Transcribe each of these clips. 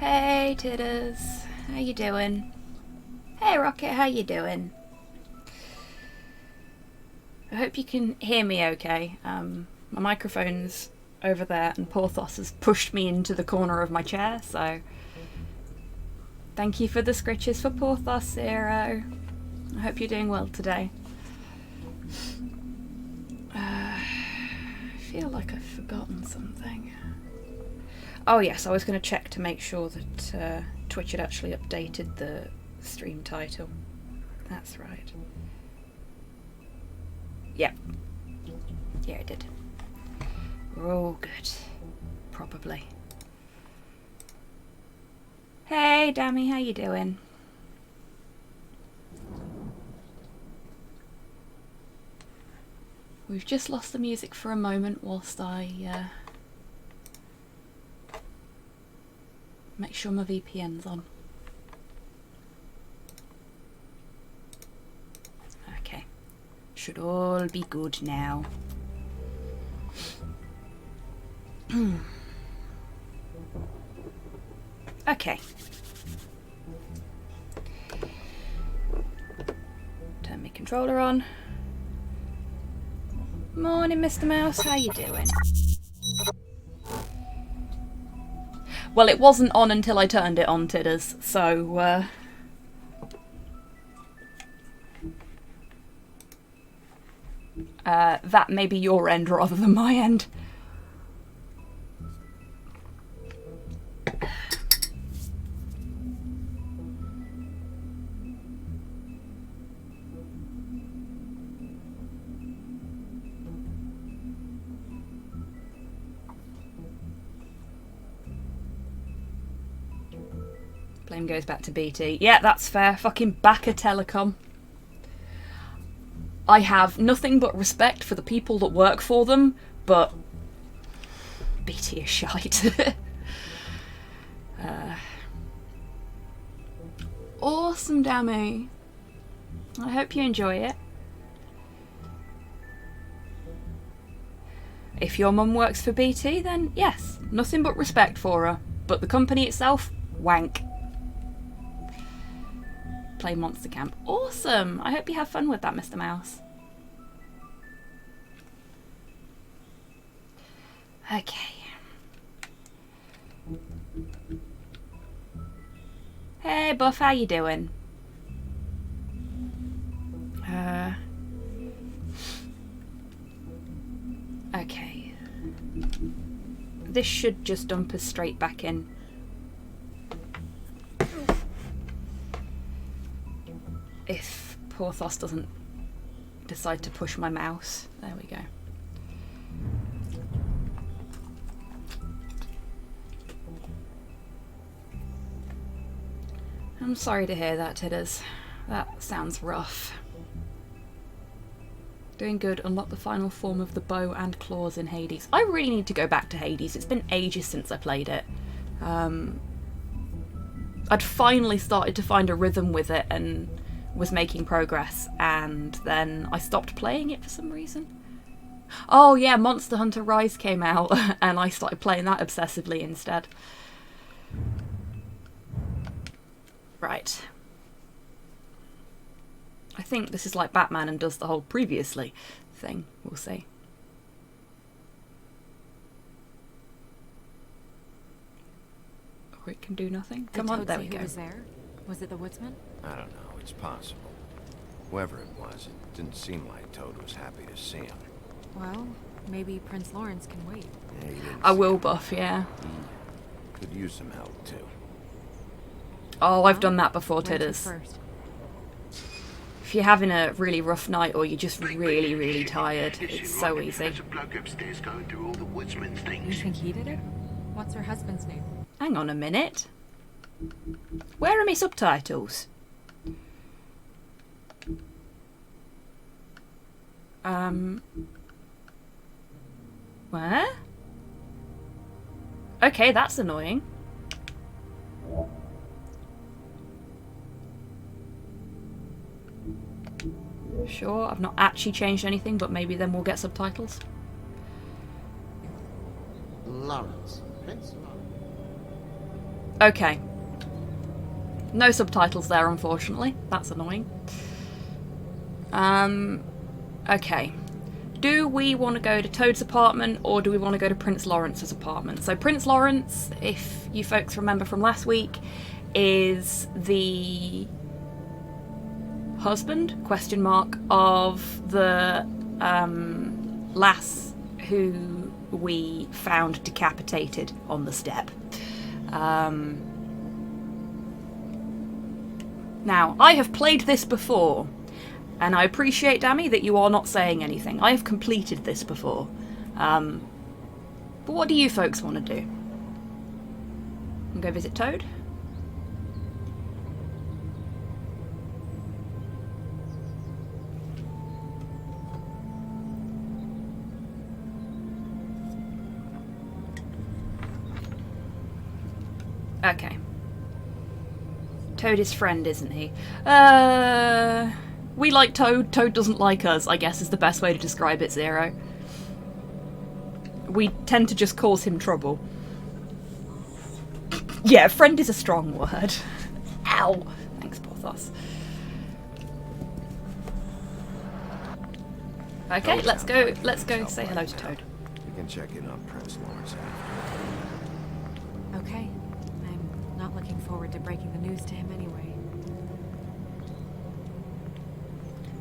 Hey Titters, how you doing? Hey Rocket, how you doing? I hope you can hear me okay. My microphone's over there and Porthos has pushed me into the corner of my chair, so thank you for the scritches for Porthos, Zero. I hope you're doing well today. I feel like I've forgotten something. Oh yes, I was going to check to make sure that Twitch had actually updated the stream title. That's right. Yep. Yeah, it did. We're all good. Probably. Hey, Dammy, how you doing? We've just lost the music for a moment whilst I make sure my VPN's on. Okay. Should all be good now. Okay. Turn my controller on. Morning, Mr. Mouse. How you doing? Well, it wasn't on until I turned it on, Tidders, so that may be your end rather than my end. Blame goes back to BT. Yeah, that's fair. Fucking Bacca Telecom. I have nothing but respect for the people that work for them, but BT is shite. Awesome, Dammy. I hope you enjoy it. If your mum works for BT, then yes, nothing but respect for her. But the company itself, wank. Play Monster Camp. Awesome! I hope you have fun with that, Mr. Mouse. Okay. Hey, Buff, how you doing? Okay. This should just dump us straight back in. If Porthos doesn't decide to push my mouse. There we go. I'm sorry to hear that, Tidders. That sounds rough. Doing good. Unlock the final form of the bow and claws in Hades. I really need to go back to Hades. It's been ages since I played it. I'd finally started to find a rhythm with it and was making progress, and then I stopped playing it for some reason. Oh yeah, Monster Hunter Rise came out and I started playing that obsessively instead. Right. I think this is like Batman and does the whole previously thing. We'll see. Or it can do nothing. Come on, there we go. Who was there? Was it the woodsman? I don't know. It's possible. Whoever it was, it didn't seem like Toad was happy to see him. Well, maybe Prince Lawrence can wait. Yeah, he didn't I see will him. buff, yeah. He could use some help too. Oh, I've done that before, Where's your Tidders. first? If you're having a really rough night or you're just really, really tired, it's so easy. There's a bloke upstairs going through all the woodsman's You things. think he did it? What's her husband's name? Hang on a minute. Where are my subtitles? Where? Okay, that's annoying. Sure, I've not actually changed anything, but maybe then we'll get subtitles. Lawrence. Prince Lawrence. Okay. No subtitles there, unfortunately. That's annoying. Okay. Do we want to go to Toad's apartment, or do we want to go to Prince Lawrence's apartment? So Prince Lawrence, if you folks remember from last week, is the husband, question mark, of the lass who we found decapitated on the step. Now, I have played this before, and I appreciate, Dammy, that you are not saying anything. I have completed this before. But what do you folks want to do? And go visit Toad? Okay. Toad is friend, isn't he? We like Toad. Toad doesn't like us, I guess is the best way to describe it, Zero. We tend to just cause him trouble. Yeah, friend is a strong word. Ow! Thanks, Porthos. Okay, let's go say hello to Toad. We can check in on Prince Lawrence after. Okay. I'm not looking forward to breaking the news to him anyway.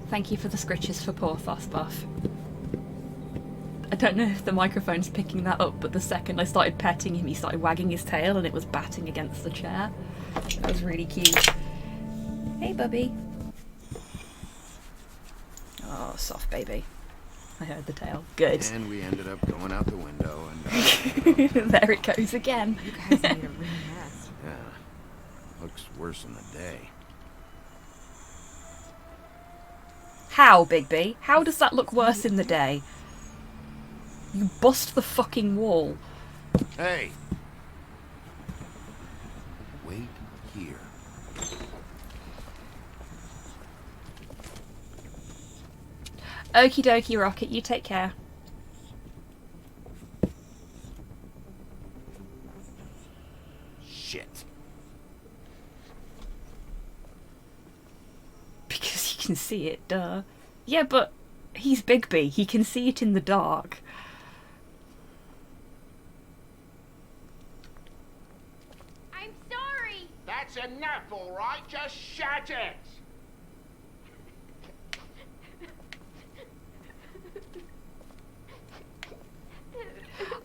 Thank you for the scritches for Porthos, Buff. I don't know if the microphone's picking that up, but the second I started petting him, he started wagging his tail and it was batting against the chair. That was really cute. Hey, Bubby. Oh, soft baby. I heard the tail. Good. And we ended up going out the window and... There it goes again. You guys need a real rest. yeah. Looks worse in the day. How, Bigby? How does that look worse in the day? You bust the fucking wall. Hey! Wait here. Okie dokie, Rocket, you take care. Shit. Because you can see it, duh. Yeah, but he's Bigby. He can see it in the dark. I'm sorry. That's enough, all right? Just shut it.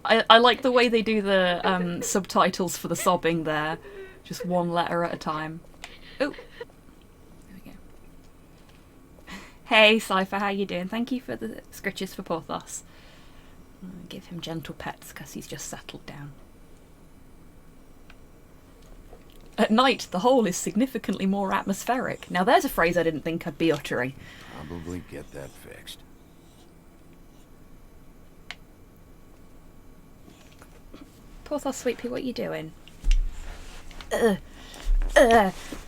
I like the way they do the subtitles for the sobbing there. Just one letter at a time. Oh. There we go. Hey, Cypher, how you doing? Thank you for the scritches for Porthos. Give him gentle pets because he's just settled down. At night, the hole is significantly more atmospheric. Now there's a phrase I didn't think I'd be uttering. Probably get that fixed. Porthos, Sweet Pea, what are you doing?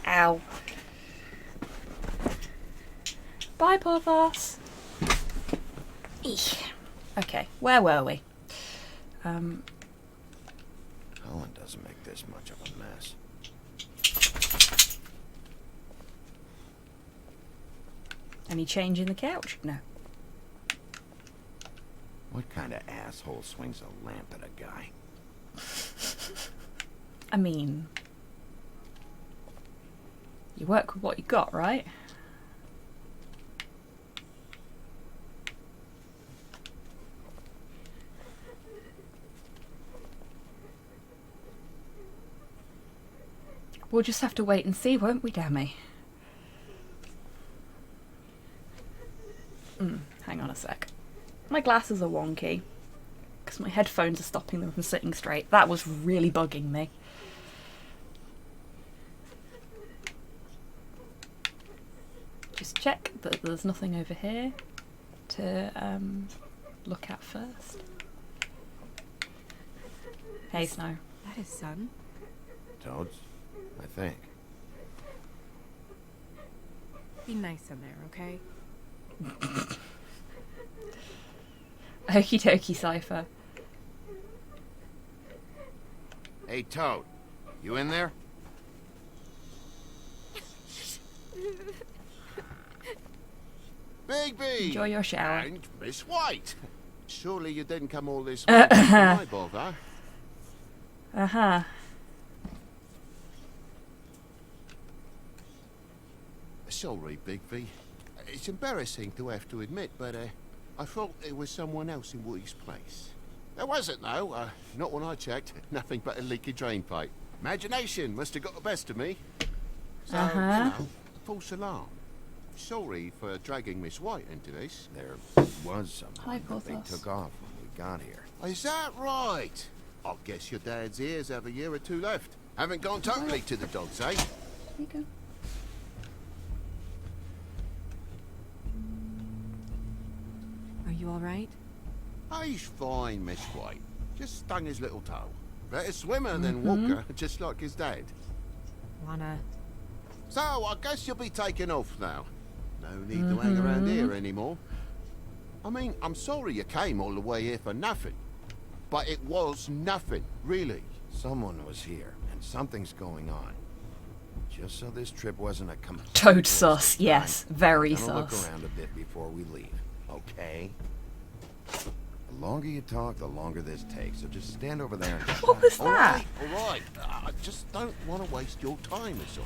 Ow. Bye, Porthos. Eek. Okay, where were we? Colin doesn't make this much of a mess. Any change in the couch? No. What kind of asshole swings a lamp at a guy? I mean, you work with what you got, right? We'll just have to wait and see, won't we, Dammy? Hang on a sec. My glasses are wonky because my headphones are stopping them from sitting straight. That was really bugging me. Just check that there's nothing over here to look at first. Hey, Snow. That is sun. Toads? I think. Be nice in there, okay? Okie dokie, Cypher. Hey, Toad. You in there? Bigby! Enjoy your shower. And Miss White. Surely you didn't come all this way to my bother. Uh-huh. Sorry, Bigby. It's embarrassing to have to admit, but I thought it was someone else in Woody's place. There wasn't, though. Not when I checked. Nothing but a leaky drain pipe. Imagination must have got the best of me. So, you know, false alarm. Sorry for dragging Miss White into this. There was Hi, someone, but they Porthos. took off when we got here. Is that right? I guess your dad's ears have a year or two left. Haven't gone totally to the dogs, eh? There you go. Are you all right? Oh, he's fine, Miss White. Just stung his little toe. Better swimmer than walker, just like his dad. Wanna... So, I guess you'll be taking off now. No need to hang around here anymore. I mean, I'm sorry you came all the way here for nothing. But it was nothing, really. Someone was here, and something's going on. Just so this trip wasn't a complete Toad waste sus, of yes, time, very I'm gonna look sus. around a bit before we leave, okay? The longer you talk, the longer this takes, so just stand over there and What was All that? right. I just don't want to waste your time, is all.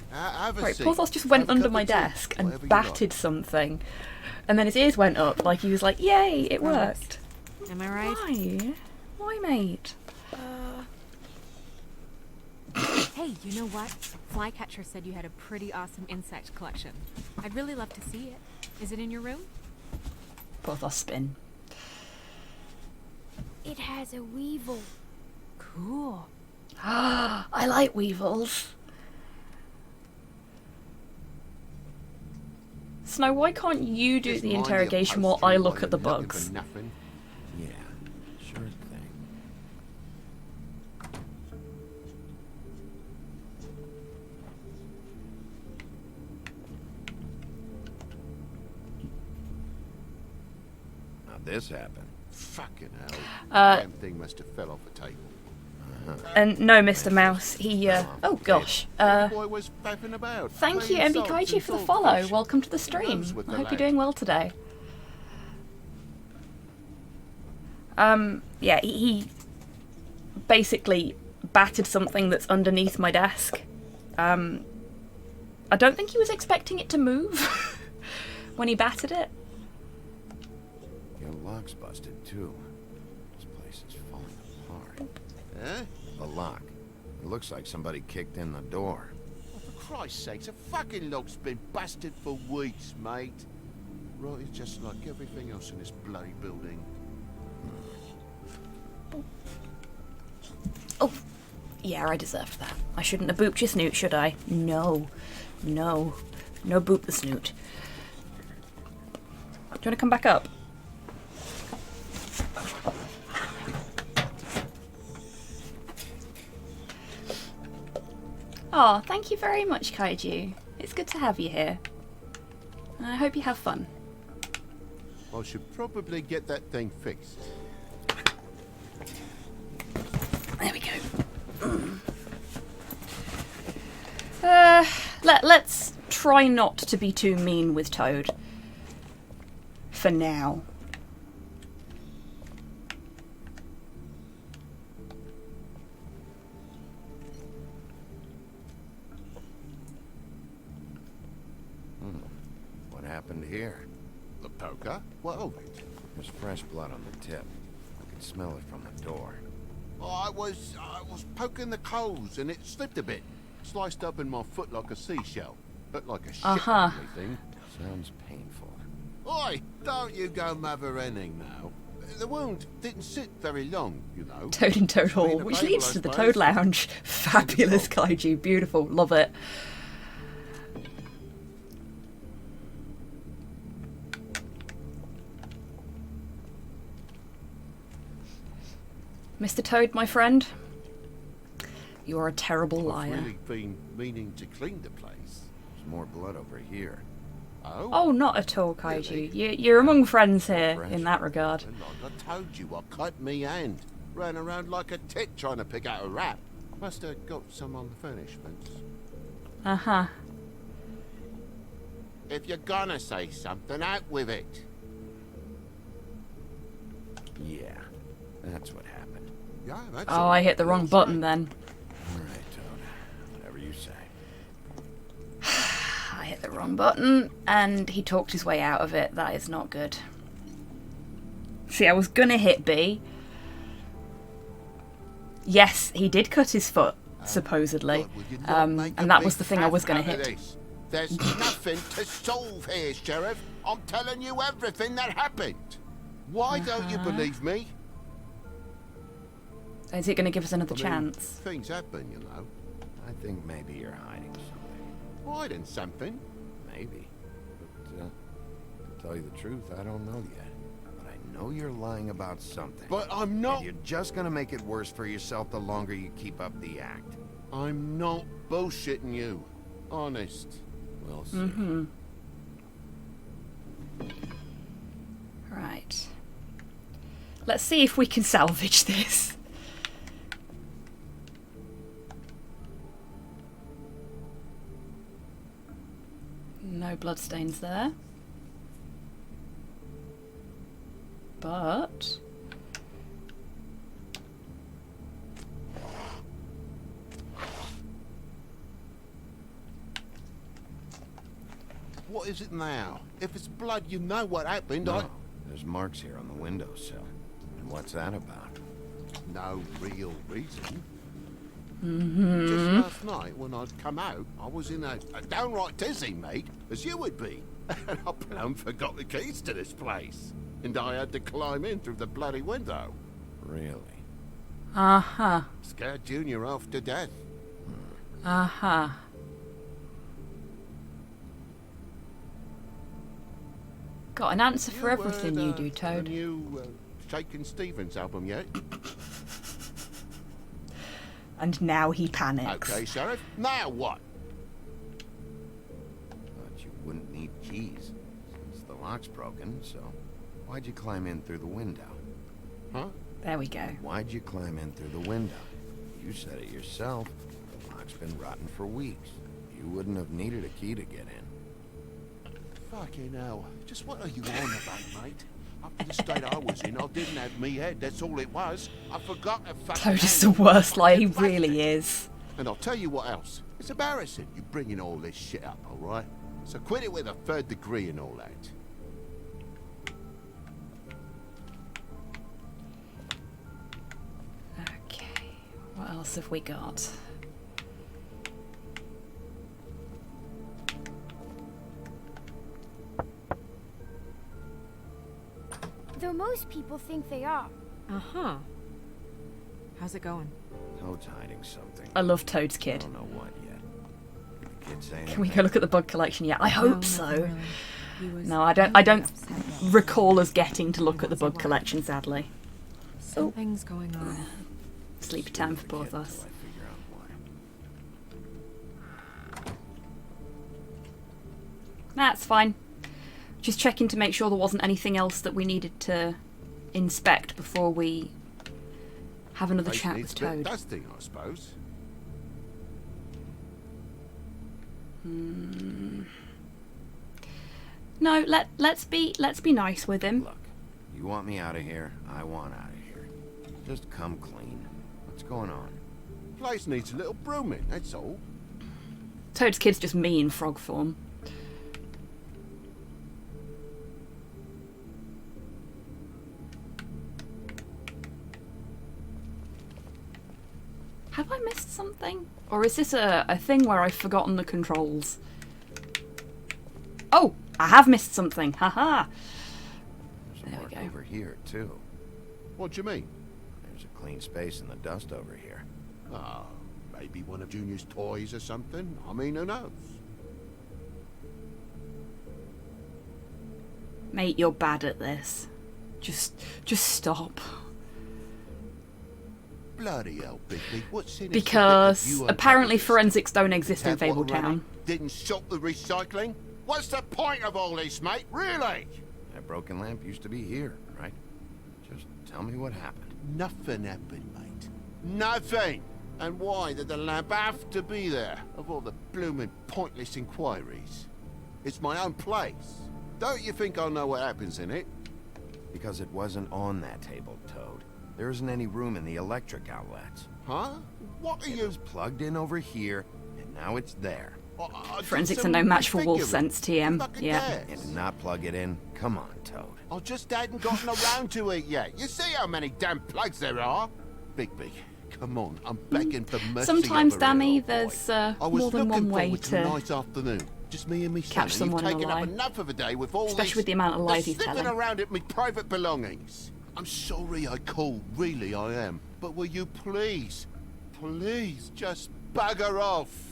Have a Right, seat. Porthos just Have went a under cup my of tea, desk and whatever you like. batted something. And then his ears went up, like he was like, yay, it worked. Am I right? Why? Why, mate? Hey, you know what? Flycatcher said you had a pretty awesome insect collection. I'd really love to see it. Is it in your room? Porthos spin. It has a weevil. Cool. I like weevils. Snow, why can't you do Just the mind your interrogation while post I tree look at the you're looking bugs? for nothing. Yeah, sure thing. Now this happened. Fucking hell. Uh, Damn thing must have fell off the table. And no, Mr. Mouse, he, oh gosh. Boy was faffing about. Thank you, playing MB salts Kaiju, and for the follow. goldfish. Welcome to the stream. Knows with I the hope you're lad. doing well today. Yeah, he basically battered something that's underneath my desk. I don't think he was expecting it to move when he battered it. Your lock's busted too. This place is falling apart. Eh? The lock. It looks like somebody kicked in the door. Oh, for Christ's sakes, a fucking lock's been busted for weeks, mate. Right, it's just like everything else in this bloody building. Oh, yeah, I deserved that. I shouldn't have booped your snoot, should I? No. No. No boop the snoot. Do you want to come back up? Oh, thank you very much, Kaiju. It's good to have you here. I hope you have fun. I should probably get that thing fixed. There we go. Let's try not to be too mean with Toad. For now. What happened here? The poker? What of it? There's fresh blood on the tip. I can smell it from the door. I was poking the coals and it slipped a bit. Sliced up in my foot like a seashell. Looked like a shit ugly thing. Sounds painful. Oi, don't you go mother-henning now. The wound didn't sit very long, you know. Toad in Toad Hall, Been which available, leads I to the suppose. Toad Lounge. Fabulous Kaiju, beautiful, love it. Mr. Toad, my friend, you are a terrible I've liar. really been meaning to clean the place. There's more blood over here. Oh? Oh, not at all, Kaiju. Really? You're among friends here, Fresh. in that regard. Like I told you, I cut me hand. Ran around like a tit trying to pick out a rat. Must have got some on the furnishments. Uh-huh. If you're gonna say something, out with it. Yeah, that's what happened. Yeah, that's Oh, all. I hit the wrong Well button said. then. All right, Toad. Whatever you say. I hit the wrong button, and he talked his way out of it. That is not good. See, I was gonna hit B. Yes, he did cut his foot, supposedly. God, will you not make And a that big was the thing I was gonna faff out of hit. this? There's nothing to solve here, Sheriff. I'm telling you everything that happened. Why don't you believe me? Is it gonna give us another I mean, chance? things happen, you know. I think maybe you're hiding something. Hiding something. Maybe. But, to tell you the truth, I don't know yet. But I know you're lying about something. But I'm not. And you're just gonna make it worse for yourself the longer you keep up the act. I'm not bullshitting you. Honest. We'll see. Mm-hmm. Right. Let's see if we can salvage this. No bloodstains there. But... What is it now? If it's blood, you know what happened. No, there's marks here on the windowsill. And what's that about? No real reason. Mm-hmm. Just last night, when I'd come out, I was in a downright dizzy, mate, as you would be. And I plumb forgot the keys to this place. And I had to climb in through the bloody window. Really? Uh-huh. Scared Junior off to death. Uh-huh. Got an answer for everything you do, The Toad. new Shakin' Stevens album yet? And now he panics. Okay, Sheriff. Now what? Thought you wouldn't need keys, since the lock's broken, so why'd you climb in through the window? Huh? There we go. Why'd you climb in through the window? You said it yourself. The lock's been rotten for weeks. You wouldn't have needed a key to get in. Fucking hell. Just what are you on about, mate? After the state I was in, I didn't have me head, that's all it was. I forgot to fucking Toad is the handle worst, like, he fucking really plastic. is. And I'll tell you what else. It's embarrassing you bringing all this shit up, alright? So quit it with a third degree and all that. Okay, what else have we got? Though most people think they are. Uh-huh. How's it going? Toad's hiding something. I love Toad's I kid. don't know what yet. Did the kid say Can we anything? go look at the bug collection yet? I hope No, so. nothing really. He was No, I don't really upset. recall us getting to look at the bug collection, sadly. Something's going on. Sleepy time for Stay with both the of kid us. till I figure out why. That's fine. Just checking to make sure there wasn't anything else that we needed to inspect before we have another Place chat needs with a bit Toad. dusting, I suppose. No, let's be nice with him. Look, you want me out of here, I want out of here. Just come clean. What's going on? Place needs a little brooming, that's all. Toad's kid's just me in frog form. Have I missed something? Or is this a thing where I've forgotten the controls? Oh! I have missed something! Haha! There's a There we mark go. over here, too. What do you mean? There's a clean space in the dust over here. Oh, maybe one of Junior's toys or something. I mean, who knows? Mate, you're bad at this. Just stop. Bloody hell, Bigby, what's in it? Because apparently forensics don't exist in Fabletown. Didn't stop the recycling? What's the point of all this, mate? Really? That broken lamp used to be here, right? Just tell me what happened. Nothing happened, mate. Nothing. And why did the lamp have to be there, of all the blooming pointless inquiries? It's my own place. Don't you think I know what happens in it? Because it wasn't on that table, Toad. There isn't any room in the electric outlets. Huh? What are It you... was plugged in over here, and now it's there. I did Forensics are some no match for wolf figuring. sense, TM. Fucking Yeah. guess. You did not plug it in. Come on, Toad. I just hadn't gotten around to it yet. You see how many damn plugs there are? Bigby, come on. I'm begging for mercy. Sometimes, over here, Danny, old boy. there's I was more than one looking way forward to a to nice afternoon. Just me and me catch son. someone You've in a taken up lie. enough of a day with all Especially this... with the amount of lies he's sniffing telling. around at me private belongings. I'm sorry I called, really I am. But will you please, please just bugger off?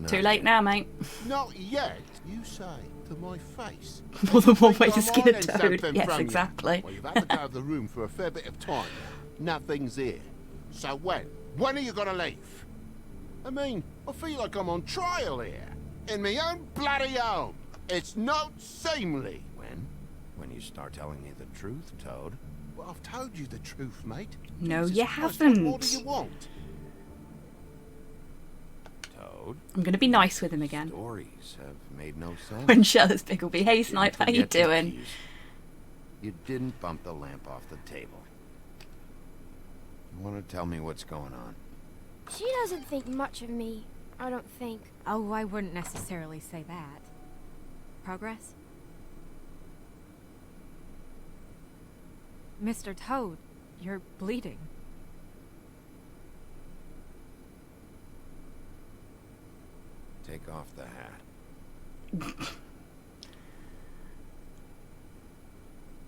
Too late now, mate. Not yet, you say, to my face. More than one Think way to I'm skin a hiding toad. something Yes, from you. exactly. Well, you've had to go out of the room for a fair bit of time now. Nothing's here. So when? When are you gonna leave? I mean, I feel like I'm on trial here. In my own bloody home. It's not seemly. When you start telling me the truth, Toad. Well, I've told you the truth, mate. No, Jesus you Christ, What more haven't. do you want? Toad, I'm going to be nice with him again. stories have made no sense. When Shell's Pickleby. Hey, Didn't Snipe, how you forget your doing? keys. You didn't bump the lamp off the table. You want to tell me what's going on? She doesn't think much of me, I don't think. Oh, I wouldn't necessarily say that. Progress? Mr. Toad, you're bleeding. Take off the hat.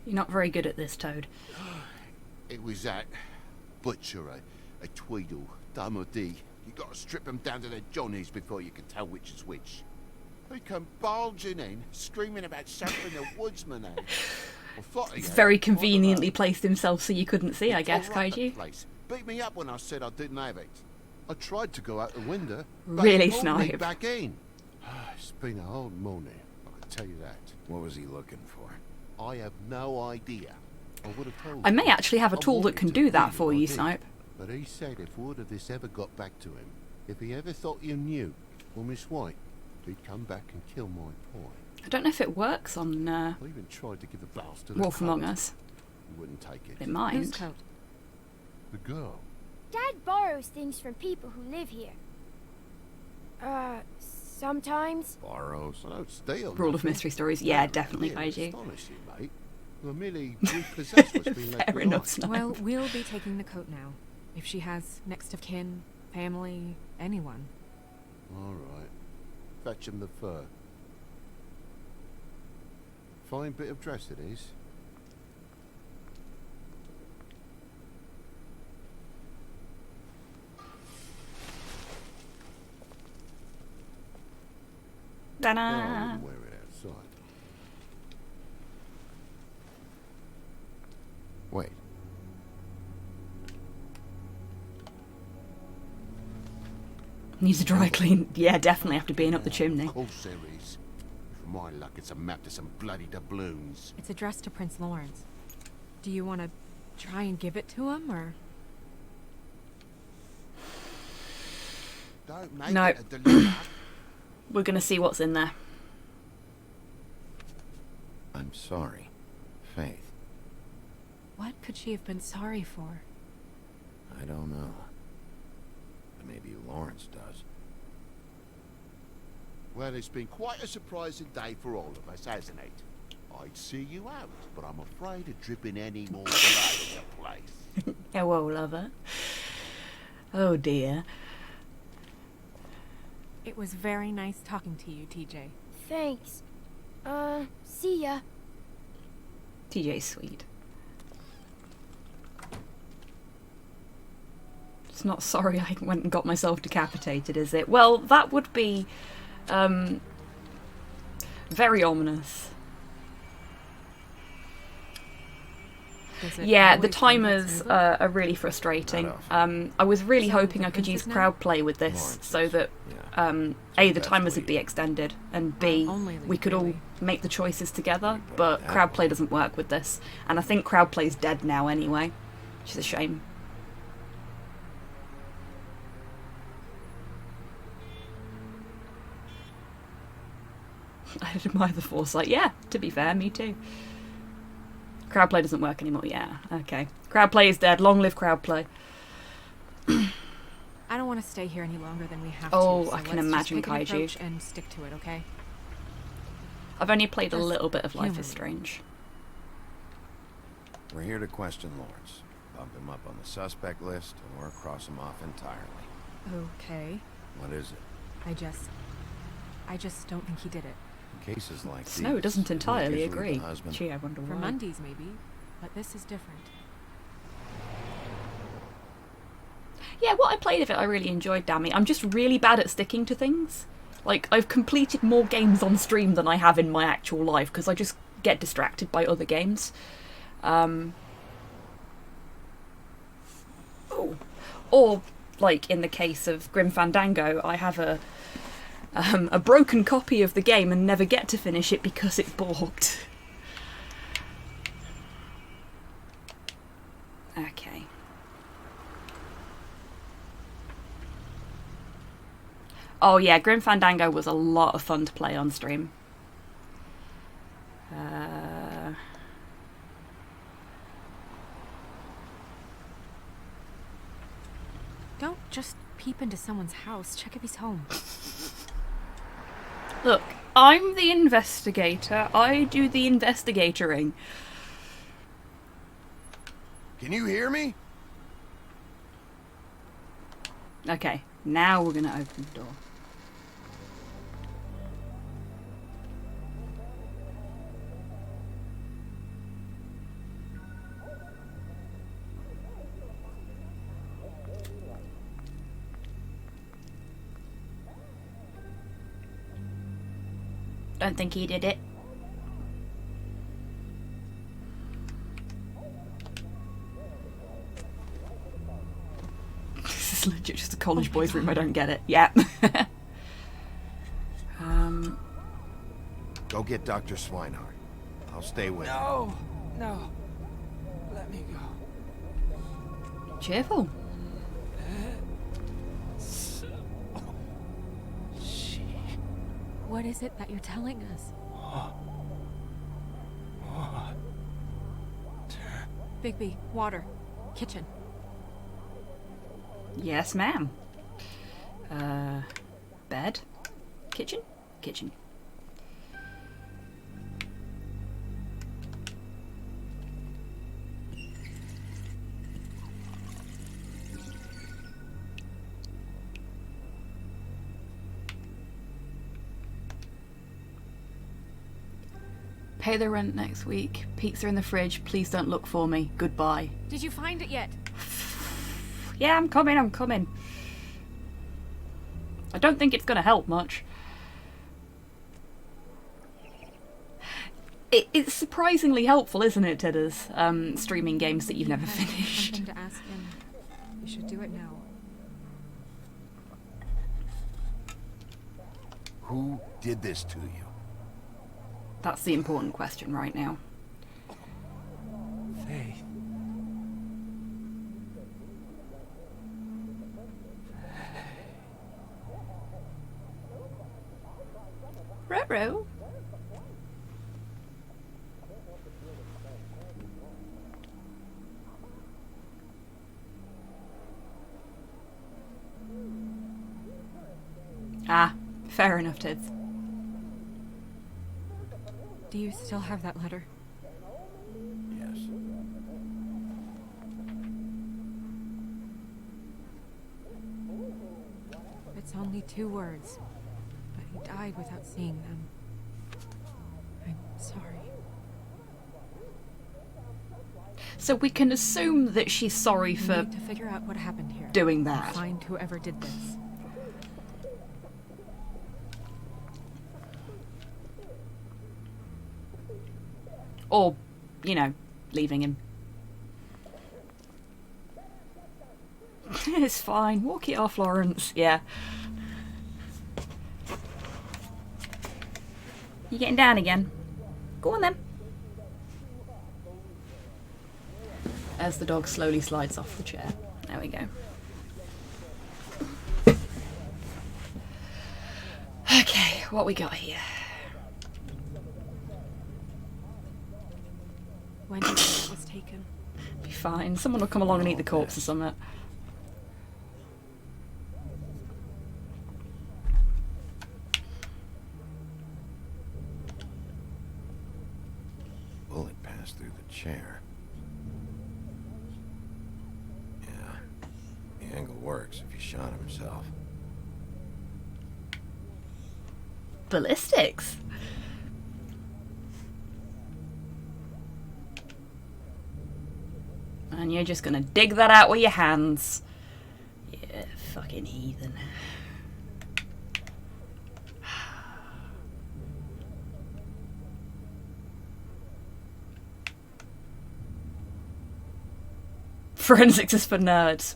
You're not very good at this, Toad. It was that butcher, a Tweedle, Damo D. You gotta strip them down to their johnnies before you can tell which is which. He come bulging in, screaming about something the woodsman had. I thought he He's had. very I don't know. conveniently placed himself so you couldn't see, I He guess, tore up the Kaiji. place. Beat me up when I said I didn't have it. I tried to go out the window, but Really, he pulled me Snipe. back in. It's been a hard morning, I can tell you that. What was he looking for? I have no idea. I would have told I may you. actually have a I tool that wanted can to do that really, for I you, did. Snipe. But he said if word of this ever got back to him, if he ever thought you knew, or Miss White, he'd come back and kill my boy. I don't know if it works on I even tried to give the bastard a Wolf Among coat. Us. He wouldn't take it. It Who's might. Toad? The girl. Dad borrows things from people who live here. Sometimes. Borrows. I don't steal. Rule of nothing. Mystery Stories. Yeah, Don't definitely, really Kaiji. astonish you, mate. I merely repossess what's been left Fair enough, behind. Snipe. Well, we'll be taking the coat now. If she has next of kin, family, anyone. All right. Fetch him the fur. Fine bit of dress it is. No, I Ta-da! wouldn't wear it outside. Wait. Needs a dry clean. Yeah, definitely after being up the chimney. Of course there is. For my luck, it's a map to some bloody doubloons. It's addressed to Prince Lawrence. Do you want to try and give it to him, or...? Don't make No. it a dilemma. We're going to see what's in there. I'm sorry. Faith. What could she have been sorry for? I don't know. Maybe Lawrence does. Well, it's been quite a surprising day for all of us, hasn't it? I'd see you out, but I'm afraid of dripping any more blood in the place. Hello, lover. Oh dear. It was very nice talking to you, TJ. Thanks. See ya. TJ's sweet. It's not sorry I went and got myself decapitated, is it? Well, that would be very ominous. Does it Yeah, the always end up timers smoother? are really frustrating. Not often. I was really So, hoping the I could use princess now? crowd play with this, Lawrence so is, that yeah. A, the that's timers what would be you- extended, and B, Only we could all really. make the choices together, put it but that crowd play way. doesn't work with this. And I think crowd play's dead now anyway, which is a shame. I'd admire the foresight. Yeah, to be fair, me too. Crowd play doesn't work anymore. Yeah, okay. Crowd play is dead. Long live crowd play. I don't want to stay here any longer than we have Oh, to. So I can let's imagine just pick an kaiju. approach and stick to it, okay? I've only played a Just little bit of Life human. is Strange. We're here to question Lawrence. Bump him up on the suspect list, or cross him off entirely. Okay. What is it? I just don't think he did it. In cases like Snow these, doesn't isn't it entirely usually agree. the husband? Gee, I wonder For why. Mondays, maybe. But this is different. Yeah, what I played of it I really enjoyed, Dammy. I'm just really bad at sticking to things. Like, I've completed more games on stream than I have in my actual life, because I just get distracted by other games. Or, like, in the case of Grim Fandango, I have a broken copy of the game and never get to finish it because it's borked. Okay. Oh yeah, Grim Fandango was a lot of fun to play on stream. Don't just peep into someone's house. Check if he's home. Look, I'm the investigator. I do the investigatoring. Can you hear me? Okay, now we're gonna open the door. Don't think he did it. This is legit just a college boys' room. I don't get it. Yeah. Go get Dr. Swinehart. I'll stay with you. No, no. Let me go. Cheerful. What is it that you're telling us? Bigby, water. Kitchen. Yes, ma'am. Bed. Kitchen. Kitchen. Pay the rent next week. Pizza in the fridge. Please don't look for me. Goodbye. Did you find it yet? Yeah, I'm coming, I'm coming. I don't think it's gonna help much. It's surprisingly helpful, isn't it, Tidders? Streaming games that you've never You have finished. Something to ask him. You should do it now. Who did this to you? That's the important question right now. Faith. Ruh-roh. Ah, fair enough, Tids. Do you still have that letter? Yes. It's only 2 words. But he died without seeing them. I'm sorry. So we can assume that she's sorry We for need to figure out what happened here. doing And that. find whoever did this. Or, you know, leaving him. It's fine. Walk it off, Lawrence. Yeah. You getting down again? Go on then. As the dog slowly slides off the chair. There we go. Okay, what we got here? When did you say it was taken? Be fine. Someone will come along and eat the corpse or something. Bullet passed through the chair. Yeah, the angle works if he shot himself. Ballistics? And you're just gonna dig that out with your hands. Yeah, fucking heathen. Forensics is for nerds.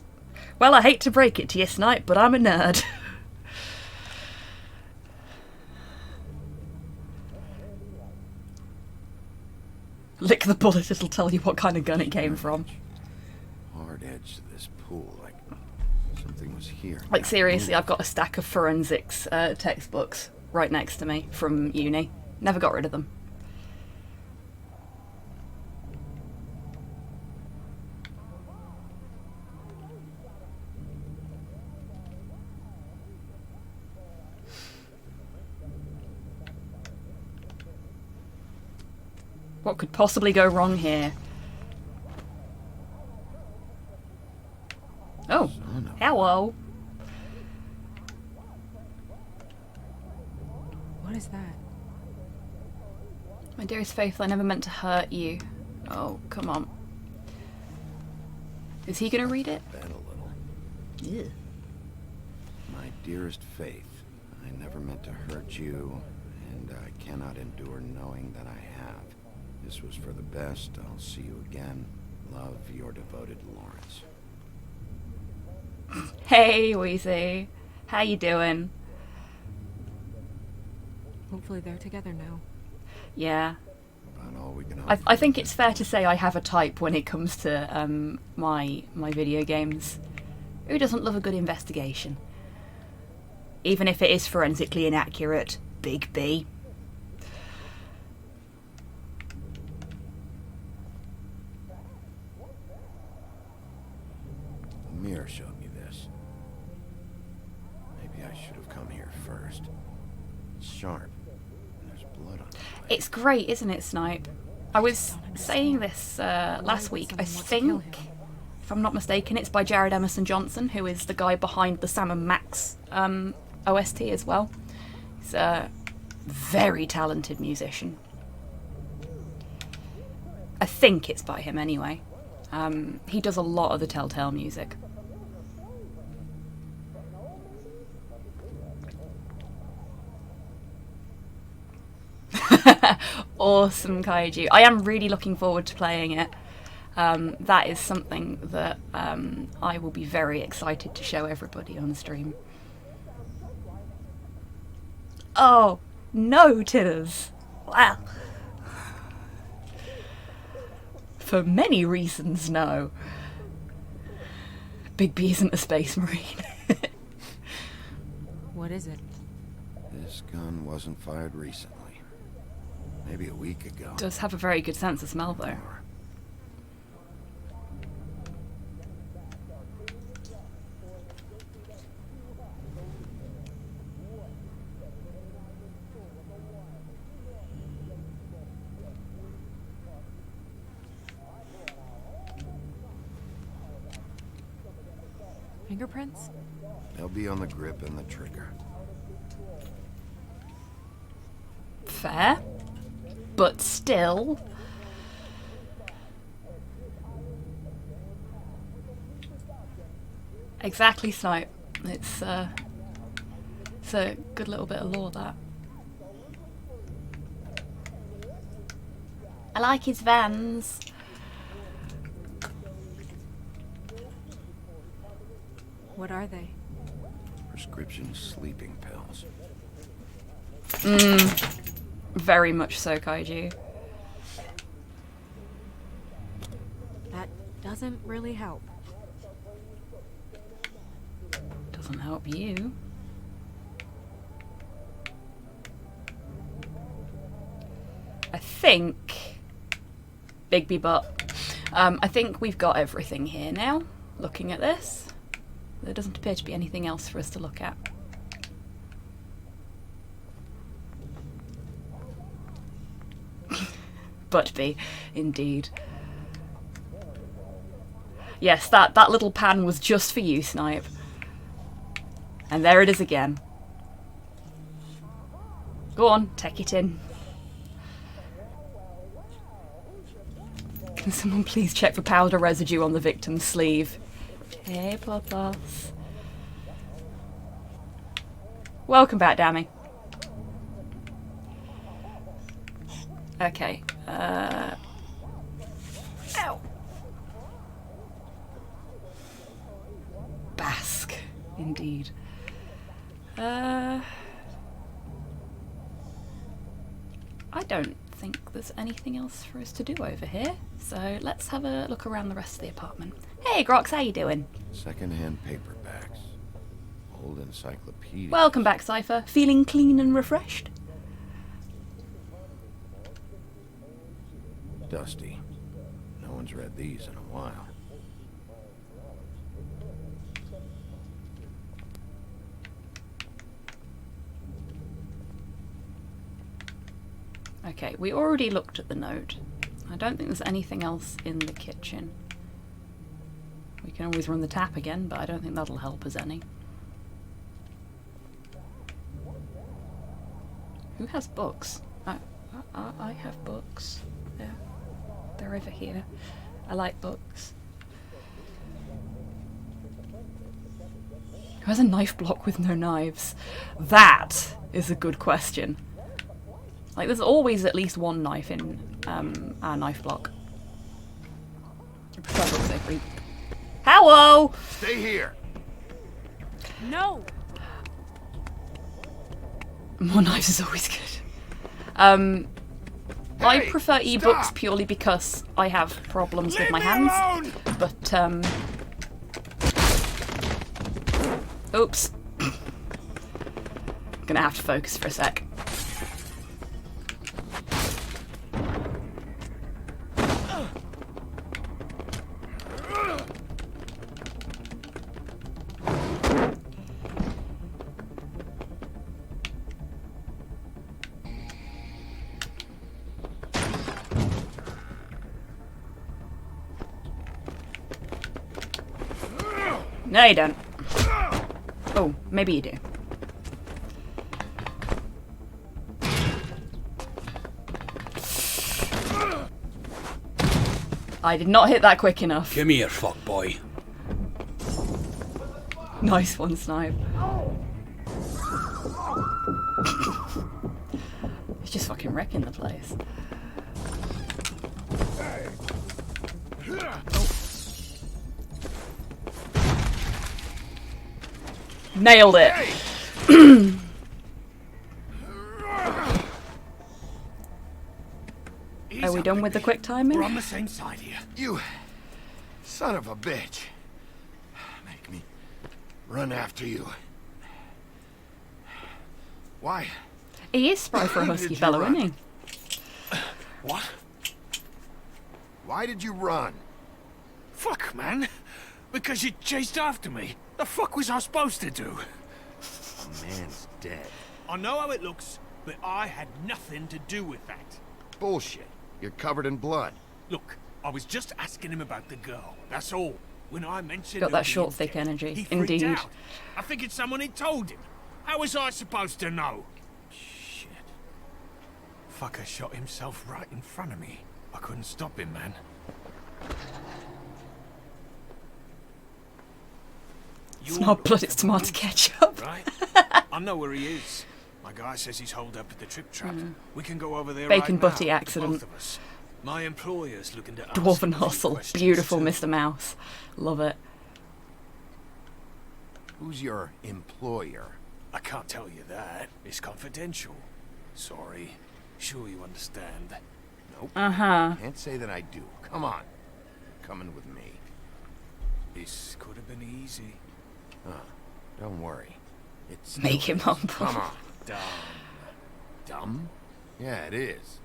Well, I hate to break it to you, Snipe, but I'm a nerd. Lick the bullet, it'll tell you what kind of gun it came from. Hard edge to this pool, like something was here. Like, seriously, I've got a stack of forensics textbooks right next to me from uni. Never got rid of them. What could possibly go wrong here? Oh, hello. What is that? My dearest Faith, I never meant to hurt you. Oh, come on. Is he gonna read it? Bend a little. Yeah. My dearest Faith, I never meant to hurt you, and I cannot endure knowing that I have. This was for the best. I'll see you again. Love, your devoted Lawrence. Hey, Wheezy. How you doing? Hopefully they're together now. Yeah. About all we can hope I for. think it's fair to say I have a type when it comes to my video games. Who doesn't love a good investigation? Even if it is forensically inaccurate. Big B. The mirror showed me this. Maybe I should have come here first. It's sharp, and there's blood on it. It's great, isn't it, Snipe? I was saying this last week. I think, if I'm not mistaken, it's by Jared Emerson Johnson, who is the guy behind the Sam and Max OST as well. He's a very talented musician. I think it's by him anyway. He does a lot of the Telltale music. Awesome, Kaiju. I am really looking forward to playing it. That is something that I will be very excited to show everybody on stream. Oh, no, Tinners. Wow. For many reasons, no. Big B isn't a space marine. What is it? This gun wasn't fired recently. Maybe a week ago. Does have a very good sense of smell, though. Fingerprints? They'll be on the grip and the trigger. Fair. But still. Exactly, Snipe. It's a good little bit of lore, that. I like his Vans. What are they? Prescription sleeping pills. Very much so, Kaiju. That doesn't really help. Doesn't help you. I think Bigby butt. I think we've got everything here now, looking at this. There doesn't appear to be anything else for us to look at. Buttby, indeed. Yes, that little pan was just for you, Snipe. And there it is again. Go on, take it in. Can someone please check for powder residue on the victim's sleeve? Hey, Pothos. Welcome back, Dammy. Okay. Ow. Bask, indeed. I don't think there's anything else for us to do over here, so let's have a look around the rest of the apartment. Hey, Grox, how you doing? Second-hand paperbacks. Old encyclopedias. Welcome back, Cypher. Feeling clean and refreshed? Dusty. No one's read these in a while. Okay, we already looked at the note. I don't think there's anything else in the kitchen. We can always run the tap again, but I don't think that'll help us any. Who has books? I have books. Yeah, they're over here. I like books. Who has a knife block with no knives? That is a good question. Like, there's always at least one knife in our knife block. I prefer books, I think. Hello! Stay here. No! More knives is always good. I prefer ebooks stop! purely because I have problems with my hands. But, oops. Gonna have to focus for a sec. No, you don't. Oh, maybe you do. I did not hit that quick enough. Come here, fuckboy. Nice one, Snipe. He's just fucking wrecking the place. Nailed it. Are we done with the quick timing? We're on the same side here. You son of a bitch. Make me run after you. Why? He is spry for a husky Did you fellow, run? isn't he? What? Why did you run? Fuck, man. Because you chased after me. The fuck was I supposed to do? A man's dead. I know how it looks, but I had nothing to do with that. Bullshit. You're covered in blood. Look, I was just asking him about the girl. That's all. When I mentioned Got her that short, being thick dead, energy. he freaked Indeed. out. I figured someone had told him. How was I supposed to know? Shit. Fucker shot himself right in front of me. I couldn't stop him, man. It's not blood, it's tomato ketchup. Right? I know where he is. My guy says he's holed up at the trip trap. We can go over there Bacon right butty now, accident. both of us. My employer's looking to ask Dwarven him a few hustle. questions Beautiful, too. Mr. Mouse. Love it. Who's your employer? I can't tell you that. It's confidential. Sorry. Sure you understand. Nope. Uh-huh. Can't say that I do. Come on. Coming with me. This could have been easy. Don't worry. It's Make him humble. Come on. Dumb. Dumb? Yeah, it is.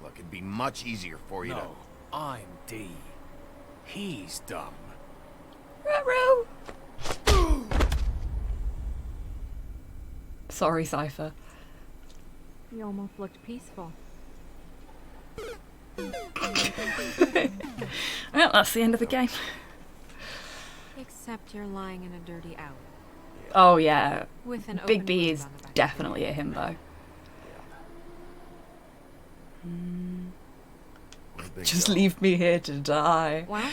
Look, it'd be much easier for you No. I'm D. He's dumb. Ruh-roh. Sorry, Cypher. You almost looked peaceful. Well, that's the end of the game. Except you're lying in a dirty alley. Oh yeah, With an Big open B wound is on the back. definitely a himbo. Where'd they Just go? leave me here to die. Well,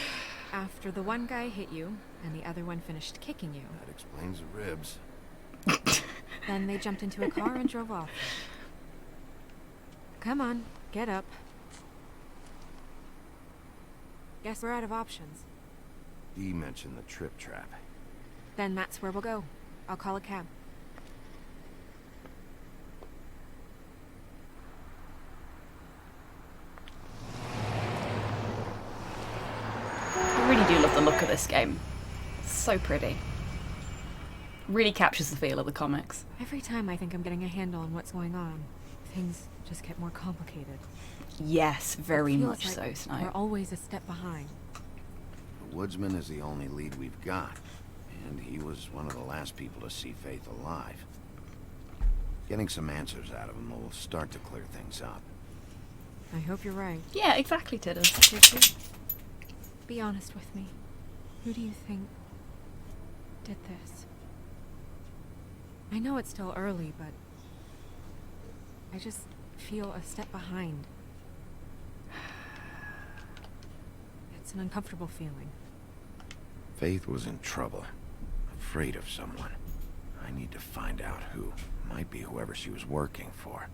after the one guy hit you, and the other one finished kicking you, That explains the ribs. then they jumped into a car and drove off. Come on, get up. Guess we're out of options. Dee mentioned the trip trap. Then that's where we'll go. I'll call a cab. I really do love the look of this game. It's so pretty. Really captures the feel of the comics. Every time I think I'm getting a handle on what's going on, things just get more complicated. Yes, very Feels much like so, we're Snipe. always a step behind. The woodsman is the only lead we've got, and he was one of the last people to see Faith alive. Getting some answers out of him will start to clear things up. I hope you're right. Yeah, exactly, Tidders. Did you? Be honest with me. Who do you think did this? I know it's still early, but I just feel a step behind. It's an uncomfortable feeling. Faith was in trouble, afraid of someone. I need to find out who. Might be whoever she was working for.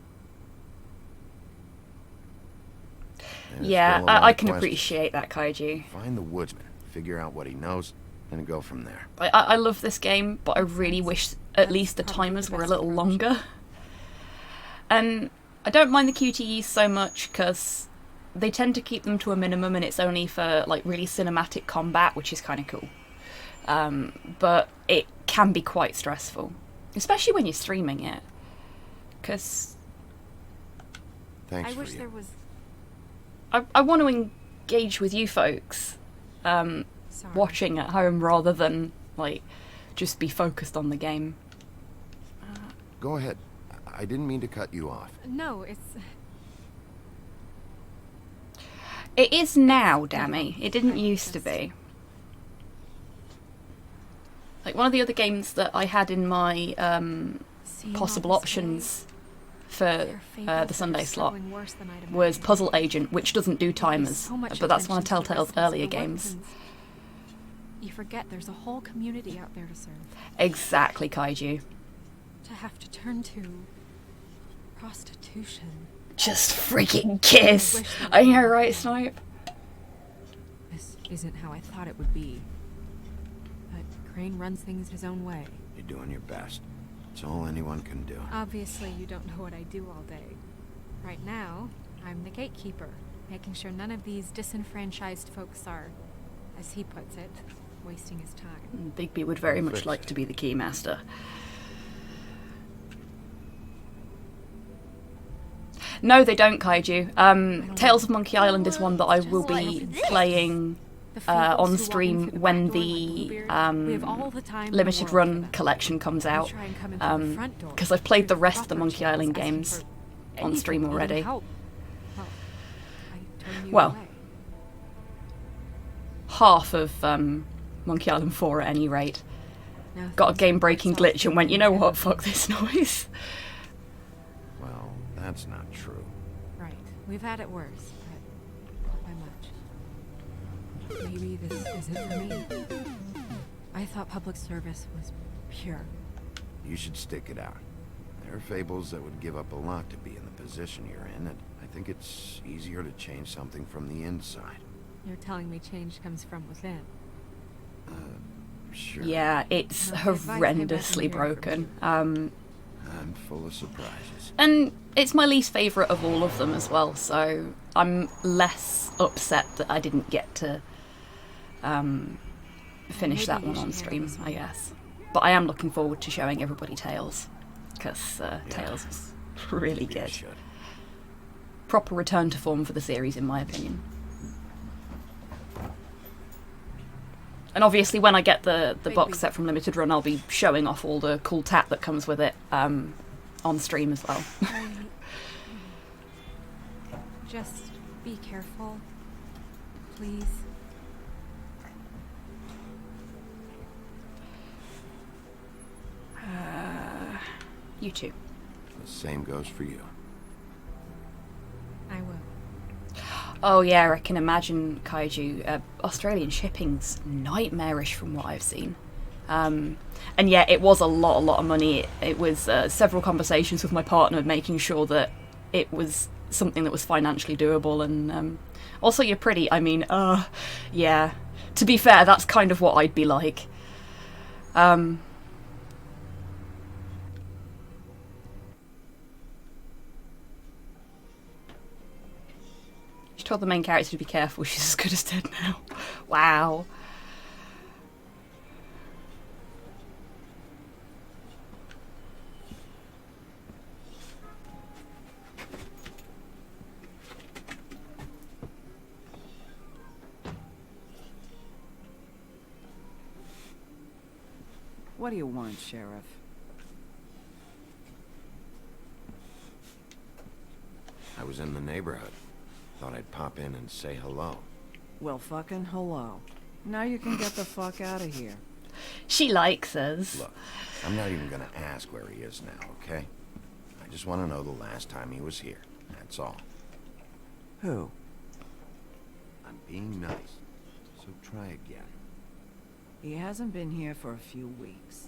There's Yeah, still a lot I of can questions. appreciate that, Kaiju. Find the woodsman, figure out what he knows, and go from there. I love this game, but I really wish at least the probably timers the were a best little approach. longer. And I don't mind the QTEs so much because they tend to keep them to a minimum, and it's only for like really cinematic combat, which is kind of cool. But it can be quite stressful, especially when you're streaming it. Because Thanks I for wish you. there was. I want to engage with you folks Sorry. watching at home rather than like just be focused on the game. Go ahead. I didn't mean to cut you off. No, it's. It is now, Dammy. It didn't used to be. Like one of the other games that I had in my Seeing possible all this options for there are fables the Sunday that are slot struggling worse than I'd was imagined. Puzzle Agent, which doesn't do You pay timers, so much but that's one of attention to the Telltale's residents of earlier the games. Woodlands. You forget there's a whole community out there to serve. Exactly, Kaiju. To have to turn to prostitution. Just freaking kiss. I wish that I know, was right, more. Snipe? This isn't how I thought it would be. But Crane runs things his own way. You're doing your best. It's all anyone can do. Obviously, you don't know what I do all day. Right now, I'm the gatekeeper, making sure none of these disenfranchised folks are, as he puts it, wasting his time. Bigby would very much Fix like it. to be the keymaster. No, they don't, Kaiju. Tales of Monkey Island is one that I will be playing The fools on who stream walk in through the when back door like the Bluebeard, we have all the time in the limited world for run them. collection comes You out. try and come in through the front door, Because I've played the through rest of the proper Monkey channels, Island asking games for on anything, stream even already. help. Well, I turn you Well, away. Half of Monkey Island 4 at any rate. Now Got a things game are breaking exhausting glitch and went, you know and what, fuck this noise. Well, that's not true. Right. We've had it worse, but not by much. Maybe this isn't for me. I thought public service was pure. You should stick it out. There are fables that would give up a lot to be in the position you're in, and I think it's easier to change something from the inside. You're telling me change comes from within. Sure. Yeah, it's Not the advice I imagine horrendously hearing from broken. you. I'm full of surprises. And it's my least favourite of all of them as well, so I'm less upset that I didn't get to finish Maybe that you one should on handle stream, this I one. guess. But I am looking forward to showing everybody Tales, because Tales was really Maybe I good. should. Proper return to form for the series, in my opinion. And obviously when I get the box set from Limited Run, I'll be showing off all the cool tat that comes with it on stream as well. Just be careful, please. You too. The same goes for you. I will. Oh yeah, I can imagine, Kaiju. Australian shipping's nightmarish from what I've seen. And yeah, it was a lot of money. It was several conversations with my partner making sure that it was something that was financially doable. And also, you're pretty. I mean, yeah. To be fair, that's kind of what I'd be like. She told the main character to be careful. She's as good as dead now. Wow. What do you want, Sheriff? I was in the neighborhood. Thought I'd pop in and say hello. Well, fucking hello. Now you can get the fuck out of here. She likes us. Look, I'm not even gonna ask where he is now, okay? I just want to know the last time he was here. That's all. Who? I'm being nice, so try again. He hasn't been here for a few weeks.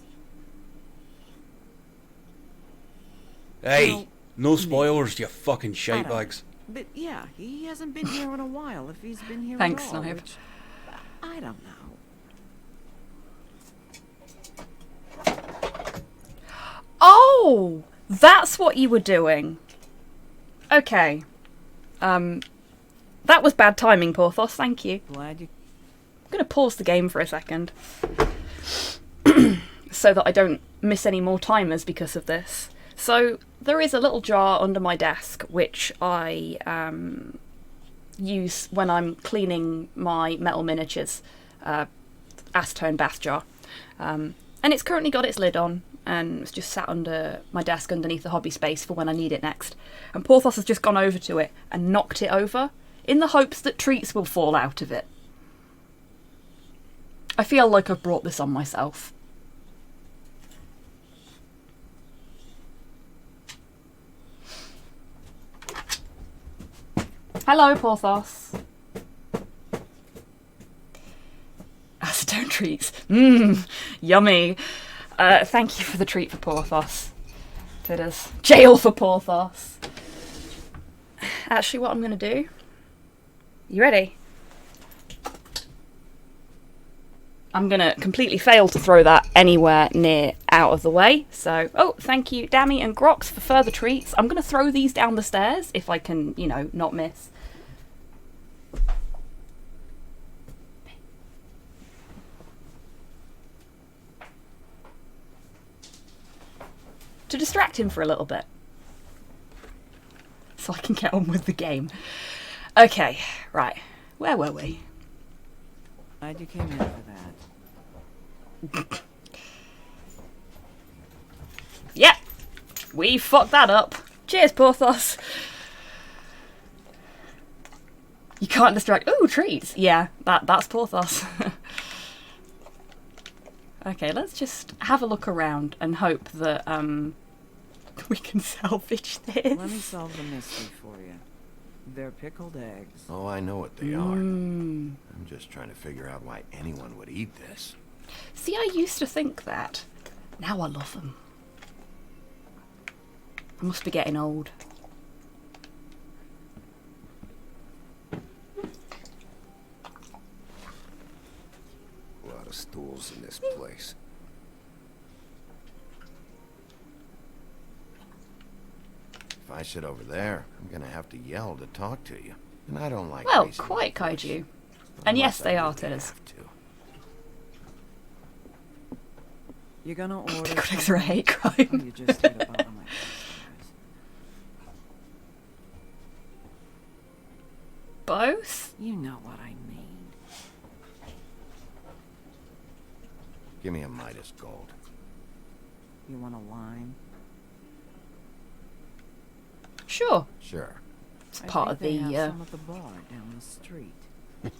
Hey, Well, no spoilers, you fucking I shite don't- bags. But yeah, he hasn't been here in a while, if he's been here Thanks, at all. Snipe. Which, I don't know. Oh, that's what you were doing. Okay. That was bad timing, Porthos. Thank you. Glad you... I'm going to pause the game for a second. So that I don't miss any more timers because of this. So, there is a little jar under my desk which I use when I'm cleaning my metal miniatures. Acetone bath jar. And it's currently got its lid on, and it's just sat under my desk underneath the hobby space for when I need it next. And Porthos has just gone over to it and knocked it over, in the hopes that treats will fall out of it. I feel like I've brought this on myself. Hello, Porthos. Acetone treats. Mmm, yummy. Thank you for the treat for Porthos. It is. Jail for Porthos. Actually, what I'm going to do... You ready? I'm going to completely fail to throw that anywhere near out of the way. So, oh, thank you, Dammy and Grox, for further treats. I'm going to throw these down the stairs, if I can, you know, not miss. To distract him for a little bit. So I can get on with the game. Okay, right. Where were we? Glad you came in for that. Yep. We fucked that up. Cheers, Porthos. You can't distract... Ooh, treats. Yeah, that's Porthos. Okay, let's just have a look around and hope that we can salvage this. Let me solve the mystery for you. They're pickled eggs. Oh, I know what they are. I'm just trying to figure out why anyone would eat this. See, I used to think that. Now I love them. I must be getting old. A lot of stools in this place. If I sit over there, I'm gonna have to yell to talk to you. And I don't like Well, facing quite my face. kaiju. And yes, Unless they I are really titters. have to. You're gonna order Critics are a hate or crime. you just hit a bottom like Both? You know what I mean. Give me a Midas Gold. You want a lime? Sure. Sure. It's I part think of they the. have some at the bar down the street. Think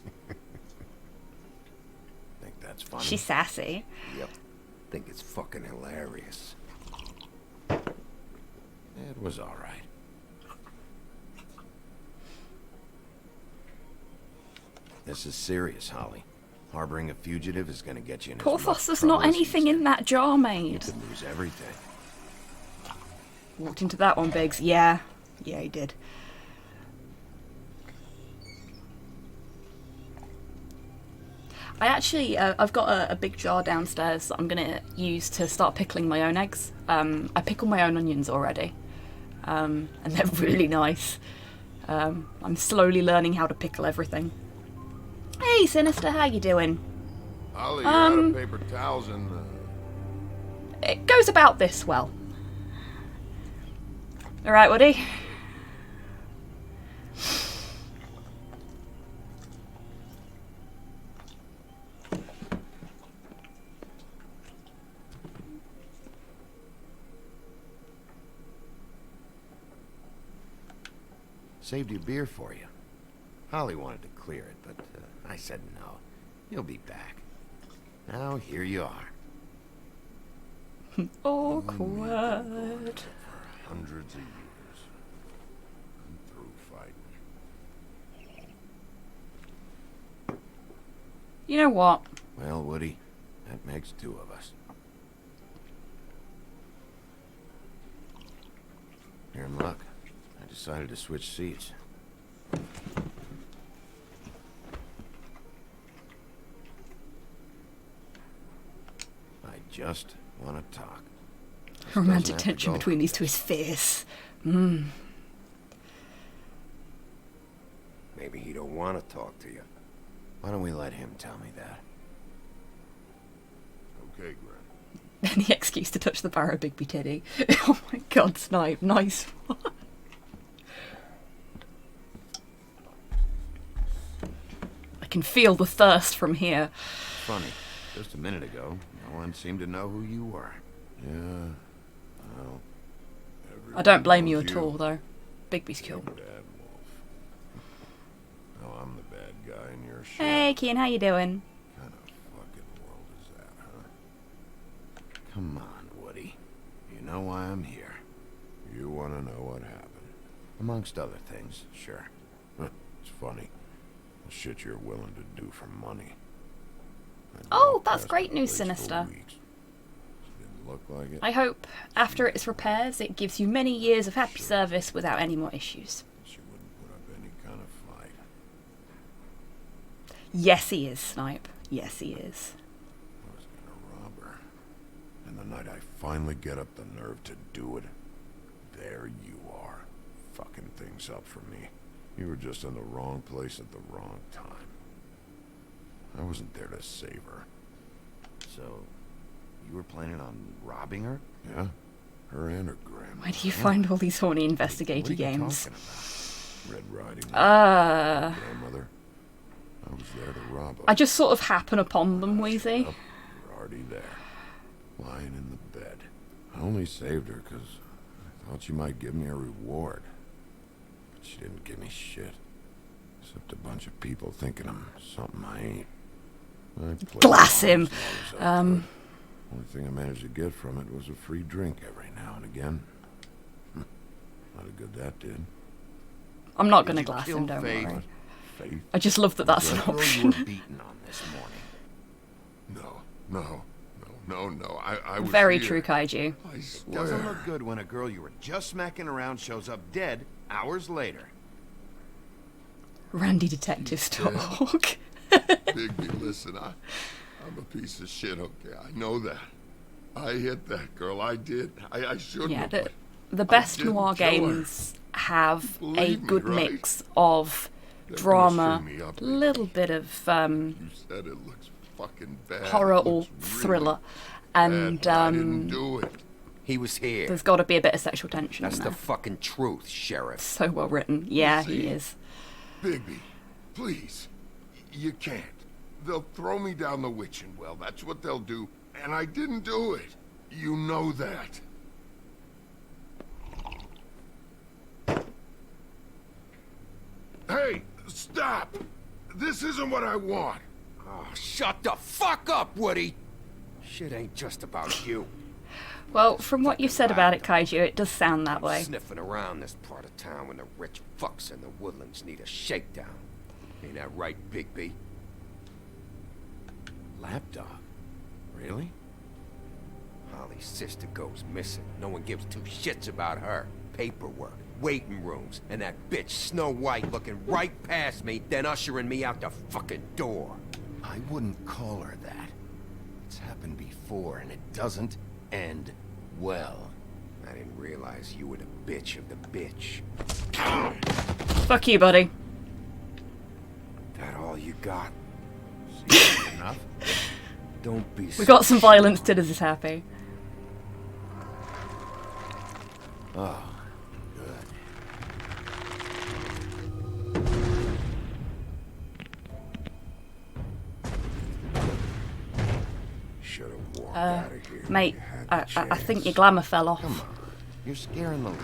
that's funny? She's sassy. Yep. Think it's fucking hilarious. It was all right. This is serious, Holly. Harboring a fugitive is gonna get you in as much Porthos, there's trouble not as anything he's in that jar, You mate. could lose everything. Walked into that one, Biggs. Yeah. Yeah, he did. I actually, I've got a big jar downstairs that I'm going to use to start pickling my own eggs. I pickle my own onions already. And they're really nice. I'm slowly learning how to pickle everything. Hey, Sinister, how you doing? Holly, you're out of paper towels and... It goes about this well. Alright, Woody? Saved your beer for you. Holly wanted to clear it, but I said no. You'll be back. Now here you are. Awkward. for hundreds of years. I'm through fighting. You know what? Well, Woody, that makes two of us. You're in luck. I decided to switch seats. I just want to talk. This Romantic doesn't have to tension go between like these two this. is fierce. Mm. Maybe he don't want to talk to you. Why don't we let him tell me that? Okay, Granny. Any excuse to touch the barrow, Bigby Teddy. Oh my god, Snipe, nice one. I can feel the thirst from here. Funny. Just a minute ago, no one seemed to know who you were. Yeah, well... I don't blame you everyone at knows all, though. Bigby's cool. Bad wolf. Now I'm the bad guy in your shit. Hey, Kian, how you doing? What kind of fucking world is that, huh? Come on, Woody. You know why I'm here. You want to know what happened? Amongst other things, sure. It's funny. The shit you're willing to do for money. I'd Oh, walk that's past great that news, place for Sinister. weeks. Didn't look like it. I hope, after its repairs, it gives you many years of happy service without any more issues. She wouldn't put up any kind of fight. Yes, he is, Snipe. Yes, he is. I was gonna rob her. And the night I finally get up the nerve to do it, there you are, fucking things up for me. You were just in the wrong place at the wrong time. I wasn't there to save her. So, you were planning on robbing her? Yeah? Her and her grandma. Where do you find all these horny What investigator are you games? talking about? Red Riding Hood. Grandmother. I was there to rob her. I just sort of happen upon them, Wheezy. Yep, you're already there. Lying in the bed. I only saved her because I thought she might give me a reward. But she didn't give me shit. Except a bunch of people thinking I'm something I ain't. I played Blast along him. as long as I could. Only thing I managed to get from it was a free drink every now and again. Not a good that did. I'm not Did going to you glass kill him, don't Faith? worry. Faith? I just love that that's an The girl you option. were beaten on this morning. No. I was Very here. true, Kaiju. I swear. Doesn't look good when a girl you were just smacking around shows up dead hours later. Randy Detective's talk. Bigby, listen, I'm a piece of shit, okay? I know that. I hit that girl. I did. I shouldn't Yeah, have. the best didn't noir kill her. games have a Believe me, good right? mix of They're gonna drama, string me up, little bit of You said it looks fucking bad. horror It or looks really thriller, bad, and but I didn't do it. He was here. there's got to be a bit of sexual tension That's in the there. fucking truth, Sheriff. So well written. Yeah, he See? is. Bigby, please. You can't. They'll throw me down the witching well. That's what they'll do. and I didn't do it. You know that. Hey, stop! This isn't what I want. Oh, shut the fuck up, Woody! Shit ain't just about you. Well, from what you said about it, Kaiju, it does sound that way. Sniffing around this part of town when the rich fucks in the woodlands need a shakedown. Ain't that right, Bigby? Lapdog? Really? Holly's sister goes missing. No one gives two shits about her. Paperwork, waiting rooms, and that bitch Snow White looking right past me, then ushering me out the fucking door. I wouldn't call her that. It's happened before, and it doesn't end well. I didn't realize you were the bitch of the bitch. Fuck you, buddy. That all you got? See, enough? Don't be We got some violence to this is happy. Oh, good. Should have walked out of here. Mate, I think your glamour fell off. Come on, you're scaring the lady.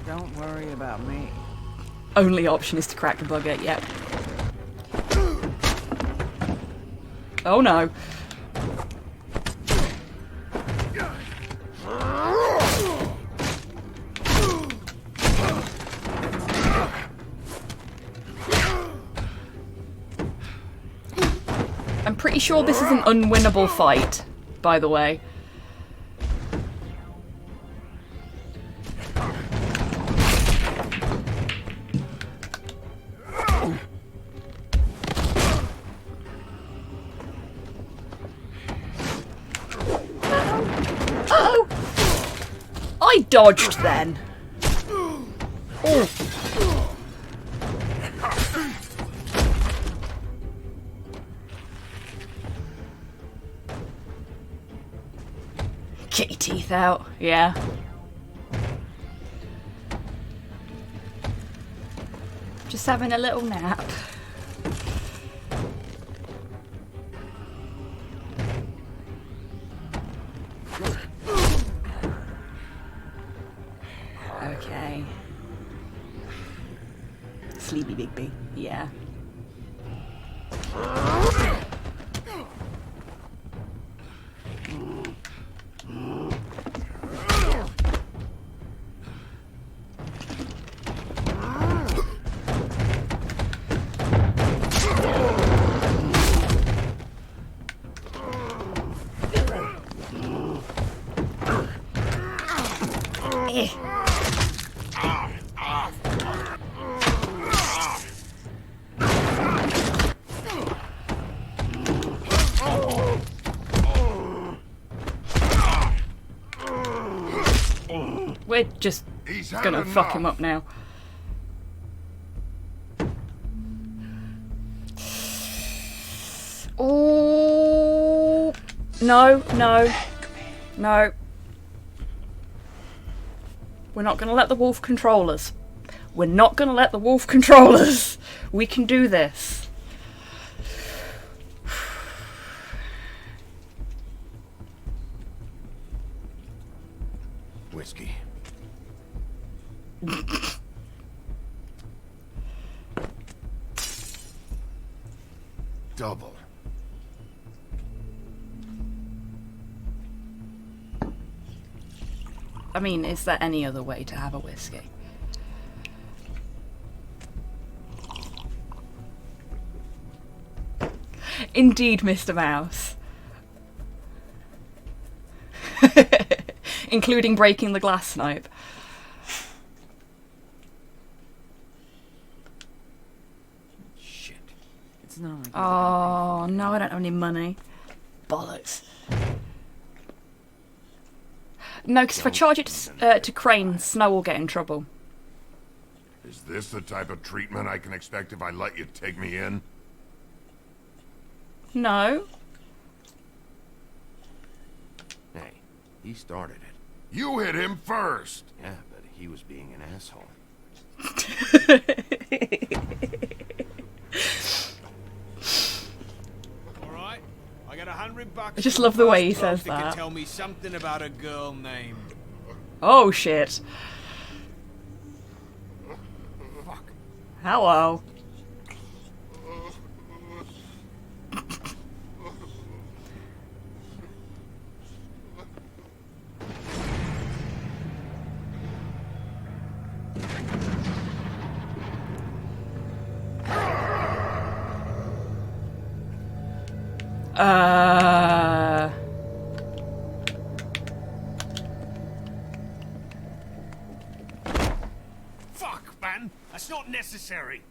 Don't worry about me. Only option is to crack the bucket, yep. Oh no. I'm pretty sure this is an unwinnable fight, by the way. Oh! I dodged then. Oh. Get your teeth out, yeah. Just having a little nap. Okay. Sleepy Bigby, yeah. We're just gonna fuck him up now. Oh no, no, no. We're not gonna let the wolf control us. We're not gonna let the wolf control us. We can do this. Whiskey. Double. I mean, is there any other way to have a whiskey? Indeed, Mr. Mouse. Including breaking the glass snipe. Shit. It's not like Oh, no, I don't have any money. Bollocks. No, because if I charge it to Crane, Snow will get in trouble. Is this the type of treatment I can expect if I let you take me in? No. Hey, he started it. You hit him first! Yeah, but he was being an asshole. All right, I got $100 $20 I just for love the way he first bloke says that. Can that. tell me something about a girl named... Oh shit. Fuck. Hello. Fuck, man. That's not necessary.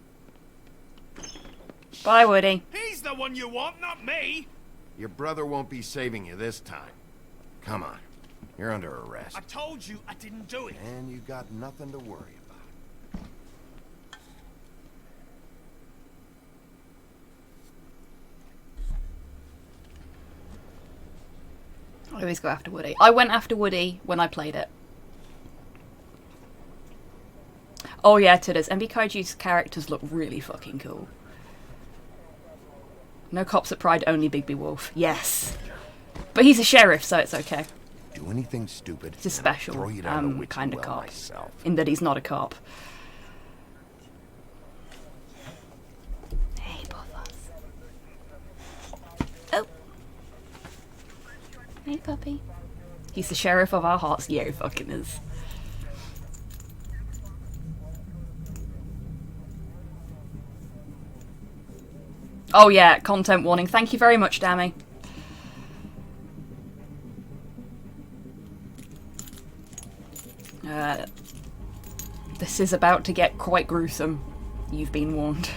Bye, Woody. He's the one you want, not me. Your brother won't be saving you this time. Come on. You're under arrest. I told you I didn't do it. And you got nothing to worry about. I always go after Woody. I went after Woody when I played it. Oh yeah, it is. MB Kaiju's characters look really fucking cool. No cops at Pride, only Bigby Wolf. Yes. But he's a sheriff, so it's okay. Do anything stupid. He's a special throw you down the witching kind of well cop. myself. In that he's not a cop. Hey, Porthos. Oh. Hey, puppy. He's the sheriff of our hearts. Yeah, he fucking is. Oh yeah, content warning. Thank you very much, Dammy. This is about to get quite gruesome. You've been warned.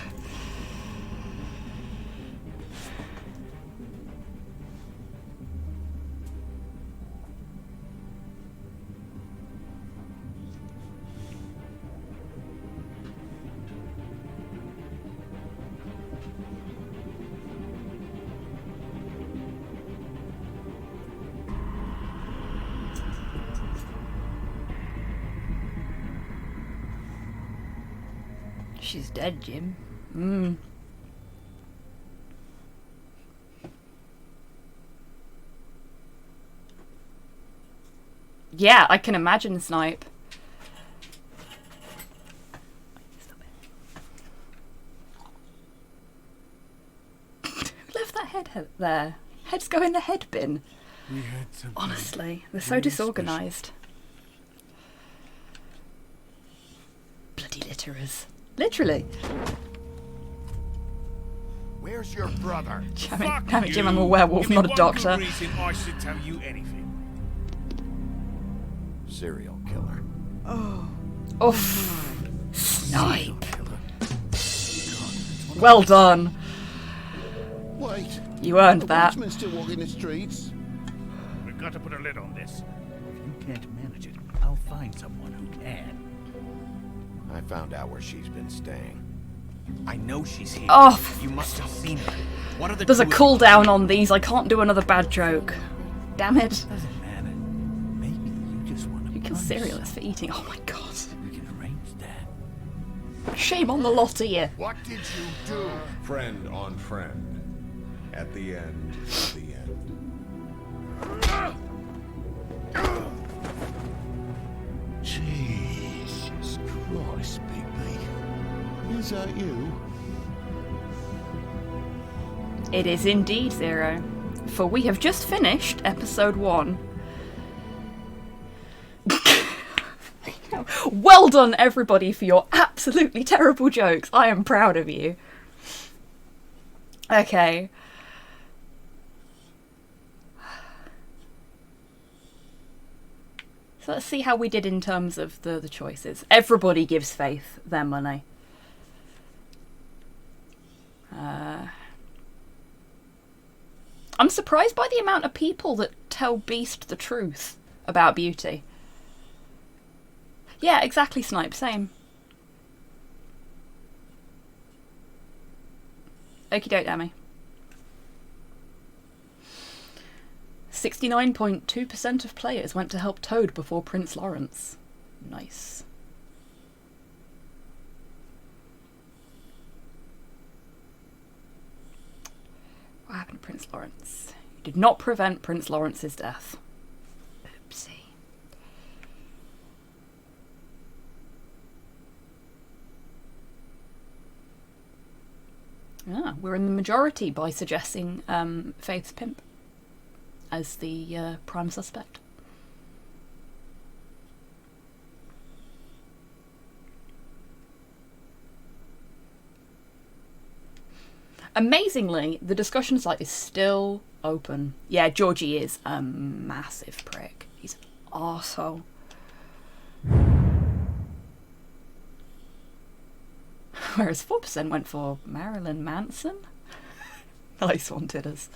She's dead, Jim. Yeah, I can imagine, Snipe. Who left that head there? Heads go in the head bin. We had something. Honestly, they're so disorganised. Bloody litterers. Literally. Where's your brother? Damn it, Jim, I'm a werewolf, not a doctor. Reason I should tell you anything. Serial killer. Oof. Snipe. Well done. Wait. You earned the that. policeman still walking the streets. We've got to put a lid on this. If you can't manage it, I'll find someone who can. I found out where she's been staying. I know she's here. Oh, you must have seen her. What are the There's a two of cooldown on these. I can't do another bad joke. Damn it. Doesn't matter. Maybe you just want to. You kill cerealists for eating. Oh my god. We can arrange that. Shame on the lot of you. What did you do? Friend on friend. At the end of the end. Jesus Christ, Bigby. Is that you? It is indeed Zero. For we have just finished episode 1. Well done, everybody, for your absolutely terrible jokes. I am proud of you. Okay. So let's see how we did in terms of the choices. Everybody gives Faith their money. I'm surprised by the amount of people that tell Beast the truth about beauty. Yeah, exactly, Snipe, same. Okie doke, Dammy. 69.2% of players went to help Toad before Prince Lawrence. Nice. What happened to Prince Lawrence? He did not prevent Prince Lawrence's death. Oopsie. We're in the majority by suggesting Faith's pimp as the prime suspect. Amazingly, the discussion site is still open. Yeah, Georgie is a massive prick. He's an arsehole. Whereas 4% went for Marilyn Manson. Nice one, Tidders.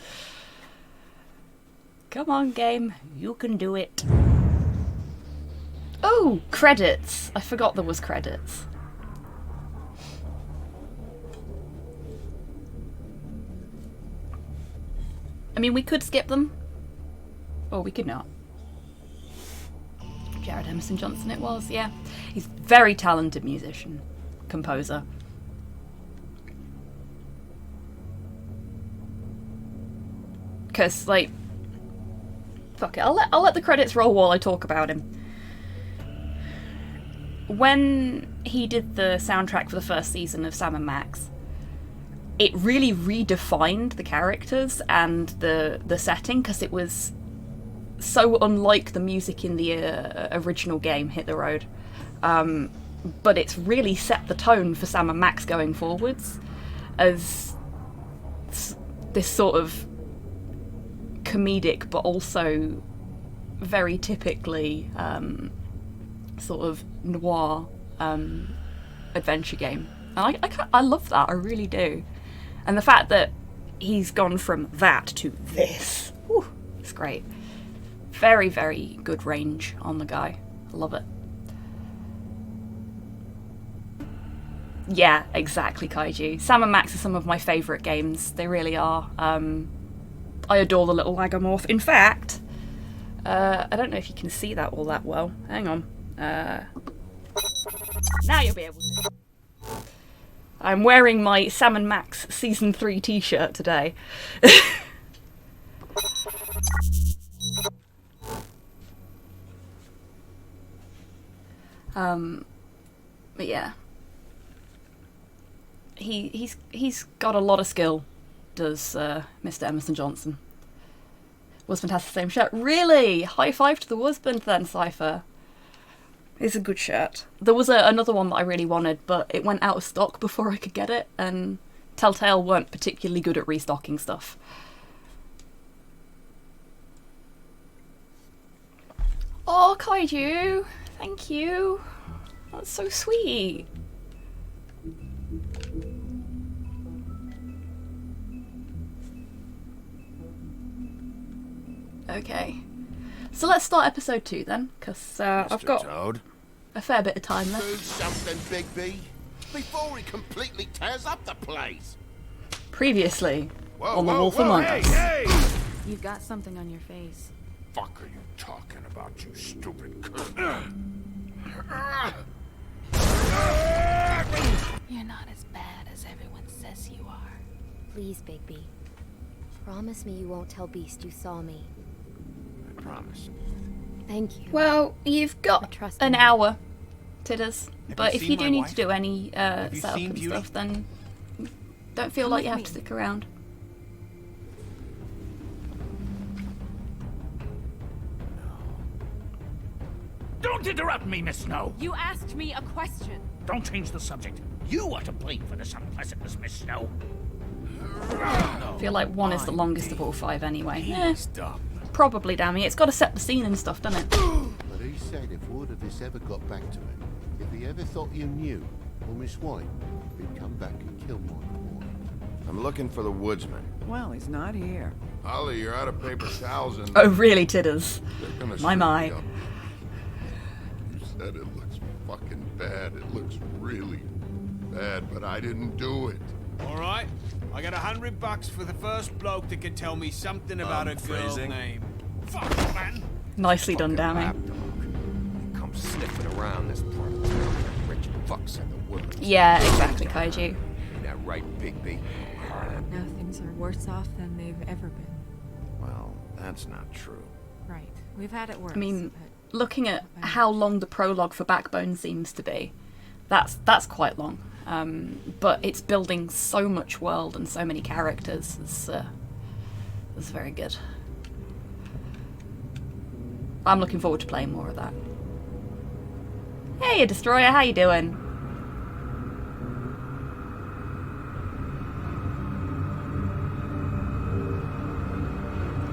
Come on, game. You can do it. Oh, credits. I forgot there was credits. I mean, we could skip them. Or we could not. Jared Emerson Johnson it was, yeah. He's a very talented musician. Composer. Because, like, fuck it, I'll let the credits roll while I talk about him. When he did the soundtrack for the first season of Sam & Max, it really redefined the characters and the setting, because it was so unlike the music in the original game, Hit the Road. But it's really set the tone for Sam & Max going forwards as this sort of comedic but also very typically sort of noir adventure game. And I love that, I really do. And the fact that he's gone from that to this, whew, it's great. Very, very good range on the guy. I love it. Yeah, exactly, Kaiju. Sam & Max are some of my favourite games. They really are. I adore the little lagomorph. In fact, I don't know if you can see that all that well. Hang on. Now you'll be able to. I'm wearing my Sam & Max Season 3 t-shirt today. But yeah. He's got a lot of skill, does Mr. Emerson Johnson. Husband has the same shirt. Really? High five to the husband then, Cypher. It's a good shirt. There was another one that I really wanted, but it went out of stock before I could get it, and Telltale weren't particularly good at restocking stuff. Oh, Kaiju! Thank you! That's so sweet! Okay. So let's start episode 2 then, because I've got Toad. a fair bit of time Do left. something, Bigby, before he completely tears up the place. Previously, Whoa, on The whoa, Wolf whoa, Among hey, Us. hey! You've got something on your face. Fuck are you talking about, you stupid cunt? You're not as bad as everyone says you are. Please, Bigby. Promise me you won't tell Beast you saw me. I promise. Thank you. Well, you've got trust an me. hour, Tidders. Have But you if seen you do my need wife? to do any you setup seen and Beauty? stuff, then don't feel Come like you with have to me. stick around. Don't interrupt me, Miss Snow! You asked me a question. Don't change the subject. You are to blame for this unpleasantness, Miss Snow. I feel like 1 is the longest of all 5 anyway. Stop. Probably, Dammy. It's got to set the scene and stuff, doesn't it? But he said if word of this ever got back to him, if he ever thought you knew, or Miss White, he'd come back and kill my boy. I'm looking for the woodsman. Well, he's not here. Holly, you're out of paper towels and Oh, really, Tidders? they're gonna My, strip my. me up. You said it looks fucking bad. It looks really bad, but I didn't do it. All right, I got $100 for the first bloke that can tell me something about a girl phrasing. name. Fuck, man. Nicely done, Dammy. He comes sniffing around this part of town. Rich fucks in the woods. Yeah, exactly, Kaiju. Ain't that right, Bigby? Now things are worse off than they've ever been. Well, that's not true. Right. We've had it worse. I mean, but looking at how long the prologue for Backbone seems to be, that's quite long. But it's building so much world and so many characters. It's very good. I'm looking forward to playing more of that. Hey, Destroyer, how you doing?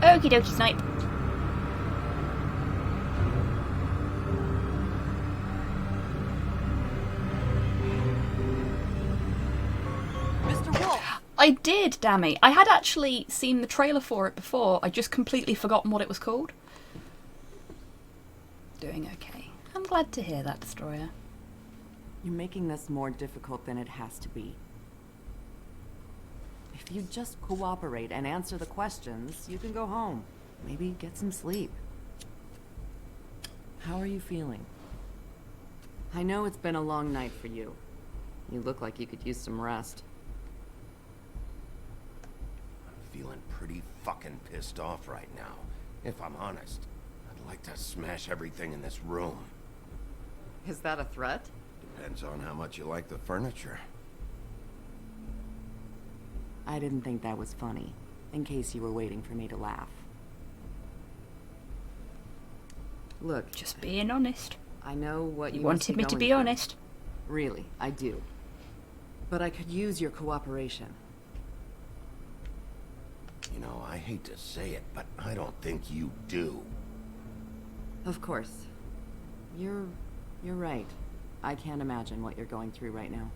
Okie dokie, snipe. Mr. Wolf! I did, dammy. I had actually seen the trailer for it before. I just completely forgotten what it was called. Doing okay. I'm glad to hear that, Destroyer. You're making this more difficult than it has to be. If you just cooperate and answer the questions, you can go home. Maybe get some sleep. How are you feeling? I know it's been a long night for you. You look like you could use some rest. I'm feeling pretty fucking pissed off right now, if I'm honest. I'd like to smash everything in this room. Is that a threat? Depends on how much you like the furniture. I didn't think that was funny, in case you were waiting for me to laugh. Look, Just being honest. I know what You you wanted me to be honest. Really, I do. But I could use your cooperation. You know, I hate to say it, but I don't think you do. Of course. You're right. I can't imagine what you're going through right now.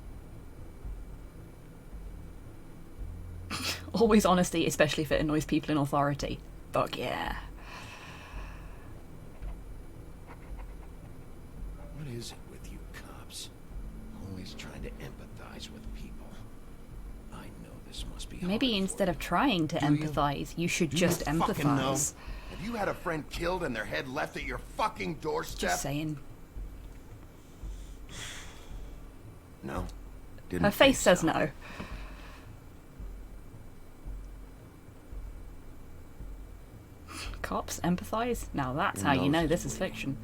Always honesty, especially if it annoys people in authority. Fuck yeah. What is it with you cops? Always trying to empathize with people. I know this must be Maybe hard instead for of trying to empathize, you should you. just Do you fucking know? empathize. Have you had a friend killed and their head left at your fucking doorstep? Just saying. No. Didn't Her face think says so. no. Cops empathize? Now that's Who how you knows know if this is we- fiction.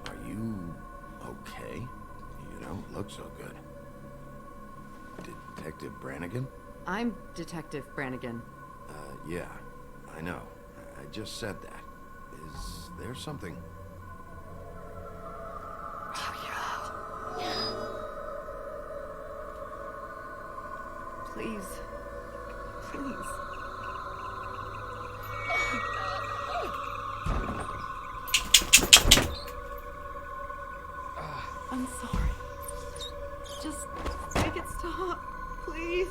Are you okay? You don't look so good. Detective Brannigan? I'm Detective Brannigan. Yeah, I know. I just said that. Is there something? Please. Please. I'm sorry. Just make it stop, please.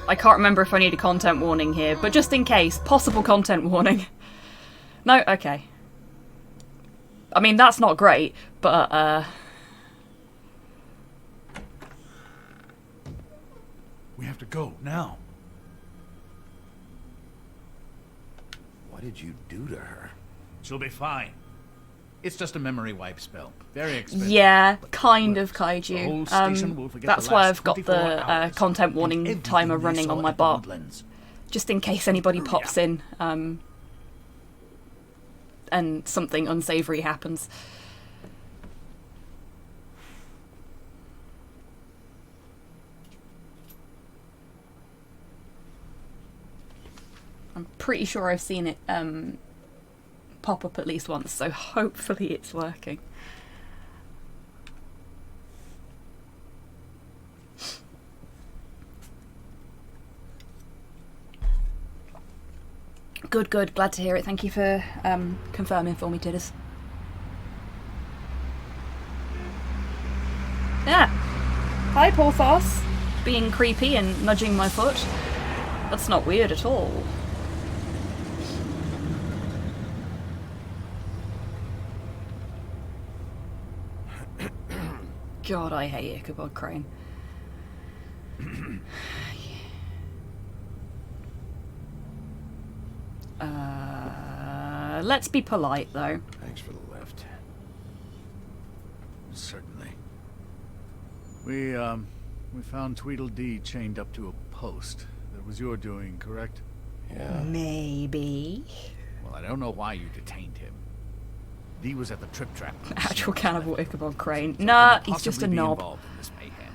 I can't remember if I need a content warning here, but just in case, possible content warning. No? Okay. I mean, that's not great, but, We have to go now. What did you do to her? She'll be fine. It's just a memory wipe spell. Very expensive. yeah, but kind of works. The whole kaiju. station will forget That's the why last I've got 24 the hours content and warning everything timer they running saw on my at the bot, Woodlands. just in case anybody Hurry pops up. in and something unsavory happens. I'm pretty sure I've seen it pop up at least once, so hopefully it's working. Good, good. Glad to hear it. Thank you for confirming for me, Tidders. Yeah. Hi, Porthos. Being creepy and nudging my foot. That's not weird at all. God, I hate Ichabod Crane. Let's be polite, though. Thanks for the lift. Certainly. We found Tweedledee chained up to a post. That was your doing, correct? Yeah. Maybe. Well, I don't know why you detained him. Dee was at the trip trap. Actual cannibal Ichabod Crane. So Nah, couldn't he's just a possibly be knob. involved in this mayhem.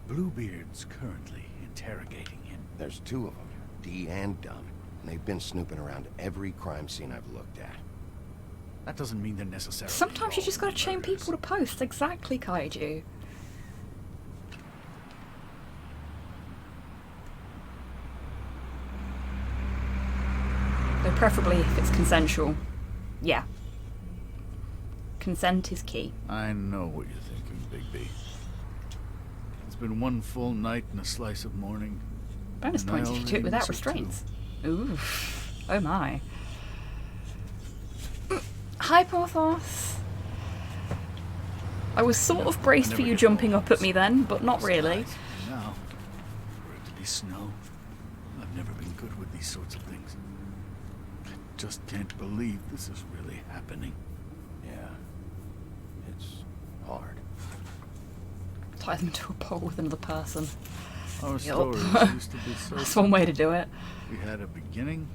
Bluebeard's currently interrogating him. There's two of them, Dee and Dunn. And they've been snooping around every crime scene I've looked at. That doesn't mean they're necessarily Sometimes you just gotta involved in chain murders. people to posts. Exactly, Kaiju. Though preferably if it's consensual. Yeah. Consent is key. I know what you're thinking, Bigby. It's been one full night and a slice of morning. Bonus and I points if you do it already without miss restraints. Ooh. Oh my. Hi, Porthos. I was sort of braced for you jumping up at me then, but not really. Now, for it to be snow, I've never been good with these sorts of things. I just can't believe this is really happening. Yeah. It's hard. Tie them to a pole with another person. Our Yup. stories used to be so That's one way to do it. We had a beginning,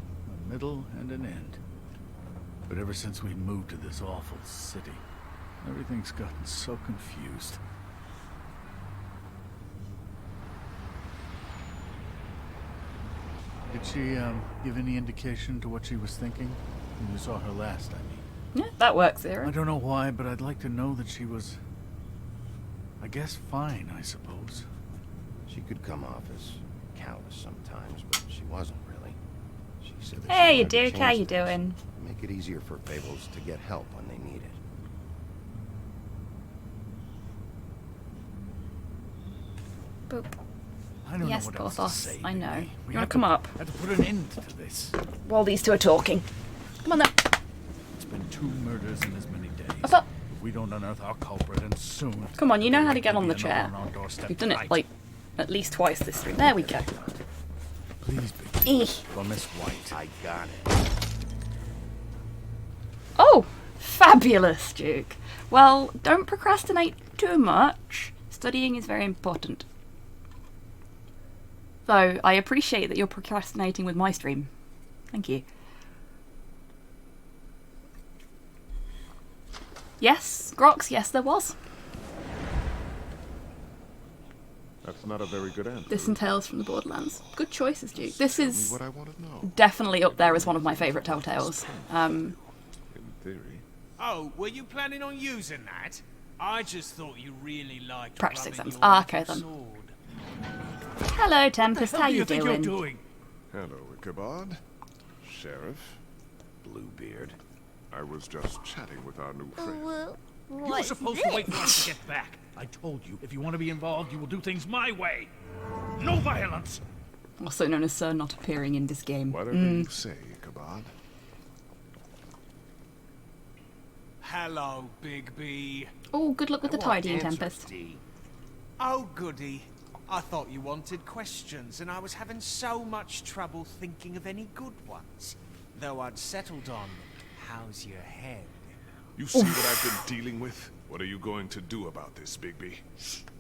a middle, and an end. But ever since we moved to this awful city, everything's gotten so confused. Did she give any indication to what she was thinking when you saw her last, I mean? Yeah, that works, I Zero. don't know why, but I'd like to know that she was, I guess, fine, I suppose. She could come off as callous sometimes, but she wasn't really. She said that Hey, she you wanted to Duke, how change you things, doing? Make it easier for Fables to get help when they need it. Boop. I don't Yes, know what else Porthos, to say. I know. Bigby. You wanna come up? Have to put an end to this. While these two are talking. Come on then. It's been 2 murders in as many days. What's up? If we don't unearth our culprit, and soon. Come on, you know how to there get will on be the another chair. on our doorstep We've done it, tonight. like, at least twice this stream. There we go. Please, Bigby. Eh. For Miss White. I got it. Oh, fabulous, Duke. Well, don't procrastinate too much. Studying is very important. Though, I appreciate that you're procrastinating with my stream. Thank you. Yes, Grox, yes there was. That's not a very good answer. This and Tales from the Borderlands. Good choices, Duke. This Tell me is what I want to know. definitely up there as one of my favourite Telltales. In theory. Oh, were you planning on using that? I just thought you really liked Practice rubbing exams. your Ah, okay little then. sword. Hello, Tempest. What How do you you think doing? you're doing? Hello, Ichabod. Sheriff. Bluebeard. I was just chatting with our new friend. You were supposed to wait for us to get back. I told you, if you want to be involved, you will do things my way. No violence. Also known as Sir not appearing in this game. Whatever you say, Ichabod. Hello, Big B. Oh, good luck with the I want tidying, answers, Tempest. Dee. Oh, goody. I thought you wanted questions, and I was having so much trouble thinking of any good ones. Though I'd settled on, how's your head? You see what I've been dealing with? What are you going to do about this, Bigby?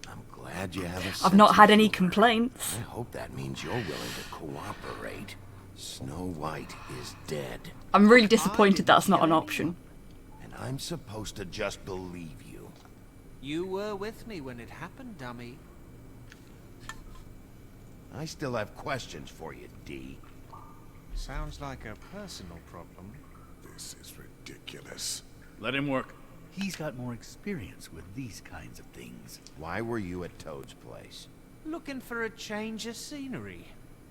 I'm glad you have a I've sense not of had any humor. complaints. I hope that means you're willing to cooperate. Snow White is dead, I'm really disappointed that's not an option. and I'm supposed to just believe you. You were with me when it happened, dummy. I still have questions for you, Dee. Sounds like a personal problem. This is ridiculous. Let him work. He's got more experience with these kinds of things. Why were you at Toad's place? Looking for a change of scenery.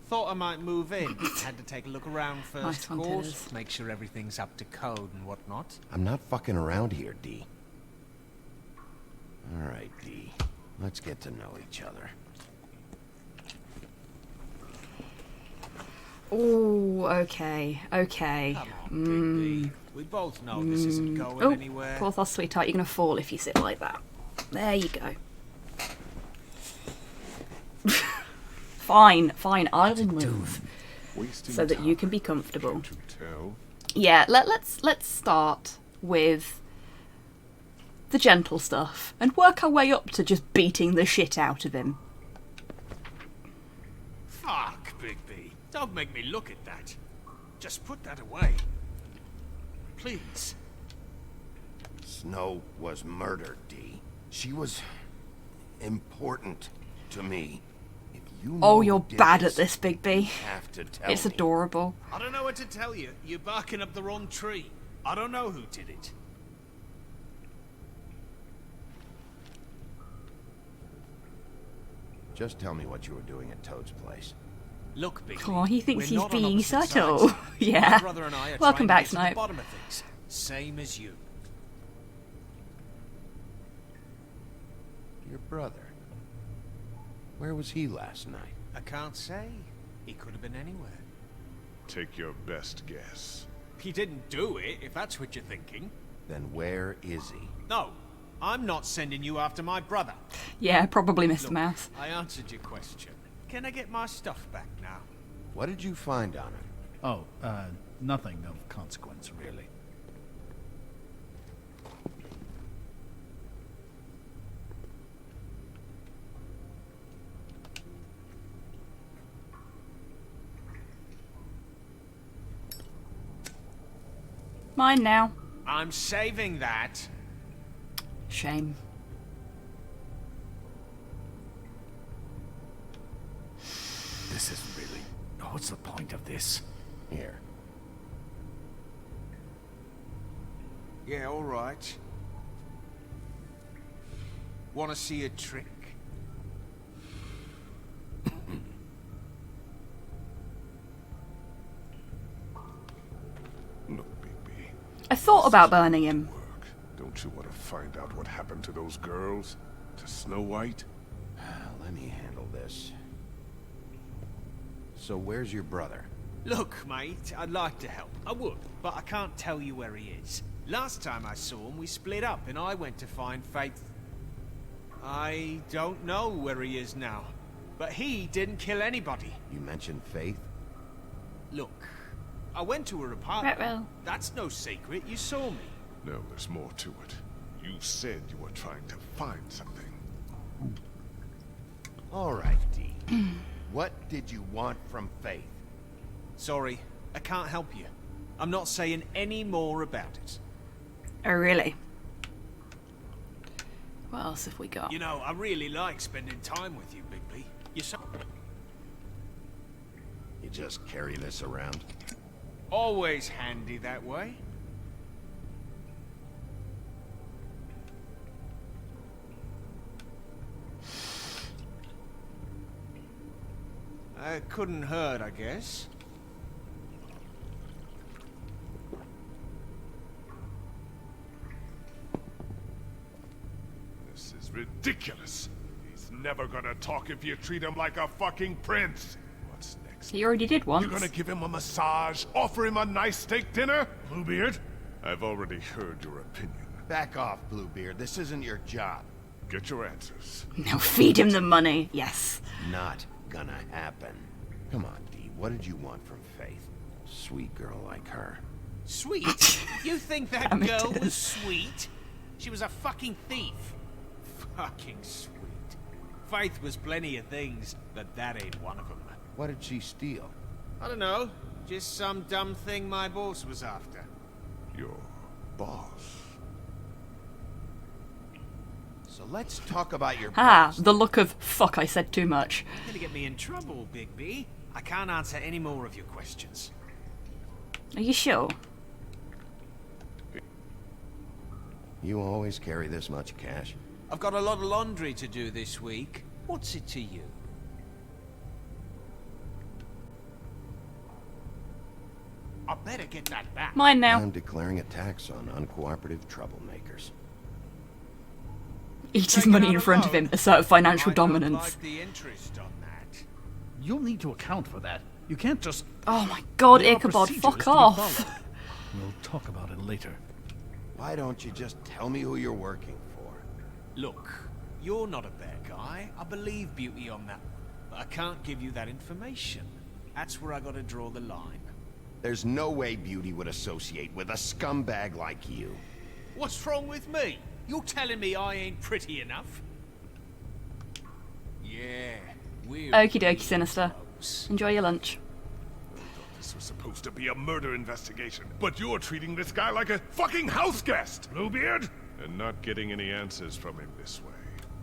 Thought I might move in. Had to take a look around first, Nice of one, course. Titters. Make sure everything's up to code and whatnot. I'm not fucking around here, Dee. All right, Dee. Let's get to know each other. Oh, okay, okay. Come on, Big B. We both know this isn't going anywhere. Porthos, sweetheart, you're gonna fall if you sit like that. There you go. Fine, fine, I'll move Wasting so that you time, can be comfortable. can't you tell? Yeah, let's start with the gentle stuff and work our way up to just beating the shit out of him. Fuck, Bigby. Don't make me look at that. Just put that away. Please. Snow was murdered, Dee. She was important to me. If you Oh, know you're who did bad at this, Bigby. you have to tell It's me. adorable. I don't know what to tell you. You're barking up the wrong tree. I don't know who did it. Just tell me what you were doing at Toad's place. Look, Bigby. Oh, he thinks we're he's not on being opposite subtle. sides. Yeah. My brother and I are Welcome trying back, to get to Snipe. the bottom of things. Same as you. Your brother. Where was he last night? I can't say. He could have been anywhere. Take your best guess. He didn't do it, if that's what you're thinking. Then where is he? No, I'm not sending you after my brother. Yeah, probably Mr. Look, Mouse. I answered your question. Can I get my stuff back now? What did you find on him? Oh, nothing of consequence, really. Mine now. I'm saving that. Shame. This isn't really... Oh, what's the point of this? Here. Yeah, all right. Want to see a trick? Look, Bigby. I thought about burning him. Work. Don't you want to find out what happened to those girls? To Snow White? Let me handle this. So where's your brother? Look, mate, I'd like to help. I would, but I can't tell you where he is. Last time I saw him, we split up, and I went to find Faith. I don't know where he is now, but he didn't kill anybody. You mentioned Faith? Look, I went to her apartment. Ruh-roh. That's no secret. You saw me. No, there's more to it. You said you were trying to find something. All right, Dee. What did you want from Faith? Sorry, I can't help you. I'm not saying any more about it. Oh, really? What else have we got? You know, I really like spending time with you, Bigby. You're so... You just carry this around? always handy that way. Couldn't hurt, I guess. This is ridiculous. He's never gonna talk if you treat him like a fucking prince. What's next? He already did once. You gonna give him a massage? Offer him a nice steak dinner? Bluebeard? I've already heard your opinion. Back off, Bluebeard. This isn't your job. Get your answers. Now feed him the money. Yes. Not gonna happen. Come on, Dee. What did you want from Faith? Sweet girl like her. Sweet? You think that Damn it. girl was sweet? She was a fucking thief. Fucking sweet. Faith was plenty of things, but that ain't one of them. What did she steal? I don't know. Just some dumb thing my boss was after. Your boss. So let's talk about your Ah, boss. the look of fuck, I said too much. You're gonna get me in trouble, Bigby. I can't answer any more of your questions. Are you sure? You always carry this much cash? I've got a lot of laundry to do this week. What's it to you? I better get that back. Mine now. I'm declaring a tax on uncooperative troublemakers. Eat his Taking money out in a front of loan? him. Assert financial I don't dominance. like the interest on that. You'll need to account for that. You can't just... Oh my god, There are Ichabod, procedures fuck to be off. followed. We'll talk about it later. Why don't you just tell me who you're working for? Look, you're not a bad guy. I believe Beauty on that. But I can't give you that information. That's where I gotta draw the line. There's no way Beauty would associate with a scumbag like you. What's wrong with me? You're telling me I ain't pretty enough? Yeah, we're Okie dokie, Sinister. Enjoy your lunch. This was supposed to be a murder investigation, but you're treating this guy like a fucking house guest, Bluebeard! And not getting any answers from him this way.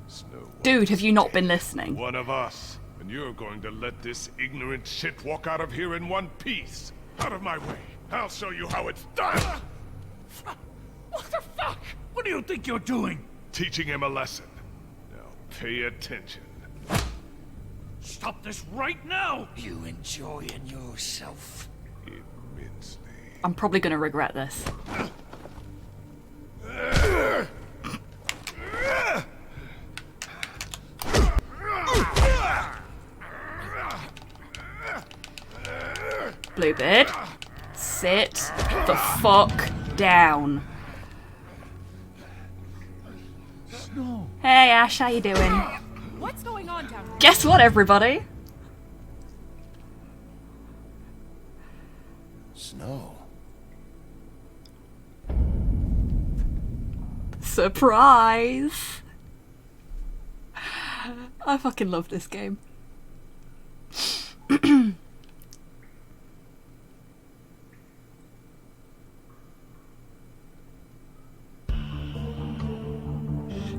Snow. Dude, have you not been listening? One of us. And you're going to let this ignorant shit walk out of here in one piece. Out of my way. I'll show you how it's done! What the fuck? What do you think you're doing? Teaching him a lesson. Now pay attention. Stop this right now! You enjoying yourself? Immensely. I'm probably gonna regret this. Bluebeard, sit the fuck down. Snow. Hey Ash, how you doing? What's going on down here? Guess what, everybody? Snow. Surprise! I fucking love this game.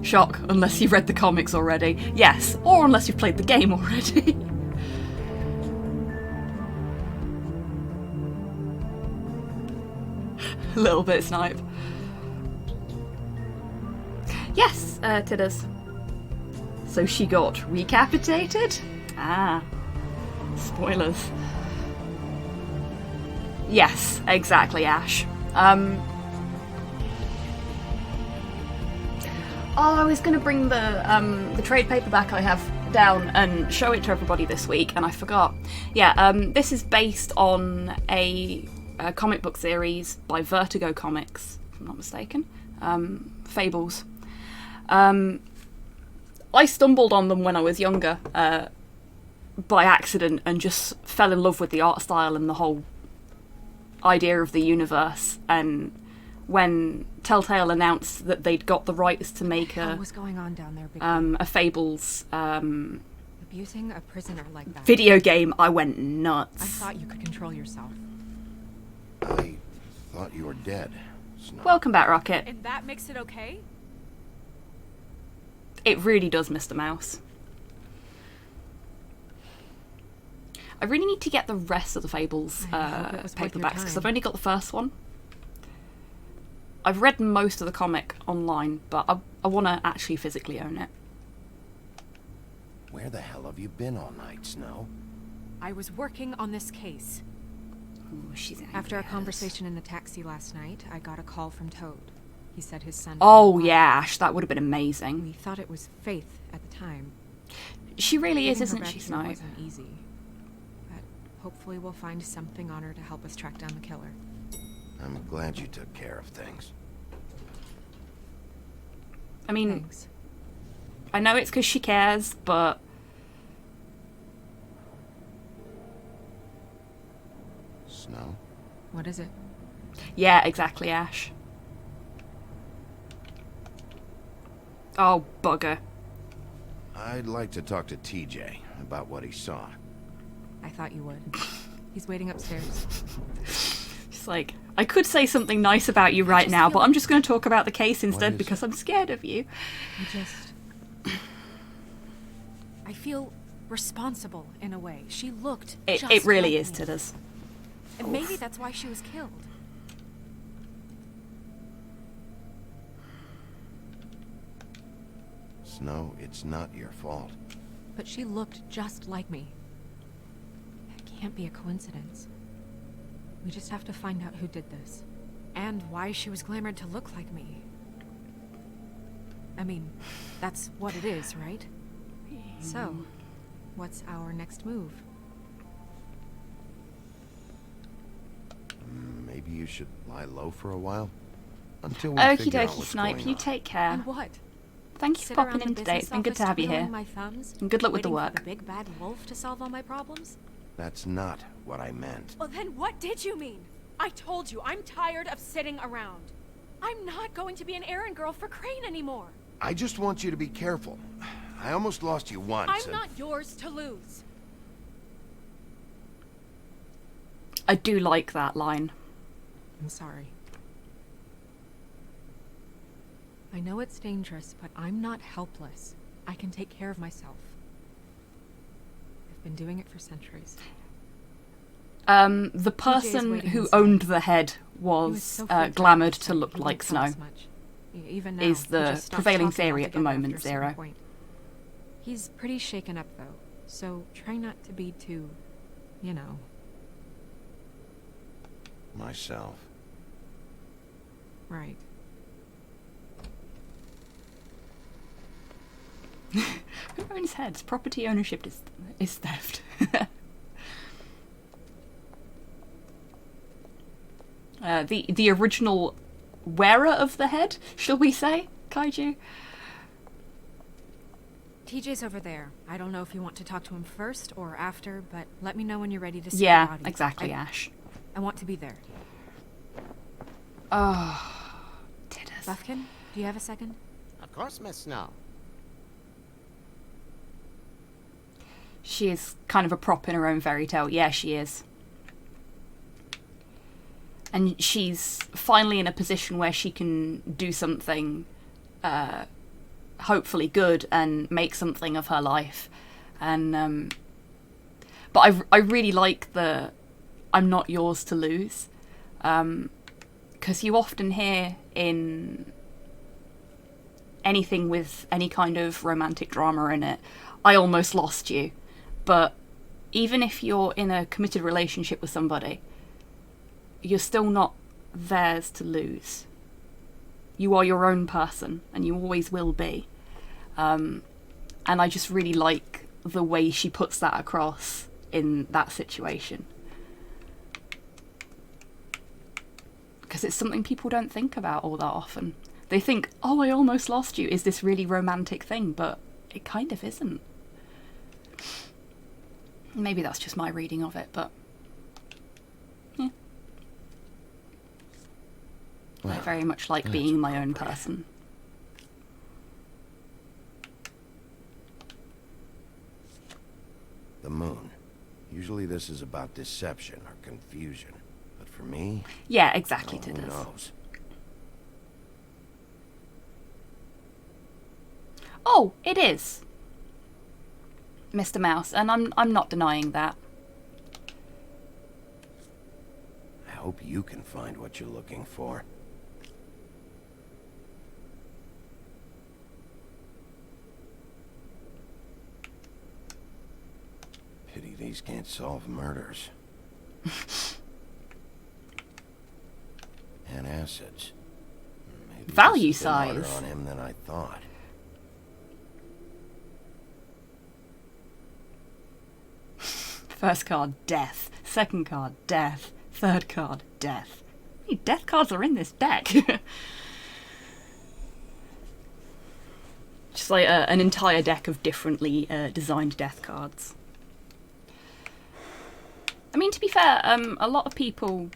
Shock, unless you've read the comics already. Yes, or unless you've played the game already. A little bit snipe. Yes, Tidders. So she got recapitated? Ah. Spoilers. Yes, exactly, Ash. Oh, I was going to bring the trade paperback I have down and show it to everybody this week, and I forgot. Yeah, this is based on a comic book series by Vertigo Comics, if I'm not mistaken. Fables. I stumbled on them when I was younger by accident and just fell in love with the art style and the whole idea of the universe. And when Telltale announced that they'd got the rights to make What was going on down there, Big a Fables abusing a prisoner like that? video game, I went nuts. I thought you could control yourself. I thought you were dead, Snow. Welcome back, Rocket. And that makes it okay? It really does, Mr. Mouse. I really need to get the rest of the Fables I hope it was worth your paperbacks, because I've time. only got the first one. I've read most of the comic online, but I want to actually physically own it. Where the hell have you been all night, Snow? I was working on this case. Ooh, she's angry After a at us. conversation in the taxi last night, I got a call from Toad. He said his son... Oh yeah, Ash, that would have been amazing. We thought it was Faith at the time. She really is, Getting her isn't back she, here Snow? wasn't easy. But hopefully we'll find something on her to help us track down the killer. I'm glad you took care of things. I mean, Thanks. I know it's because she cares, but... Snow? What is it? Yeah, exactly, Ash. Oh, bugger. I'd like to talk to TJ about what he saw. I thought you would. He's waiting upstairs. She's like, I could say something nice about you right just now, feel but I'm just going to talk about the case instead is because I'm scared of you. I feel responsible in a way. She looked It just really like is, me. Tidders. And maybe that's why she was killed. Snow, it's not your fault. But she looked just like me. It can't be a coincidence. We just have to find out who did this. And why she was glamored to look like me. I mean, that's what it is, right? So, what's our next move? Maybe you should lie low for a while? Until we Okie figure out dokie, what's Snipe, going you on. take care. And what? Thank you for Sit popping around in the today. It's business been good to office have you twiddling here. my thumbs, And good luck with the waiting work. for the big bad wolf to solve all my problems? That's not what I meant. Well, then what did you mean? I told you, I'm tired of sitting around. I'm not going to be an errand girl for Crane anymore. I just want you to be careful. I almost lost you once. I'm not yours to lose. I do like that line. I'm sorry. I know it's dangerous, but I'm not helpless. I can take care of myself. I've been doing it for centuries. The person who owned the head was glamoured to look like Snow. Even now, is he the just stopped prevailing talking theory at the altogether moment, after a certain Zero. point. He's pretty shaken up, though, so try not to be too, you know. Myself. Right. Who owns heads? Property ownership is theft. The original wearer of the head, shall we say, Kaiju? TJ's over there. I don't know if you want to talk to him first or after, but let me know when you're ready to see the Yeah, body. exactly, Ash. I want to be there. Oh, Titus. Buffkin, do you have a second? Of course, Miss Snow. She is kind of a prop in her own fairy tale. Yeah, she is. And she's finally in a position where she can do something hopefully good and make something of her life. And but I really like the I'm not yours to lose. Because you often hear in anything with any kind of romantic drama in it, I almost lost you. But even if you're in a committed relationship with somebody, you're still not theirs to lose. You are your own person, and you always will be. And I just really like the way she puts that across in that situation. Because it's something people don't think about all that often. They think, oh, I almost lost you, is this really romantic thing, but it kind of isn't. Maybe that's just my reading of it, but yeah. I very much like being my own person. The moon. Usually this is about deception or confusion. But for me... Yeah, exactly, who Titus. knows? Oh, it is, Mr. Mouse, and I'm not denying that. I hope you can find what you're looking for. Pity these can't solve murders. And acids. Maybe Value this has been harder size. on him than I thought. First card, death. Second card, death. Third card, death. How many death cards are in this deck? Just like an entire deck of differently designed death cards. I mean, to be fair, a lot of people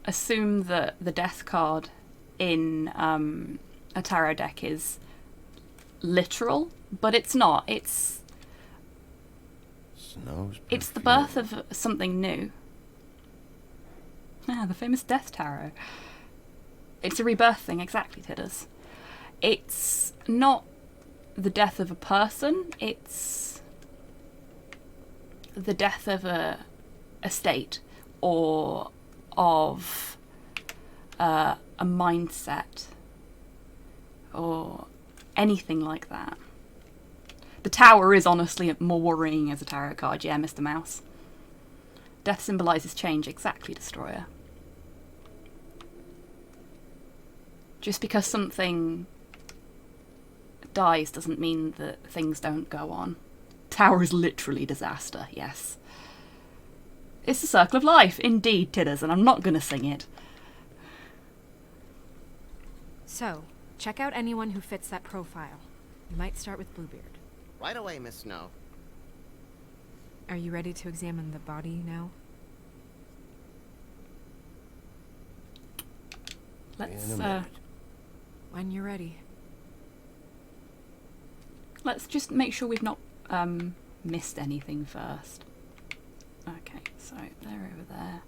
assume that the death card in a tarot deck is literal, but it's not. It's the birth of something new. Ah, the famous Death Tarot. It's a rebirth thing, exactly, Tidders. It's not the death of a person, it's the death of a state or of a mindset or anything like that. The Tower is honestly more worrying as a tarot card, yeah, Mr. Mouse. Death symbolises change, exactly, Destroyer. Just because something dies doesn't mean that things don't go on. Tower is literally disaster, yes. It's the circle of life, indeed, Tidders, and I'm not going to sing it. So, check out anyone who fits that profile. You might start with Bluebeard. Right away, Miss Snow. Are you ready to examine the body now? Let's In a minute. When you're ready. let's just make sure we've not missed anything first. Okay, so they're over there.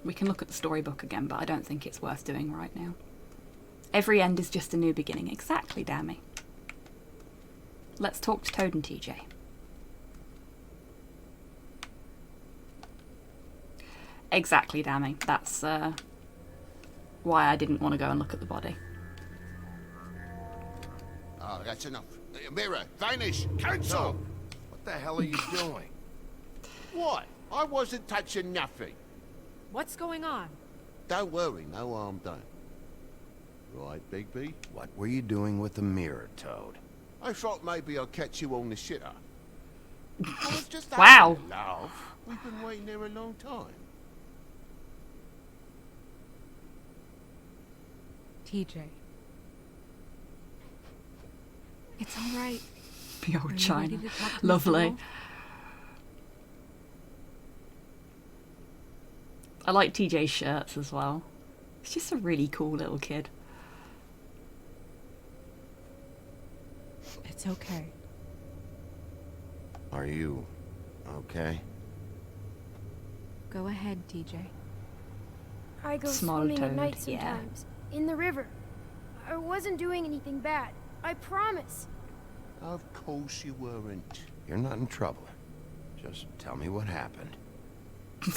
We can look at the storybook again, but I don't think it's worth doing right now. Every end is just a new beginning. Exactly, Dammy. Let's talk to Toad and TJ. Exactly, Dammy. That's why I didn't want to go and look at the body. Oh, that's enough. Mirror, vanish, cancel! What the hell are you doing? What? I wasn't touching nothing. What's going on? Don't worry, no harm done. Right, Bigby? What were you doing with the mirror, Toad? I thought maybe I'd catch you on the shitter. I was just Wow. having a laugh. We've been waiting there a long time. TJ. It's all right. The Are old you China. ready to talk to Lovely. Mr. Wolf? I like TJ's shirts as well. He's just a really cool little kid. It's okay. Are you okay? Go ahead, TJ. I go Small swimming at Toad, night yeah. sometimes. In the river. I wasn't doing anything bad. I promise. Of course you weren't. You're not in trouble. Just tell me what happened.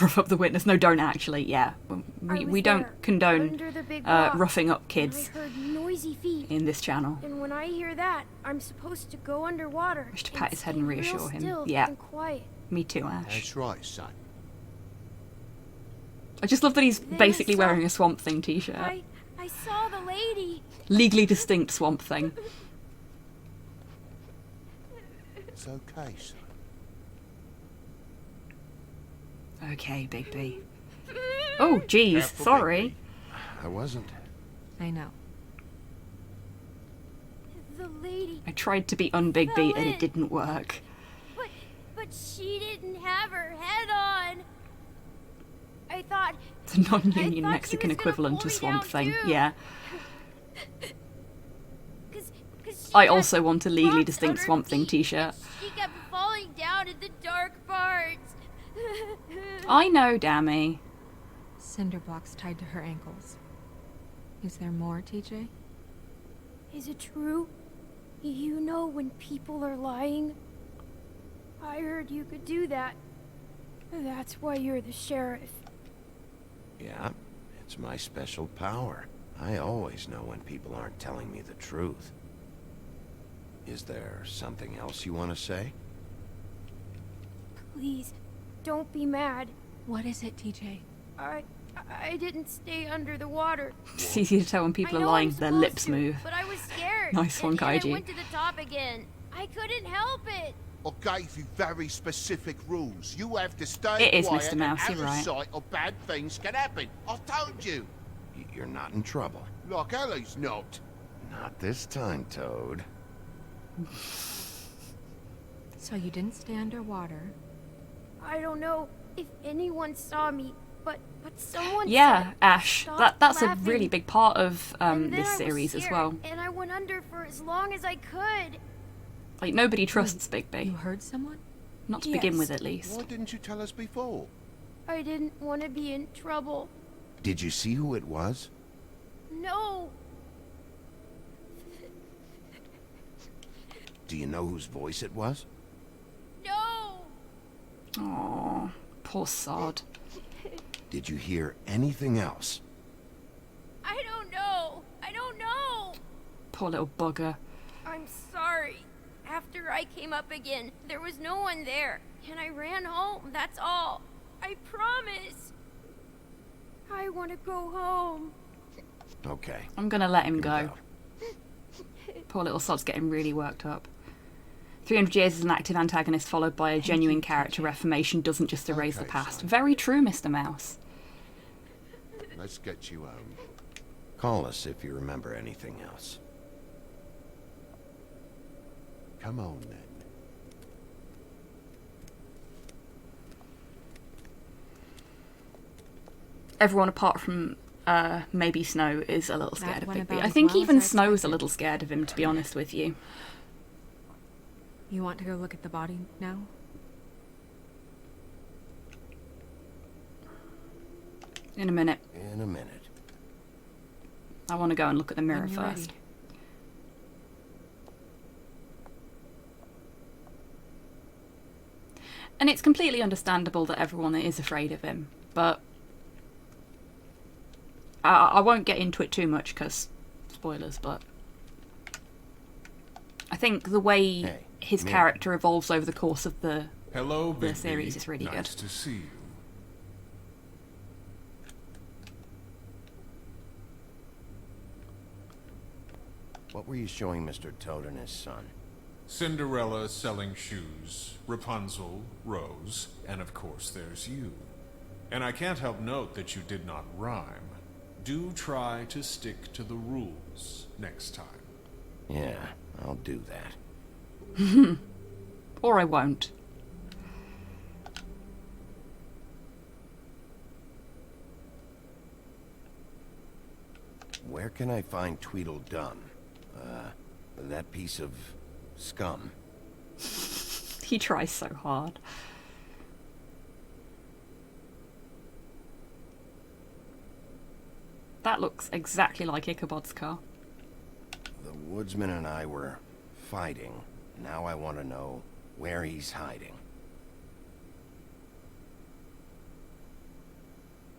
Rough up the witness. No, don't actually. Yeah. I We was don't there, condone under the big rock, roughing up and kids I heard noisy feet. in this channel. And when I hear that, I'm supposed to go underwater. Wish to and pat his head and stay real reassure him. still Yeah. and quiet. Me too, Ash. That's right, son. I just love that he's Then I basically saw- wearing a Swamp Thing t-shirt. I saw the lady. Legally distinct Swamp Thing. It's okay, son. Okay, Bigby. Oh, jeez. Careful, Sorry. I wasn't. I know. The lady. I tried to be un-Bigby and in. it didn't work. But she didn't have her head on. I thought. The non-union I thought she Mexican was gonna equivalent pull of me Swamp down, Thing. too. Yeah. 'Cause she I had also want a legally rocks distinct on her Swamp Thing feet, t-shirt. and she kept falling down in the dark parts. I know, Dammy. Cinder blocks tied to her ankles. Is there more, TJ? Is it true? You know when people are lying? I heard you could do that. That's why you're the sheriff. Yeah, it's my special power. I always know when people aren't telling me the truth. Is there something else you want to say? Please, don't be mad. What is it, TJ? I didn't stay under the water. It's easy to tell when people I are know lying, I'm their supposed lips to, move. But I was scared. Nice one, and I Kaiji. went to the top again. I couldn't help it. I gave you very specific rules. You have to stay It is quiet Mr. Mouse, and you're out right. of sight or bad things can happen. I told you. You're not in trouble. Like Ellie's not. Not this time, Toad. So you didn't stay underwater. I don't know if anyone saw me, but someone Yeah, said, Ash. "Stop That's a laughing." really big part of And then this I was series as scared, well. And I went under for as long as I could. Like, nobody trusts You Bigby. heard someone? Not to begin Yes. with, at least. Why didn't you tell us before? I didn't want to be in trouble. Did you see who it was? No. Do you know whose voice it was? No. Aww, poor sod. Did you hear anything else? I don't know. I don't know. Poor little bugger. I'm sorry. After I came up again, there was no one there, and I ran home, that's all. I promise. I want to go home. Okay. I'm gonna let him Here we go. Poor little sod's getting really worked up. 300 years as an active antagonist followed by a genuine character reformation doesn't just erase the Okay, past. son. Very true, Mr. Mouse. Let's get you home. Call us if you remember anything else. Come on, then. everyone apart from maybe Snow is a little scared That of went Bigby. about I as think well as even I Snow's a expected. little scared of him, to be honest with you. You want to go look at the body now? In a minute. In a minute. I want to go and look at the mirror When you're first. ready. And it's completely understandable that everyone is afraid of him, but I won't get into it too much because spoilers, but I think the way his character evolves over the course of the series is really nice good. to see you. What were you showing Mr. Toad and his son? Cinderella selling shoes, Rapunzel, Rose, and of course there's you. And I can't help note that you did not rhyme. Do try to stick to the rules next time. Yeah, I'll do that. Or I won't. Where can I find Tweedledum? That piece of scum. He tries so hard. That looks exactly like Ichabod's car. The woodsman and I were fighting. Now I want to know where he's hiding.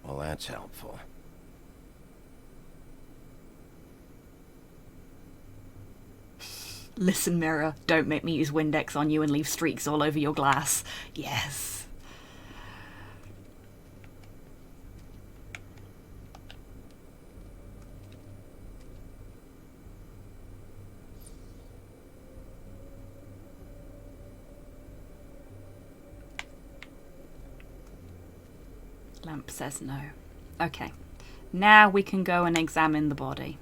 Well, that's helpful. Listen, mirror, don't make me use Windex on you and leave streaks all over your glass. Yes. Lamp says no. Okay. Now we can go and examine the body.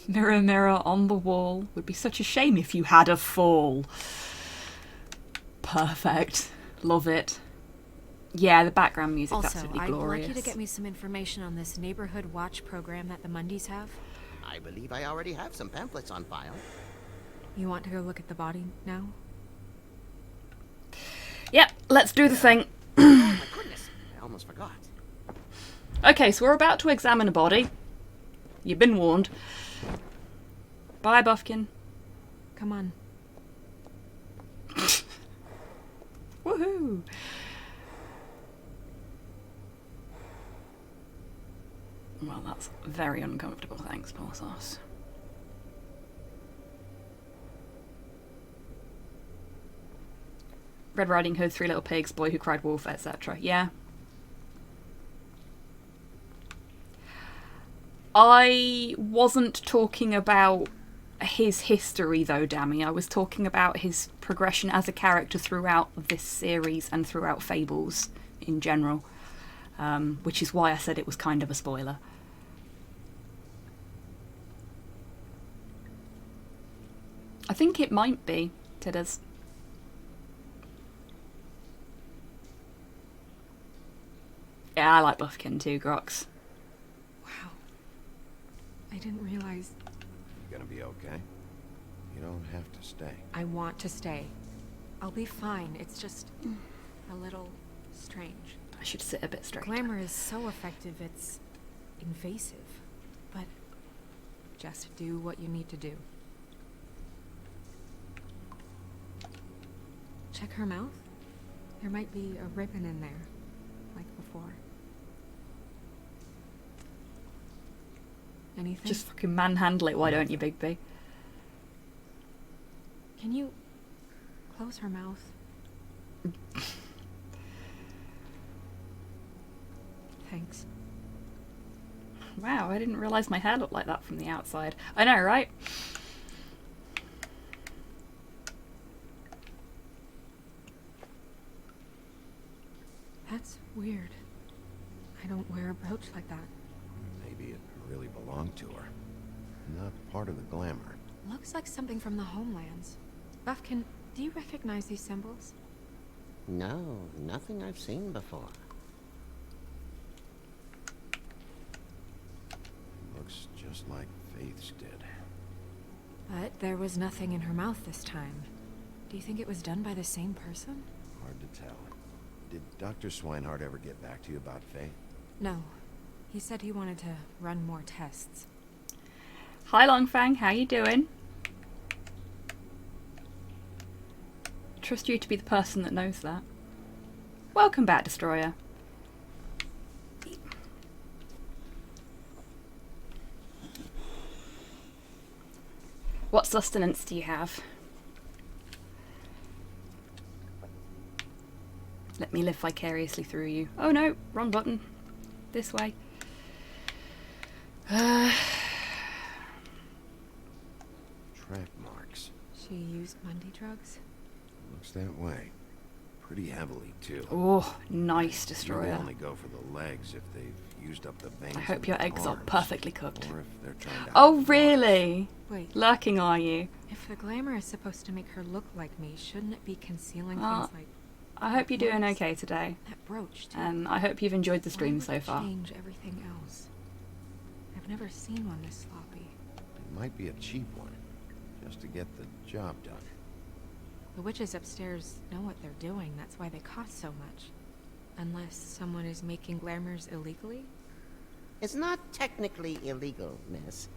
Mirror, mirror on the wall, would be such a shame if you had a fall. Perfect. Love it. Yeah, the background music's Also, absolutely I'd glorious. like you to get me some information on this neighborhood watch program that the Mundys have. I believe I already have some pamphlets on file. You want to go look at the body now? Yep, let's do the thing. Oh my goodness, I almost forgot. Okay, so we're about to examine a body. You've been warned. Bye, Buffkin. Come on. Woohoo! Well, that's very uncomfortable, thanks, Porthos. Red Riding Hood, Three Little Pigs, Boy Who Cried Wolf, etc. Yeah. I wasn't talking about his history, though, Dammy. I was talking about his progression as a character throughout this series and throughout Fables in general, which is why I said it was kind of a spoiler. I think it might be, Tidders. Yeah, I like Buffkin too, Grox. Wow. I didn't realize... You gonna be okay? You don't have to stay. I want to stay. I'll be fine. It's just a little strange. I should sit a bit straight. Glamour is so effective, it's invasive. But just do what you need to do. Check her mouth. There might be a ribbon in there, like before. Anything? Just fucking manhandle it, why don't you, Bigby? Can you close her mouth? Thanks. Wow, I didn't realise my hair looked like that from the outside. I know, right? That's weird. I don't wear a brooch like that. maybe it really belonged to her. Not part of the glamour. Looks like something from the homelands. Buffkin, do you recognize these symbols? No, nothing I've seen before. Looks just like Faith's did. But there was nothing in her mouth this time. Do you think it was done by the same person? Hard to tell. Did Dr. Swinehart ever get back to you about Faith? No. He said he wanted to run more tests. Hi Longfang, how you doing? Trust you to be the person that knows that. Welcome back, Destroyer. What sustenance do you have? Let me live vicariously through you. Oh no, wrong button. This way. Track marks. She used Mundy drugs? Looks that way. Pretty heavily, too. Oh, nice, Destroyer. They only go for the legs if they've used up the veins. I hope in your their eggs are arms, perfectly cooked. Or if they're trying to Oh, really? Wait. Lurking, are you? If the glamour is supposed to make her look like me, shouldn't it be concealing things like... I hope you're doing okay today. That brooch, too. And I hope you've enjoyed the stream Why would so it far. change everything else? I've never seen one this sloppy. It might be a cheap one, just to get the job done. The witches upstairs know what they're doing, that's why they cost so much. Unless someone is making glamours illegally? It's not technically illegal, miss.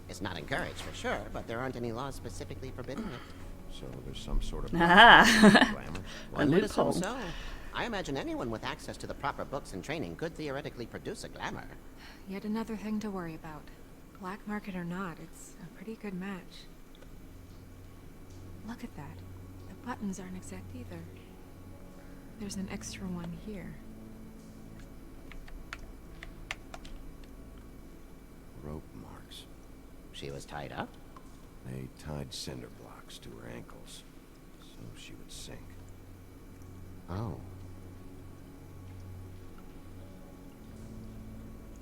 It's not encouraged for sure, but there aren't any laws specifically forbidding it. So there's some sort of Ah. glamour. A One would assume loophole. so. I imagine anyone with access to the proper books and training could theoretically produce a glamour. Yet another thing to worry about. Black market or not, it's a pretty good match. Look at that. The buttons aren't exact either. There's an extra one here. Rope marks. She was tied up? They tied cinder blocks to her ankles, so she would sink. Oh.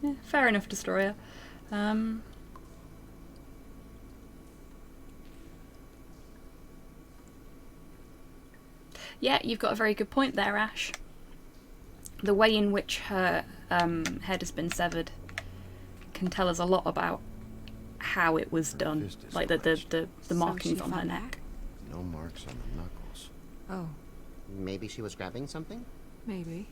Yeah, fair enough, Destroyer. Yeah, you've got a very good point there, Ash. The way in which her head has been severed can tell us a lot about how it was done, like the markings she on her fought neck. back? No marks on the knuckles. Oh, Maybe she was grabbing something? maybe.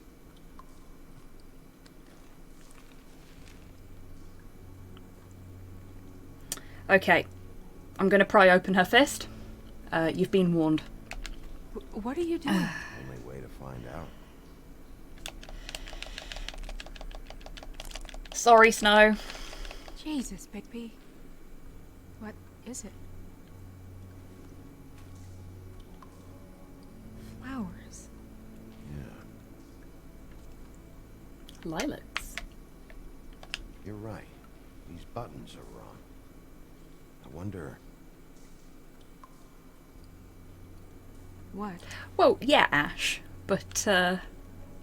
Okay, I'm going to pry open her fist. You've been warned. What are you doing? Only way to find out. Sorry, Snow. Jesus, Bigby. What is it? Flowers. Yeah, Lilacs. you're right. These buttons are wrong. I wonder... What? Well, yeah, Ash, but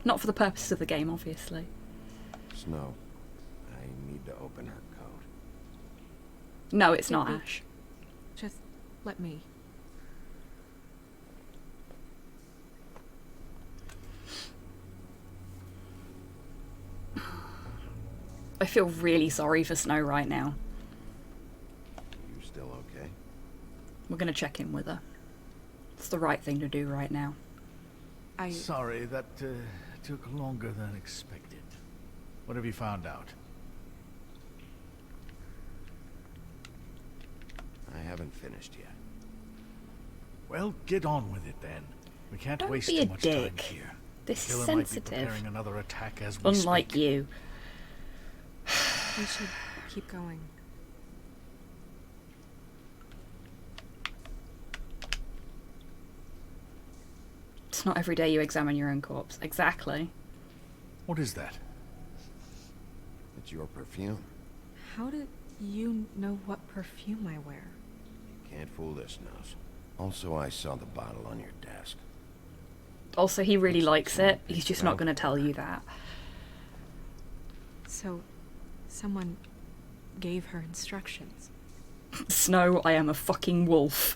not for the purposes of the game, obviously. Snow, I need to open her code. No, it's not, Bigby. Ash. Just let me. I feel really sorry for Snow right now. You still okay? We're going to check in with her. It's the right thing to do right now. Sorry, that took longer than expected. What have you found out? I haven't finished yet. Well, get on with it then. We can't Don't waste be too a much time dick. here. This The is killer might be sensitive. preparing another attack as we Unlike speak. you. We should keep going. It's not every day you examine your own corpse. Exactly. What is that? It's your perfume. How did you know what perfume I wear? Can't fool this nose. Also, I saw the bottle on your desk. Also, he really likes it. He's just not Well, going to tell you that. So, someone gave her instructions. Snow, I am a fucking wolf.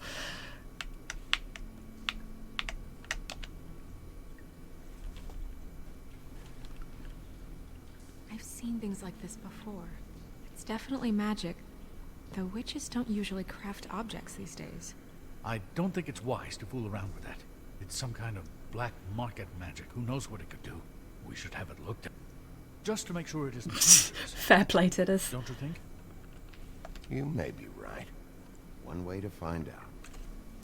I've seen things like this before. It's definitely magic, though witches don't usually craft objects these days. I don't think it's wise to fool around with that. It's some kind of black market magic. Who knows what it could do? We should have it looked at. Just to make sure it isn't dangerous. Fair play to this. Don't you think? You may be right. One way to find out.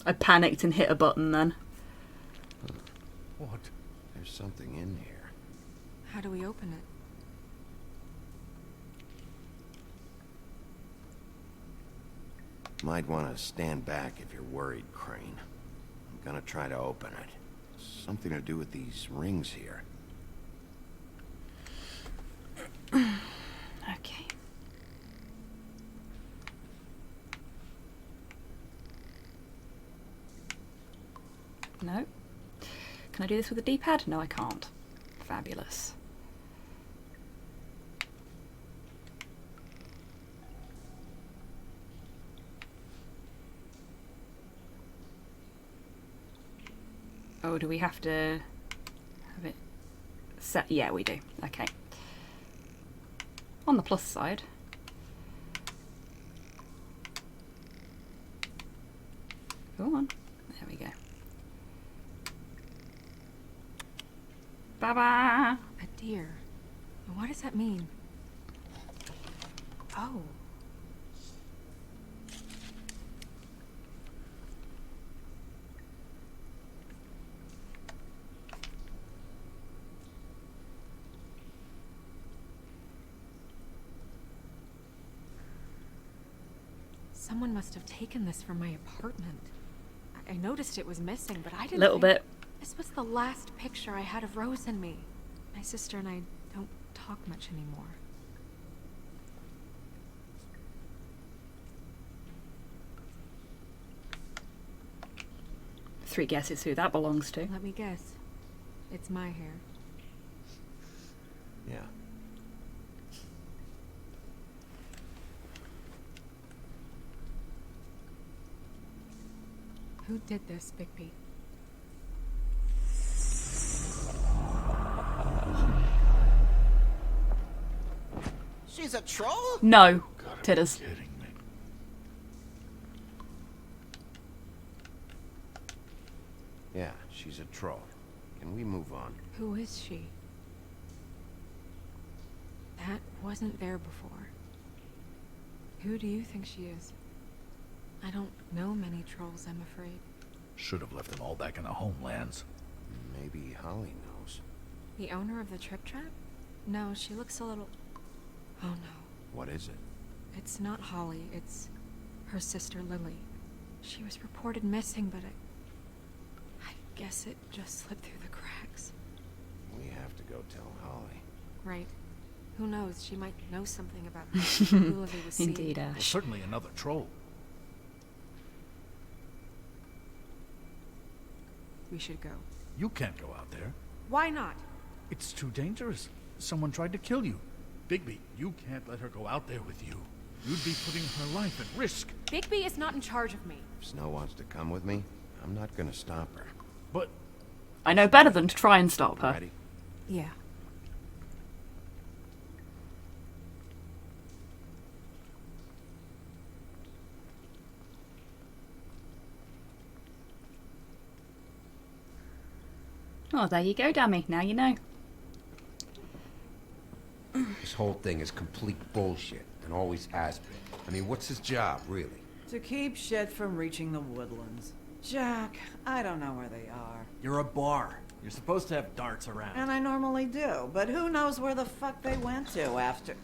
I panicked and hit a button then. What? There's something in here. How do we open it? Might want to stand back if you're worried, Crane. I'm gonna try to open it. Something to do with these rings here. Okay. No. Can I do this with a D-pad? No, I can't. Fabulous. Oh, do we have to have it set? Yeah, we do. Okay. On the plus side, go on. There we go. Bye-bye. A deer. What does that mean? Oh. Someone must have taken this from my apartment. I noticed it was missing, but I didn't Little think... bit. This was the last picture I had of Rose and me. My sister and I don't talk much anymore. Three guesses who that belongs to. Let me guess. It's my hair. Yeah. Who did this, Bigby? She's a troll? No. Titters. Kidding me. Yeah, she's a troll. Can we move on? Who is she? That wasn't there before. Who do you think she is? I don't know many trolls, I'm afraid. Should have left them all back in the homelands. Maybe Holly knows. The owner of the Trip Trap? No, she looks a little... Oh no. What is it? It's not Holly, it's her sister Lily. She was reported missing, but I guess it just slipped through the cracks. We have to go tell Holly. Right. Who knows, she might know something about who Lily was seeing. Indeed, Well, Ash. certainly another troll. We should go. You can't go out there. Why not? It's too dangerous. Someone tried to kill you. Bigby, you can't let her go out there with you. You'd be putting her life at risk. Bigby is not in charge of me. If Snow wants to come with me, I'm not gonna stop her. But I know better than to try and stop her. Ready? Yeah. Oh, there you go, Dammy. Now you know. This whole thing is complete bullshit, and always has been. I mean, what's his job, really? To keep shit from reaching the woodlands. Jack, I don't know where they are. You're a bar. You're supposed to have darts around. And I normally do, but who knows where the fuck they went to after...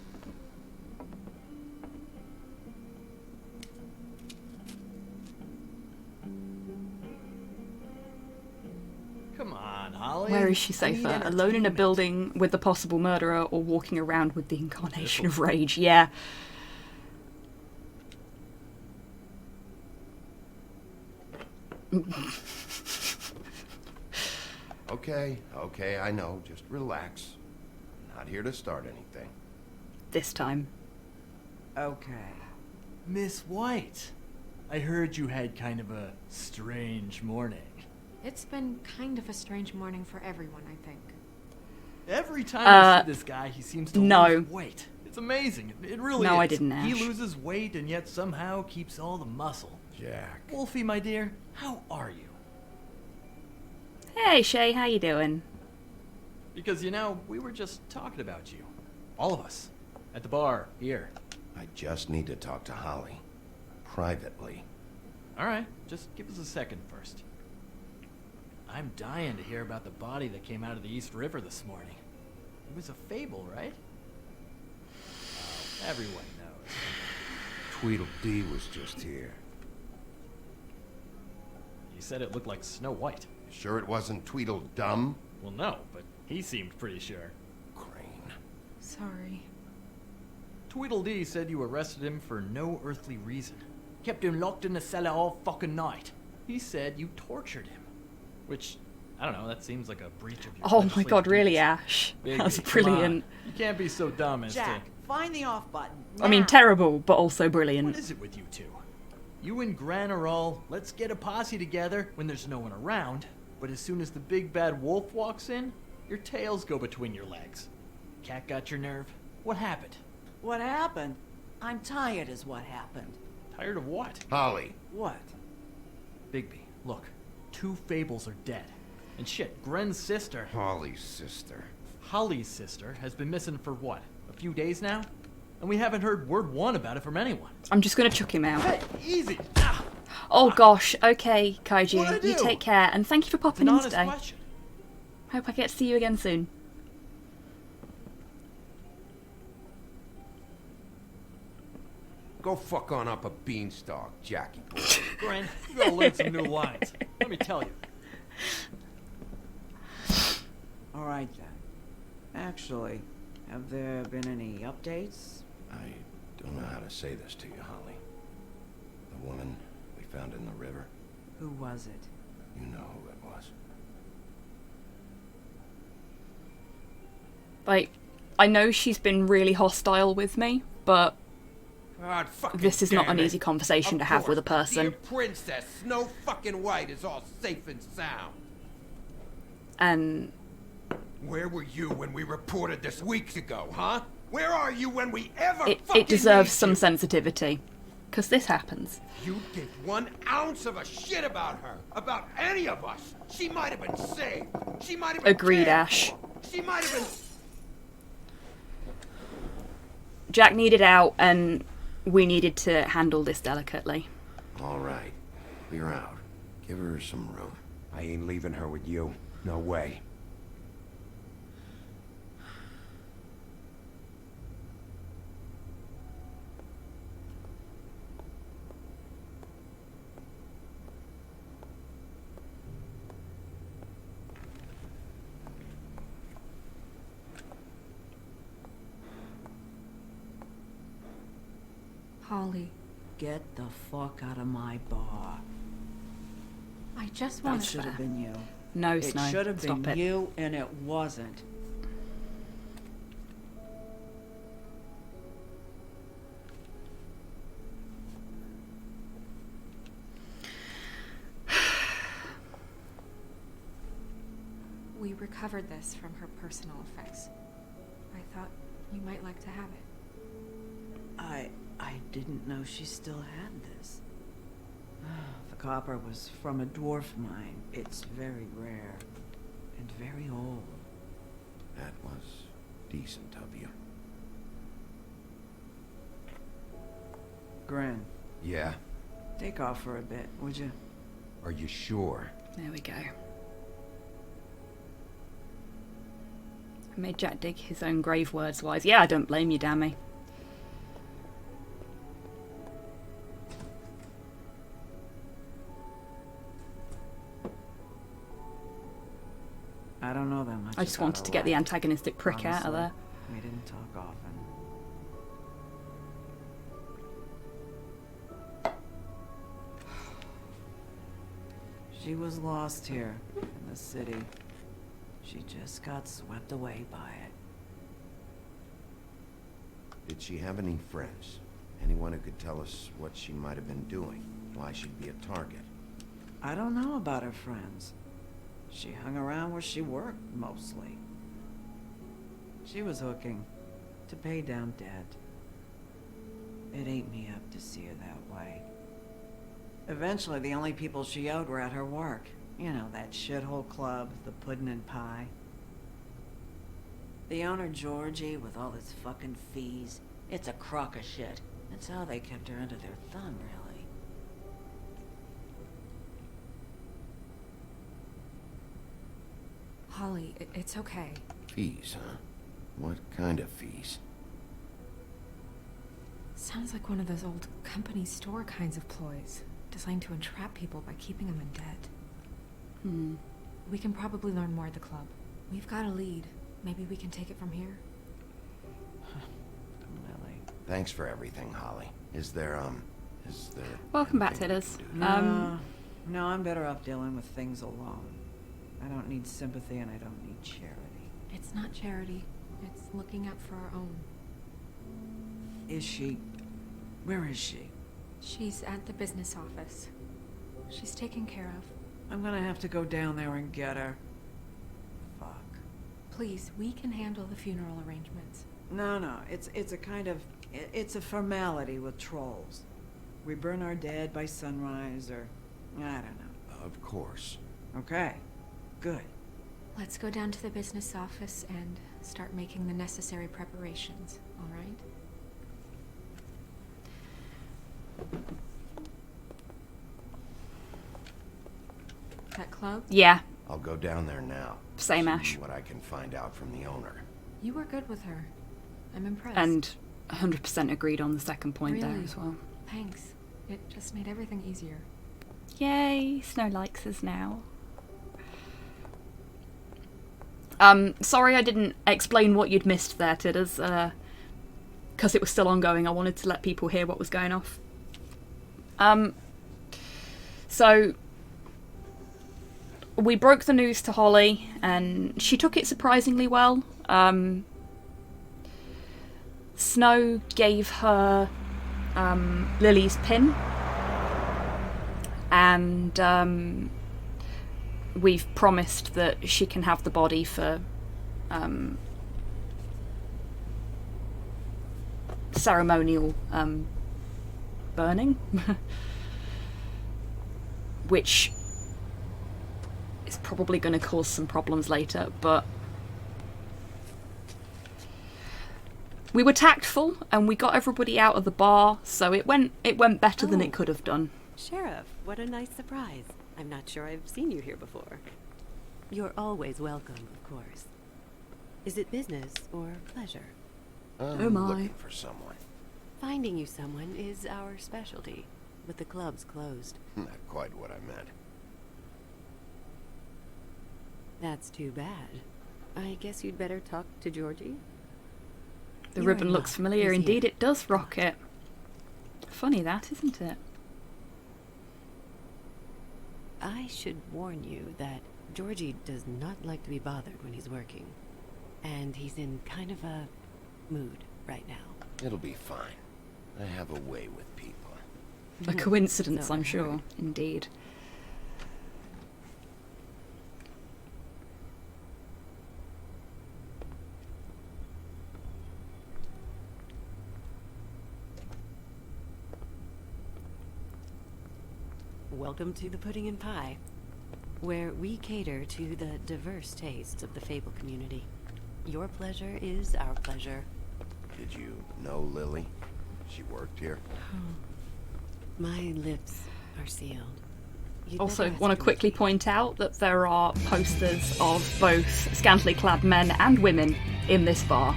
Come on, Holly. Where is she I need safer? Alone in a building with the possible murderer, or walking around with the incarnation of rage? Yeah. Okay, I know. Just relax. I'm not here to start anything. This time. Okay. Miss White, I heard you had kind of a strange morning. It's been kind of a strange morning for everyone, I think. Every time I see this guy, he seems to lose weight. It's amazing. It really is. No, I didn't, Ash. He loses weight and yet somehow keeps all the muscle. Jack. Wolfie, my dear, how are you? Hey, Shay, how you doing? Because, you know, we were just talking about you. All of us. At the bar, here. I just need to talk to Holly. Privately. Alright, just give us a second first. I'm dying to hear about the body that came out of the East River this morning. It was a fable, right? Oh, everyone knows. Tweedledee was just here. He said it looked like Snow White. Sure it wasn't Tweedledum? Well, no, but he seemed pretty sure. Crane. Sorry. Tweedledee said you arrested him for no earthly reason. Kept him locked in the cellar all fucking night. He said you tortured him. Which, I don't know, that seems like a breach of your Oh my god, really, Ash? That's brilliant. You can't be so dumb as Jack, find the off button. I mean, terrible, but also brilliant. What is it with you two? You and Gran are all, let's get a posse together when there's no one around. But as soon as the big bad wolf walks in, your tails go between your legs. Cat got your nerve? What happened? What happened? I'm tired is what happened. Tired of what? Holly. What? Bigby, look. 2 fables are dead. And shit, Gren's sister... Holly's sister. Holly's sister has been missing for what? A few days now? And we haven't heard word one about it from anyone. I'm just gonna chuck him out. Hey, easy! Oh gosh, okay, What'd I Kaiju, you do? take care, and thank you for It's popping an in honest today. question. Hope I get to see you again soon. Go fuck on up a beanstalk, Jackie boy. Gren, you gotta learn some new lines. Let me tell you. All right then. Actually, have there been any updates? I don't know how to say this to you, Holly. The woman we found in the river. Who was it? You know who it was. Like, I know she's been really hostile with me, but God, fucking this is not damn an it. easy conversation to Of have with a course, person. Dear Princess Snow fucking White is all safe and sound. And Where were you when we reported this weeks ago, huh? Where are you when we ever it deserves some sensitivity. Because this happens. You give 1 ounce of a shit about her, about any of us. She might have been saved. She might have been Agreed, cared Ash. for. She might have been... Jack needed out, and we needed to handle this delicately. All right. Clear out. Give her some room. I ain't leaving her with you. No way. Holly, Get the fuck out of my bar. I just That want should have to... been you. No, It Snow. should have Stop been it. you, and it wasn't. We recovered this from her personal effects. I thought you might like to have it. I didn't know she still had this. The copper was from a dwarf mine. It's very rare. And very old. That was decent of you. Gren, Yeah? take off for a bit, would you? Are you sure? There we go. I made Jack dig his own grave words wise. Yeah, I don't blame you, Dammy. I don't know that much. I just about wanted her to get the life. antagonistic prick out of Honestly, there. We didn't talk often. She was lost here in the city. She just got swept away by it. Did she have any friends? Anyone who could tell us what she might have been doing, why she'd be a target. I don't know about her friends. She hung around where she worked, mostly. She was hooking to pay down debt. It ate me up to see her that way. Eventually, the only people she owed were at her work. You know, that shithole club, the Puddin' and Pie. The owner, Georgie, with all his fucking fees, it's a crock of shit. That's how they kept her under their thumb, really. Holly, it's okay. Fees, huh? What kind of fees? Sounds like one of those old company store kinds of ploys, designed to entrap people by keeping them in debt. We can probably learn more at the club. We've got a lead. Maybe we can take it from here. Lily. Thanks for everything, Holly. Is there Welcome back, Tidders. No, I'm better off dealing with things alone. I don't need sympathy and I don't need charity. It's not charity. It's looking out for our own. Is she? Where is she? She's at the business office. She's taken care of. I'm gonna have to go down there and get her. Fuck. Please, we can handle the funeral arrangements. No, it's a kind of... It's a formality with trolls. We burn our dead by sunrise, or... I don't know. Of course. Okay. Good. Let's go down to the business office and start making the necessary preparations, all right? That club? Yeah. I'll go down there now. Same, See Ash. what I can find out from the owner. You were good with her. I'm impressed. And 100% agreed on the second point there Really? as well. Thanks. It just made everything easier. Yay, Snow likes us now. Sorry I didn't explain what you'd missed there, Tidders, because it was still ongoing. I wanted to let people hear what was going off. So, we broke the news to Holly, and she took it surprisingly well. Snow gave her Lily's pin, and we've promised that she can have the body for ceremonial burning, which is probably going to cause some problems later, but we were tactful and we got everybody out of the bar, so it went better than it could have done. Sheriff, what a nice surprise. I'm not sure I've seen you here before. You're always welcome, of course. Is it business or pleasure? Oh my. Looking for someone. Finding you someone is our specialty, but the club's closed. Not quite what I meant. That's too bad. I guess you'd better talk to Georgie. The You're ribbon in looks luck. familiar. He's Indeed, here. it does, Rocket. Funny that, isn't it? I should warn you that Georgie does not like to be bothered when he's working. And he's in kind of a mood right now. It'll be fine. I have a way with people. A coincidence, So I'm I sure. heard. Indeed. Welcome to the Pudding and Pie, where we cater to the diverse tastes of the Fable community. Your pleasure is our pleasure. Did you know Lily? She worked here? My lips are sealed. You'd Also, better want ask to quickly Georgie. point out that there are posters of both scantily clad men and women in this bar.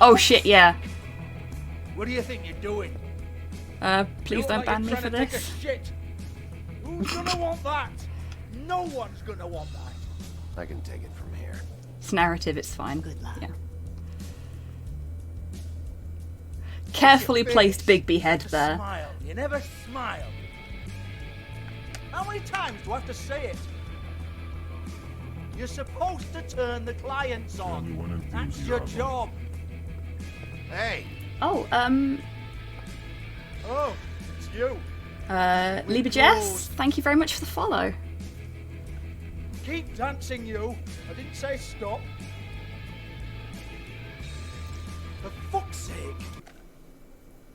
Oh shit, yeah. What do you think you're doing? Please You look don't like ban you're me for trying to this. take a shit. Who's gonna want that? No one's gonna want that. I can take it from here. It's narrative, it's fine. Good luck. Yeah. Carefully Your placed face. Bigby head To there. Smile. You never smile. How many times do I have to say it? You're supposed to turn the clients on. That's your job. Hey. Oh, Oh, it's you. Liebe Jess, thank you very much for the follow. Keep dancing, you. I didn't say stop. For fuck's sake.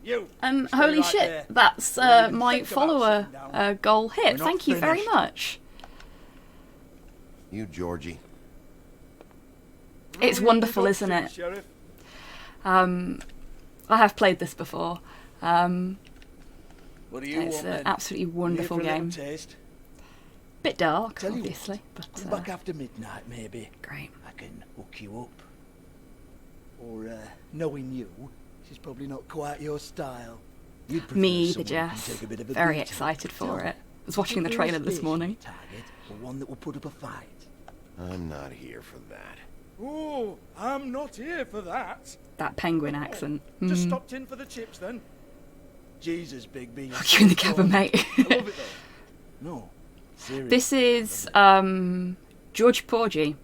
You. Holy right shit, there. that's Don't even my think about follower sitting down. goal hit. We're not Thank you very finished. much. You, Georgie. It's wonderful, isn't it? Sheriff. I have played this before. What do you It's want, an then? absolutely You here wonderful for a little game. taste? Bit dark, Tell you what, obviously, but come back after midnight, maybe. Great. I can hook you up. Or, knowing you, she's probably not quite your style. You'd prefer me, the someone who can Jess, take a bit of a very beating. excited for Tell it. me, I was watching the would you prefer trailer a this station morning. target or one that will put up a fight? I'm not here for that. Oh, I'm not here for that. That penguin accent. Just Mm. stopped in for the chips then. Jesus, Big B. You're in the cabin, mate. I love it though. No, seriously. This is George Porgy,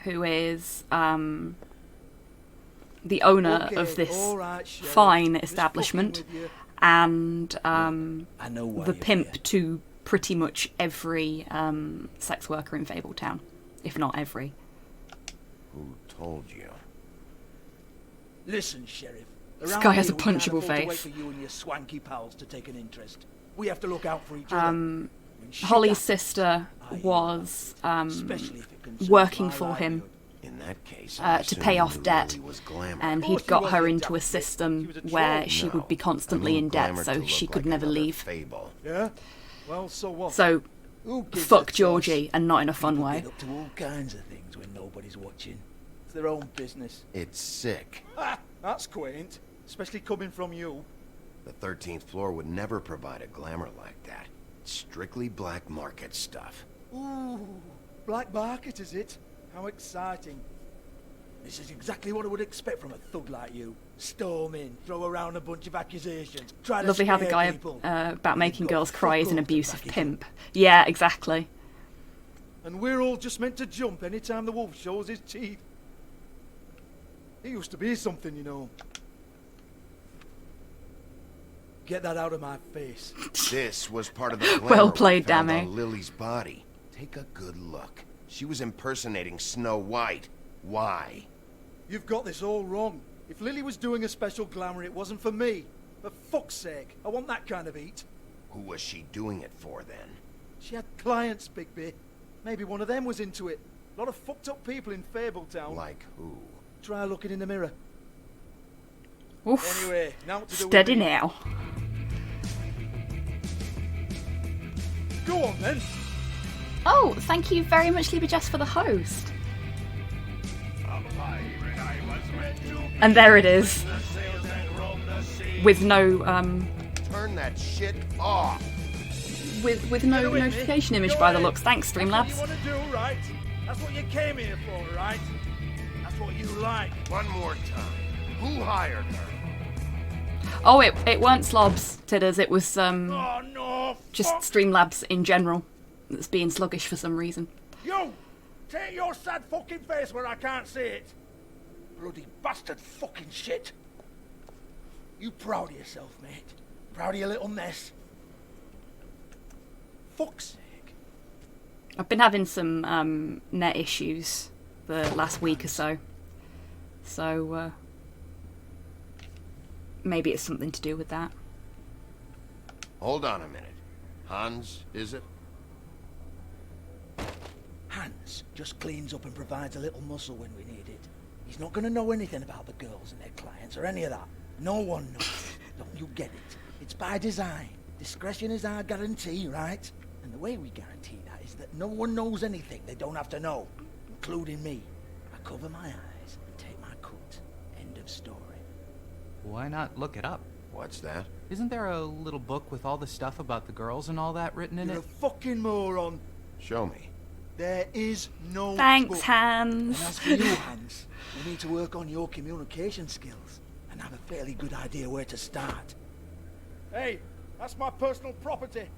who is the owner Okay, of this all right, Sheriff. fine Just establishment fucking with you. and I know why the you're pimp here. to pretty much every sex worker in Fabletown, if not every. Who told you? Listen, Sheriff. This around guy has here a we can't punchable afford to wait face. for you and your swanky pals to take an interest. We have to look out for each other. When shit Holly's happens, sister was especially if it concerns working my for him In that case, I to pay assume off you debt, really was glamour. and Of course he'd she got wasn't her a into a daft bitch. system She was a where troll. she No, would be I constantly mean in debt, glamour so to she look could like never another leave. Fable. Yeah? Well, so what? So, Who gives fuck a toss? Georgie, and not in a fun People way. get up to all kinds of things when nobody's watching. It's their own business. It's sick. Ah, that's quaint. Especially coming from you. The 13th floor would never provide a glamour like that. Strictly black market stuff. Ooh, black market is it? How exciting. This is exactly what I would expect from a thug like you. Storm in, throw around a bunch of accusations, try to Lovely how the scare guy people. about making You've got girls cry is an fuck all to abusive back it up. pimp. Yeah, exactly. And we're all just meant to jump any time the wolf shows his teeth. He used to be something, you know. Get that out of my face. This was part of the glamour Well we played, found Dammy. on Lily's body. Take a good look. She was impersonating Snow White. Why? You've got this all wrong. If Lily was doing a special glamour, it wasn't for me. For fuck's sake, I want that kind of eat. Who was she doing it for then? She had clients, Bigby. Maybe one of them was into it. A lot of fucked up people in Fabletown. Like who? Try looking in the mirror. Oof. Anyway, now what to do with Steady me. now. Go on then. Oh, thank you very much, Liebe Jess, for the host. And there it is. With no Turn that shit off. with no notification image by the looks. Thanks, That's what you Streamlabs. want to do, right? That's what you came here for, right? That's what you like. One more time. Who hired her? Oh, it weren't slobs, Tidders. It was Oh no! just fuck. Streamlabs in general that's being sluggish for some reason. You! Take your sad fucking face where I can't see it! Bloody bastard fucking shit! You proud of yourself, mate? Proud of your little mess? Fuck's sake. I've been having some net issues the last week or so. So maybe it's something to do with that. Hold on a minute. Hans, is it? Hans just cleans up and provides a little muscle when we need it. He's not gonna know anything about the girls and their clients or any of that. No one knows. Don't you get it? It's by design. Discretion is our guarantee, right? And the way we guarantee that is that no one knows anything they don't have to know, including me. I cover my eyes and take my cut. End of story. Why not look it up? What's that? Isn't there a little book with all the stuff about the girls and all that written in You're it? a fucking moron. Show me. There is no Thanks, book. Hans. And as for you, Hans, you need to work on your communication skills and have a fairly good idea where to start. Hey, that's my personal property.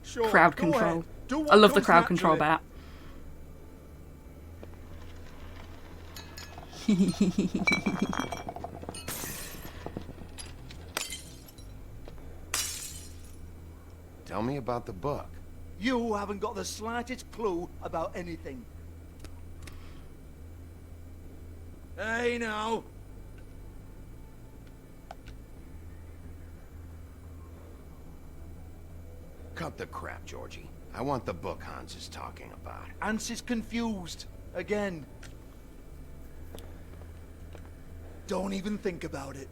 Sure, crowd go control. ahead. Do what I love the comes crowd control naturally. bat. Tell me about the book. You haven't got the slightest clue about anything. Hey, now. Cut the crap, Georgie. I want the book Hans is talking about. Hans is confused. Again. Don't even think about it.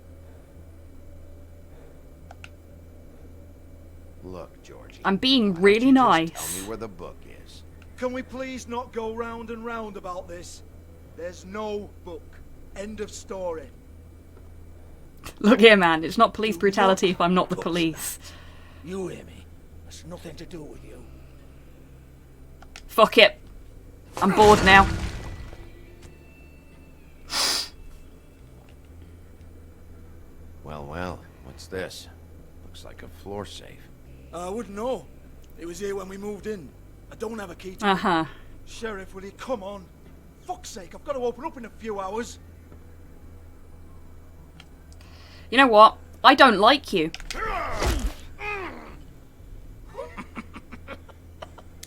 Look, Georgie. I'm being why really don't you nice. just tell me where the book is. Can we please not go round and round about this? There's no book. End of story. Look here, man. It's not police brutality if I'm not the police. You hear me? That's nothing to do with you. Fuck it. I'm bored now. Well, well. What's this? Looks like a floor safe. I wouldn't know. It was here when we moved in. I don't have a key to Uh-huh. it. Sheriff, will you come on? Fuck's sake, I've got to open up in a few hours. You know what? I don't like you.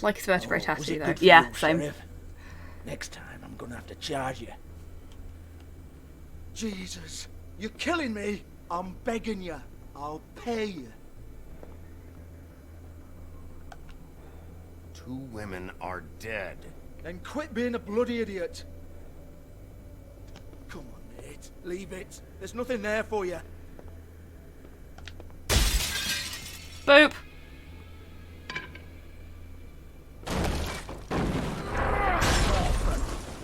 Like his vertebrae Was tattoo, it though. good for Yeah, you, same. Sheriff? Next time, I'm gonna have to charge you. Jesus, you're killing me. I'm begging you. I'll pay you. 2 women are dead. Then quit being a bloody idiot. Come on, mate. Leave it. There's nothing there for you. Boop.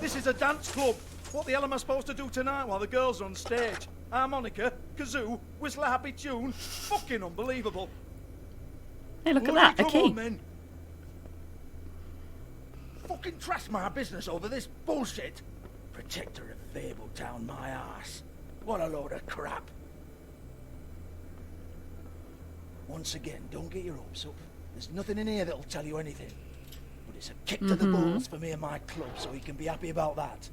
This is a dance club. What the hell am I supposed to do tonight while the girls are on stage? Harmonica, kazoo, whistle a happy tune. Fucking unbelievable. Hey, look at Bloody that. A come key. on, then. Fucking trash my business over this bullshit. Protector of Fabletown, my ass. What a load of crap. Once again, don't get your hopes up. There's nothing in here that'll tell you anything. But it's a kick to the balls for me and my club, so you can be happy about that.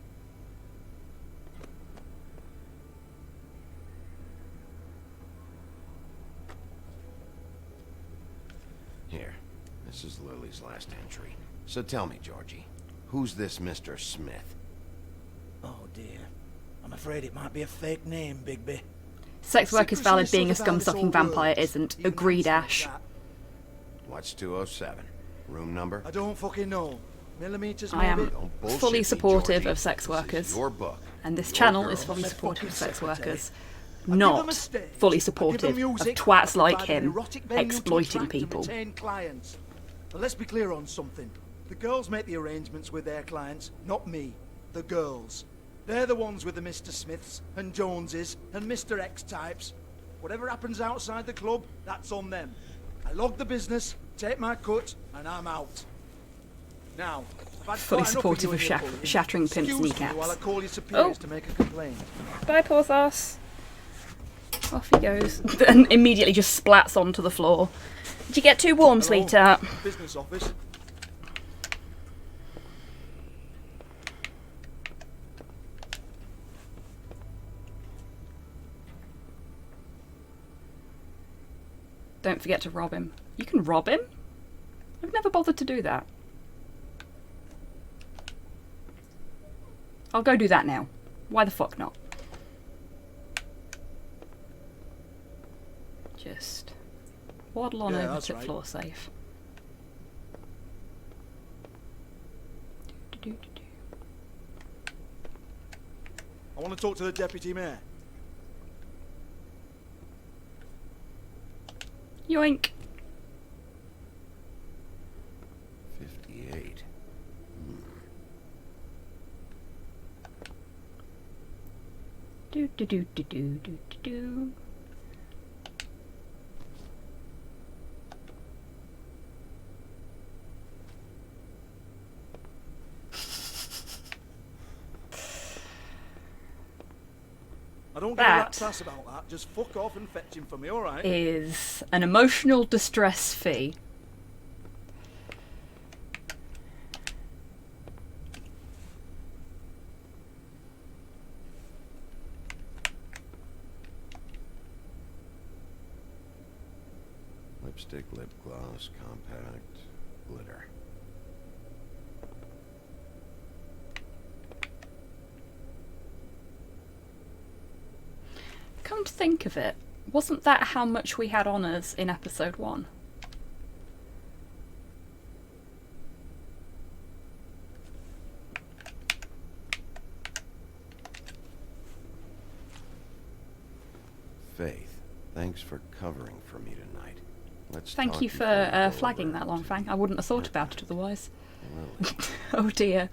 Here. This is Lily's last entry. So tell me, Georgie, who's this Mr. Smith? Oh dear. I'm afraid it might be a fake name, Bigby. Sex work is valid, being a Secrecy is scum-sucking about this vampire old isn't. world. You Agreed, can Ash. that. What's 207? Room number? I don't fucking know. Millimeters, I maybe? am Don't bullshit fully me, supportive Georgie. of sex This workers. is your book. And this Your channel is girl. fully I'm a supportive of fucking sex secretary. workers. I give them Not a stage, fully I give them supportive of music, twats I like provide an him erotic venue to exploiting attract and people. retain clients. But let's be clear on something. The girls make the arrangements with their clients, not me. The girls. They're the ones with the Mr. Smiths and Joneses and Mr. X types. Whatever happens outside the club, that's on them. I log the business, take my cut, and I'm out. Now, I've had Fully quite enough supportive you of in here, bullying. shattering pimps' Excuse me kneecaps. while I call your superiors Oh. to make a complaint. Bye, Porthos. Off he goes. And immediately just splats onto the floor. Did you get too warm, Hello, sweetheart? Business office. Don't forget to rob him. You can rob him? I've never bothered to do that. I'll go do that now. Why the fuck not? Just waddle on Yeah, over that's to right. floor safe. I want to talk to the deputy mayor. Yoink. 58. Do do do do do do do do. I don't give a That rat's ass about that. Just fuck off and fetch him for me, alright? Is an emotional distress fee Lipstick, lip gloss, compact, glitter. Come to think of it, wasn't that how much we had on us in episode 1? Faith, thanks for covering for me tonight. Let's Thank talk you before we for go flagging over that long, Fang. I wouldn't have thought about it otherwise. Lily. Oh dear.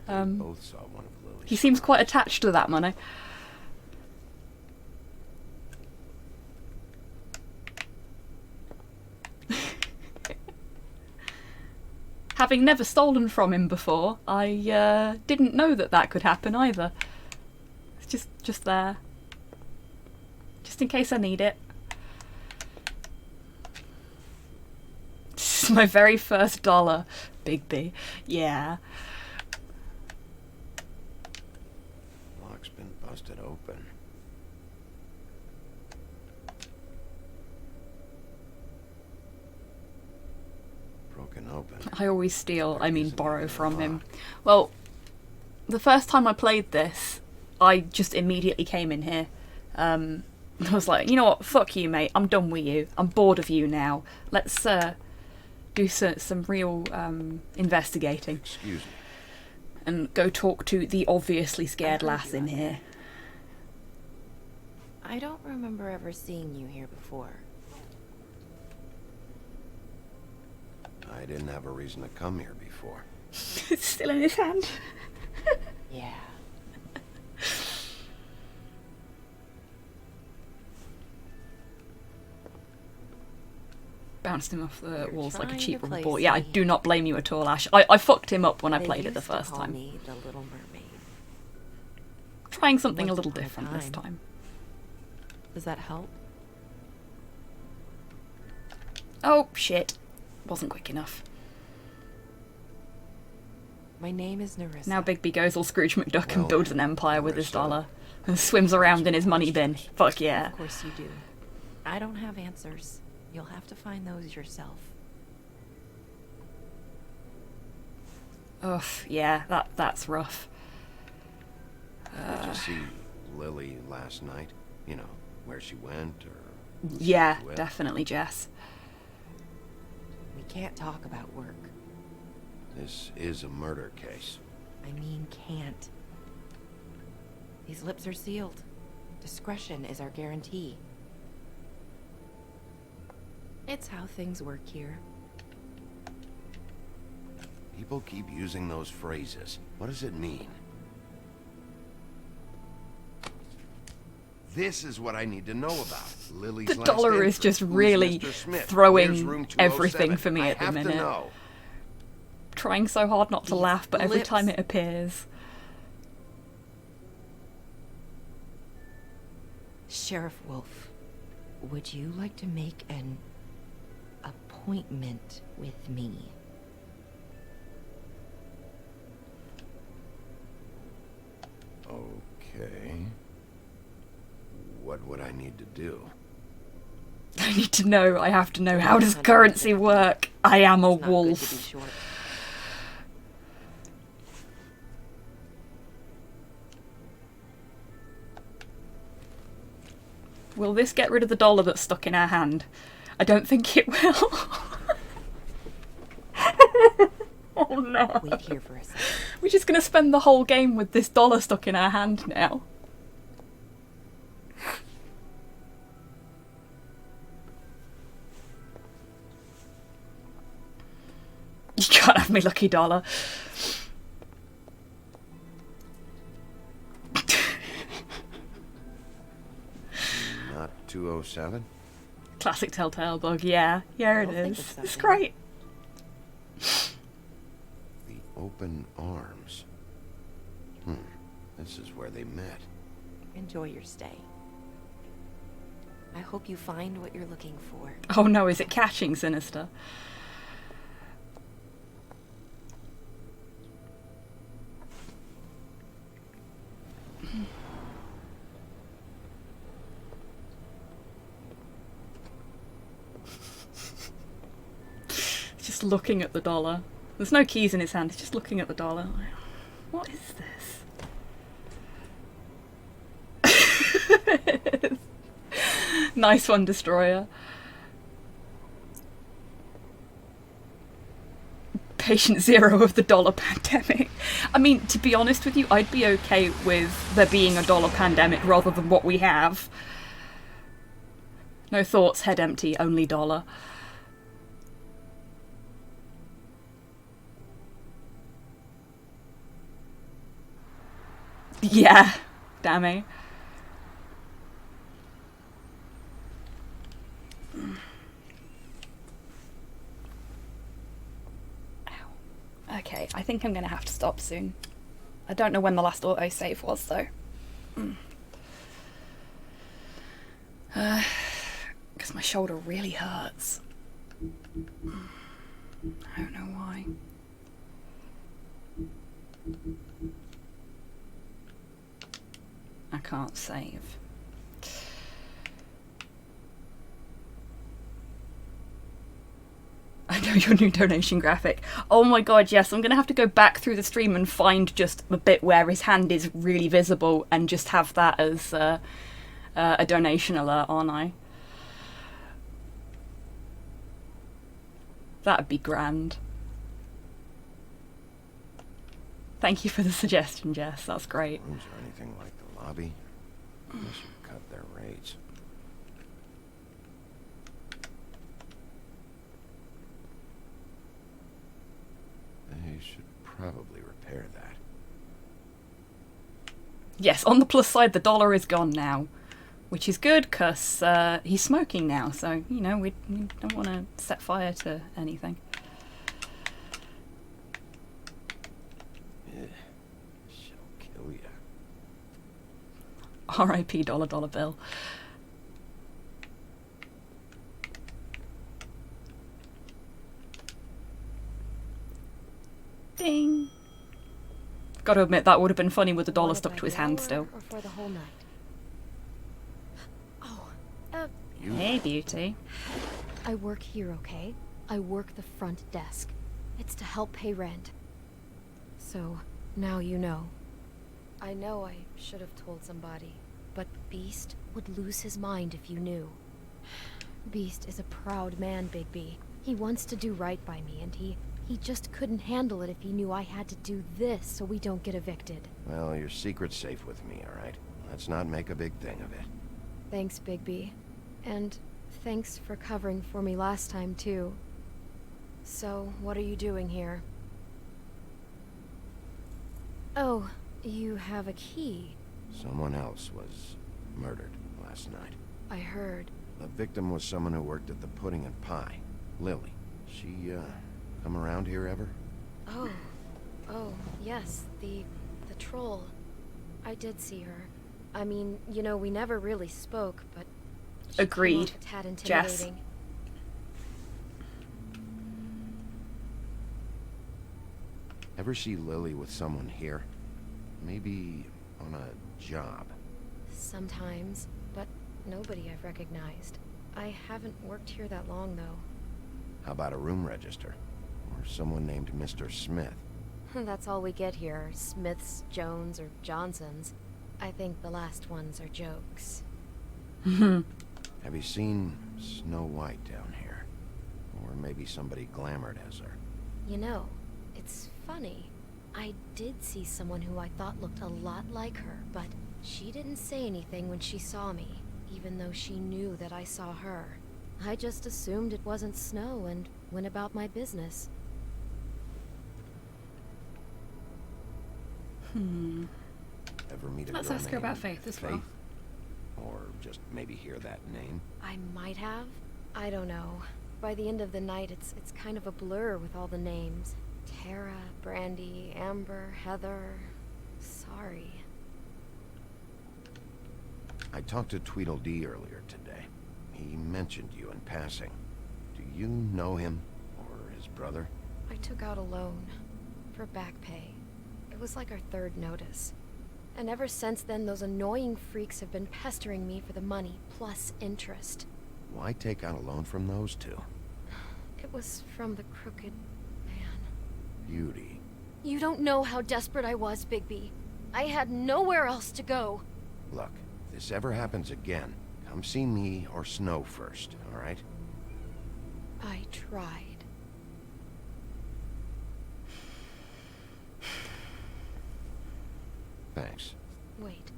Looks like they both saw one of Lily's. He seems quite attached to that money. Having never stolen from him before, I didn't know that that could happen either. It's just there. Just in case I need it. This is my very first dollar. Big B. Yeah. Lock's been busted open. Broken open. I always steal, I mean borrow from him. Well, the first time I played this, I just immediately came in here. I was like, you know what, fuck you mate, I'm done with you. I'm bored of you now. Let's do some real investigating. Excuse me. And go talk to the obviously scared lass in here. I don't remember ever seeing you here before. I didn't have a reason to come here before. It's still in his hand. Yeah. Bounced him off the walls like a trying cheap to rubber place ball. Yeah, I me. do not blame you at all, Ash. I fucked him up when I They played it the used to first call time. me the Little Mermaid. Trying something Once a little upon a different this time. time. Does that help? Oh, shit. Wasn't quick enough. My name is Nerissa. Now Bigby goes all Scrooge McDuck and Well, builds an empire with his Nerissa. dollar. And swims around in his money bin. Fuck yeah. Of course you do. I don't have answers. You'll have to find those yourself. Ugh, yeah, that's rough. Did you see Lily last night? You know, where she went or... who she Yeah, was with? definitely, Jess. We can't talk about work. This is a murder case. I mean, can't. These lips are sealed. Discretion is our guarantee. It's how things work here. People keep using those phrases. What does it mean? This is what I need to know about. Lily's The last dollar entry. is just Who's really Mr. Smith? Where's throwing room 207? everything for me I at the have to minute. know. Trying so hard not to These laugh, but every lips. time it appears. Sheriff Wolf, would you like to make an appointment with me? Okay. What would I need to do? I need to know, I have to know, how does currency work? I am a It's not good to be wolf. short. Will this get rid of the dollar that's stuck in our hand? I don't think it will. Oh no. Wait here for a second. We're just gonna spend the whole game with this dollar stuck in our hand now. You can't have me lucky dollar. Not 207? Classic Telltale bug, yeah. Yeah, it I'll think is. of It's something. great. The open arms. This is where they met. Enjoy your stay. I hope you find what you're looking for. Oh no, is it catching Sinister? just looking at the dollar. There's no keys in his hand, he's just looking at the dollar. What is this? Nice one, Destroyer. Patient zero of the dollar pandemic. I mean, to be honest with you, I'd be okay with there being a dollar pandemic rather than what we have. No thoughts, head empty, only dollar. Yeah, damn it. Okay, I think I'm going to have to stop soon. I don't know when the last autosave was, though. Because my shoulder really hurts. I don't know why. I can't save. I know your new donation graphic. Oh my god, yes, I'm going to have to go back through the stream and find just the bit where his hand is really visible and just have that as a donation alert, aren't I? That'd be grand. Thank you for the suggestion, Jess. That's great. Rooms or anything like the lobby? They should cut their rates. They should probably repair that. Yes, on the plus side, the dollar is gone now. Which is good, because he's smoking now, so, you know, we don't want to set fire to anything. She'll kill ya. R.I.P. dollar bill. Ding. Gotta admit, that would have been funny with the dollar stuck to his hand still. Or for the whole night? Hey, beauty. I work here, okay? I work the front desk. It's to help pay rent. So, now you know. I know I should have told somebody, but Beast would lose his mind if you knew. Beast is a proud man, Bigby. He wants to do right by me, and he just couldn't handle it if he knew I had to do this so we don't get evicted. Well, your secret's safe with me, alright? Let's not make a big thing of it. Thanks, Bigby. And thanks for covering for me last time, too. So, what are you doing here? Oh, you have a key. Someone else was murdered last night. I heard. The victim was someone who worked at the Pudding and Pie. Lily. She, come around here ever? Oh, yes, the troll. I did see her. I mean, you know, we never really spoke, but... Agreed, a tad Jess. intimidating. Ever see Lily with someone here? Maybe on a job. Sometimes, but nobody I've recognized. I haven't worked here that long, though. How about a room register? Or someone named Mr. Smith? That's all we get here, Smiths, Jones, or Johnsons. I think the last ones are jokes. Have you seen Snow White down here? Or maybe somebody glamored as her? You know, it's funny. I did see someone who I thought looked a lot like her, but she didn't say anything when she saw me, even though she knew that I saw her. I just assumed it wasn't Snow and went about my business. Ever meet a Let's girl ask her about named Faith as well. Or just maybe hear that name? I might have. I don't know. By the end of the night, it's kind of a blur with all the names. Tara, Brandy, Amber, Heather... Sorry. I talked to Tweedledee earlier today. He mentioned you in passing. Do you know him? Or his brother? I took out a loan. For back pay. It was like our third notice. And ever since then, those annoying freaks have been pestering me for the money, plus interest. Why take out a loan from those two? It was from the crooked man. Beauty. You don't know how desperate I was, Bigby. I had nowhere else to go. Look, if this ever happens again, come see me or Snow first, all right? I tried. Thanks. Wait.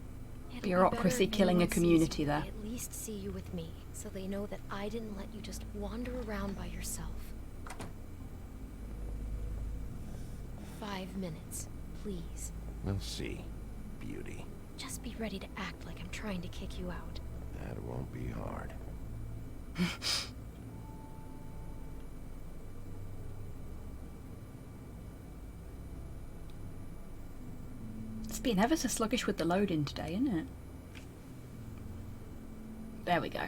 It'll be Bureaucracy better if killing a anyone sees community you. there. They at least see you with me, so they know that I didn't let you just wander around by yourself. 5 minutes, please. We'll see, Beauty. Just be ready to act like I'm trying to kick you out. That won't be hard. It's been ever so sluggish with the loading today, isn't it? There we go.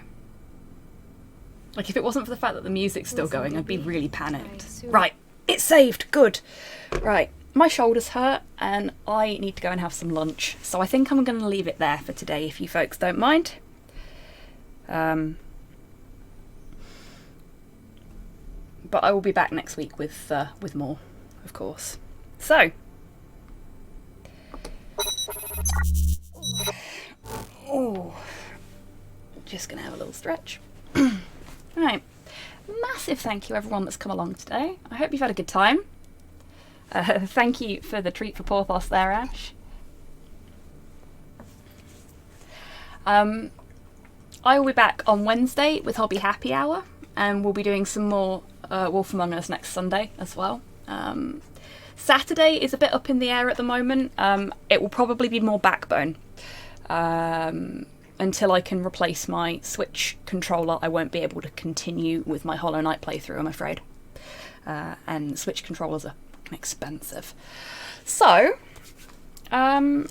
Like, if it wasn't for the fact that the music's still going, I'd be really panicked. Right, it's saved, good. Right, my shoulders hurt and I need to go and have some lunch. So I think I'm going to leave it there for today, if you folks don't mind. But I will be back next week with more, of course. So, oh, just gonna have a little stretch. Right, massive thank you everyone that's come along today. I hope you've had a good time. Thank you for the treat for Porthos there, Ash. I will be back on Wednesday with Hobby Happy Hour, and we'll be doing some more Wolf Among Us next Sunday as well. Saturday is a bit up in the air at the moment. It will probably be more Backbone. Until I can replace my Switch controller, I won't be able to continue with my Hollow Knight playthrough, I'm afraid. And Switch controllers are expensive. So, oh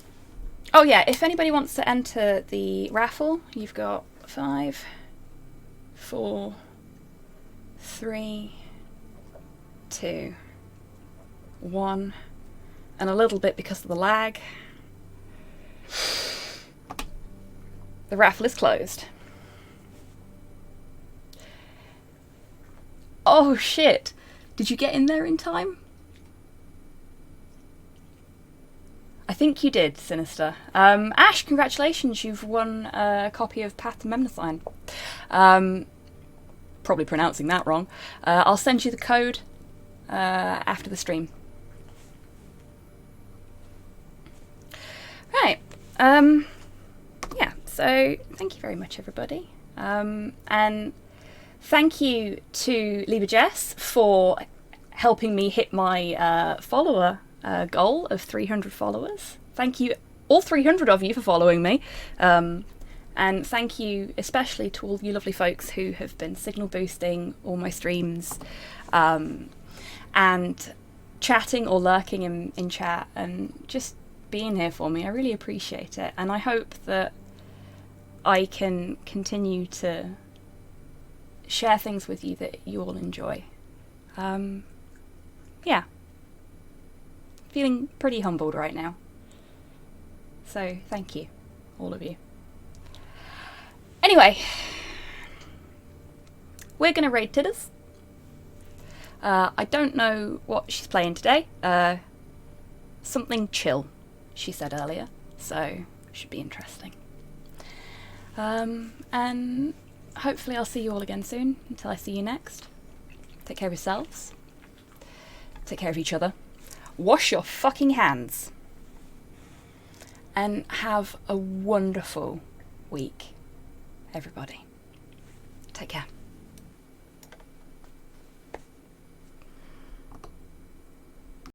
yeah, if anybody wants to enter the raffle, you've got 5, 4, 3, 2, 1, and a little bit because of the lag. The raffle is closed. Oh shit! Did you get in there in time? I think you did, Sinister. Ash, congratulations, you've won a copy of Path to Memnosine. Probably pronouncing that wrong. I'll send you the code after the stream. Right. Yeah, so thank you very much, everybody. And thank you to Liebe Jess for helping me hit my follower goal of 300 followers. Thank you, all 300 of you, for following me. And thank you especially to all you lovely folks who have been signal boosting all my streams and chatting or lurking in chat and just being here for me. I really appreciate it, and I hope that I can continue to share things with you that you all enjoy. Yeah. Feeling pretty humbled right now. So thank you, all of you. Anyway, we're going to raid Tidders. I don't know what she's playing today. Something chill, she said earlier, so should be interesting. And hopefully I'll see you all again soon. Until I see you next, take care of yourselves, take care of each other, wash your fucking hands, and have a wonderful week, everybody. Take care.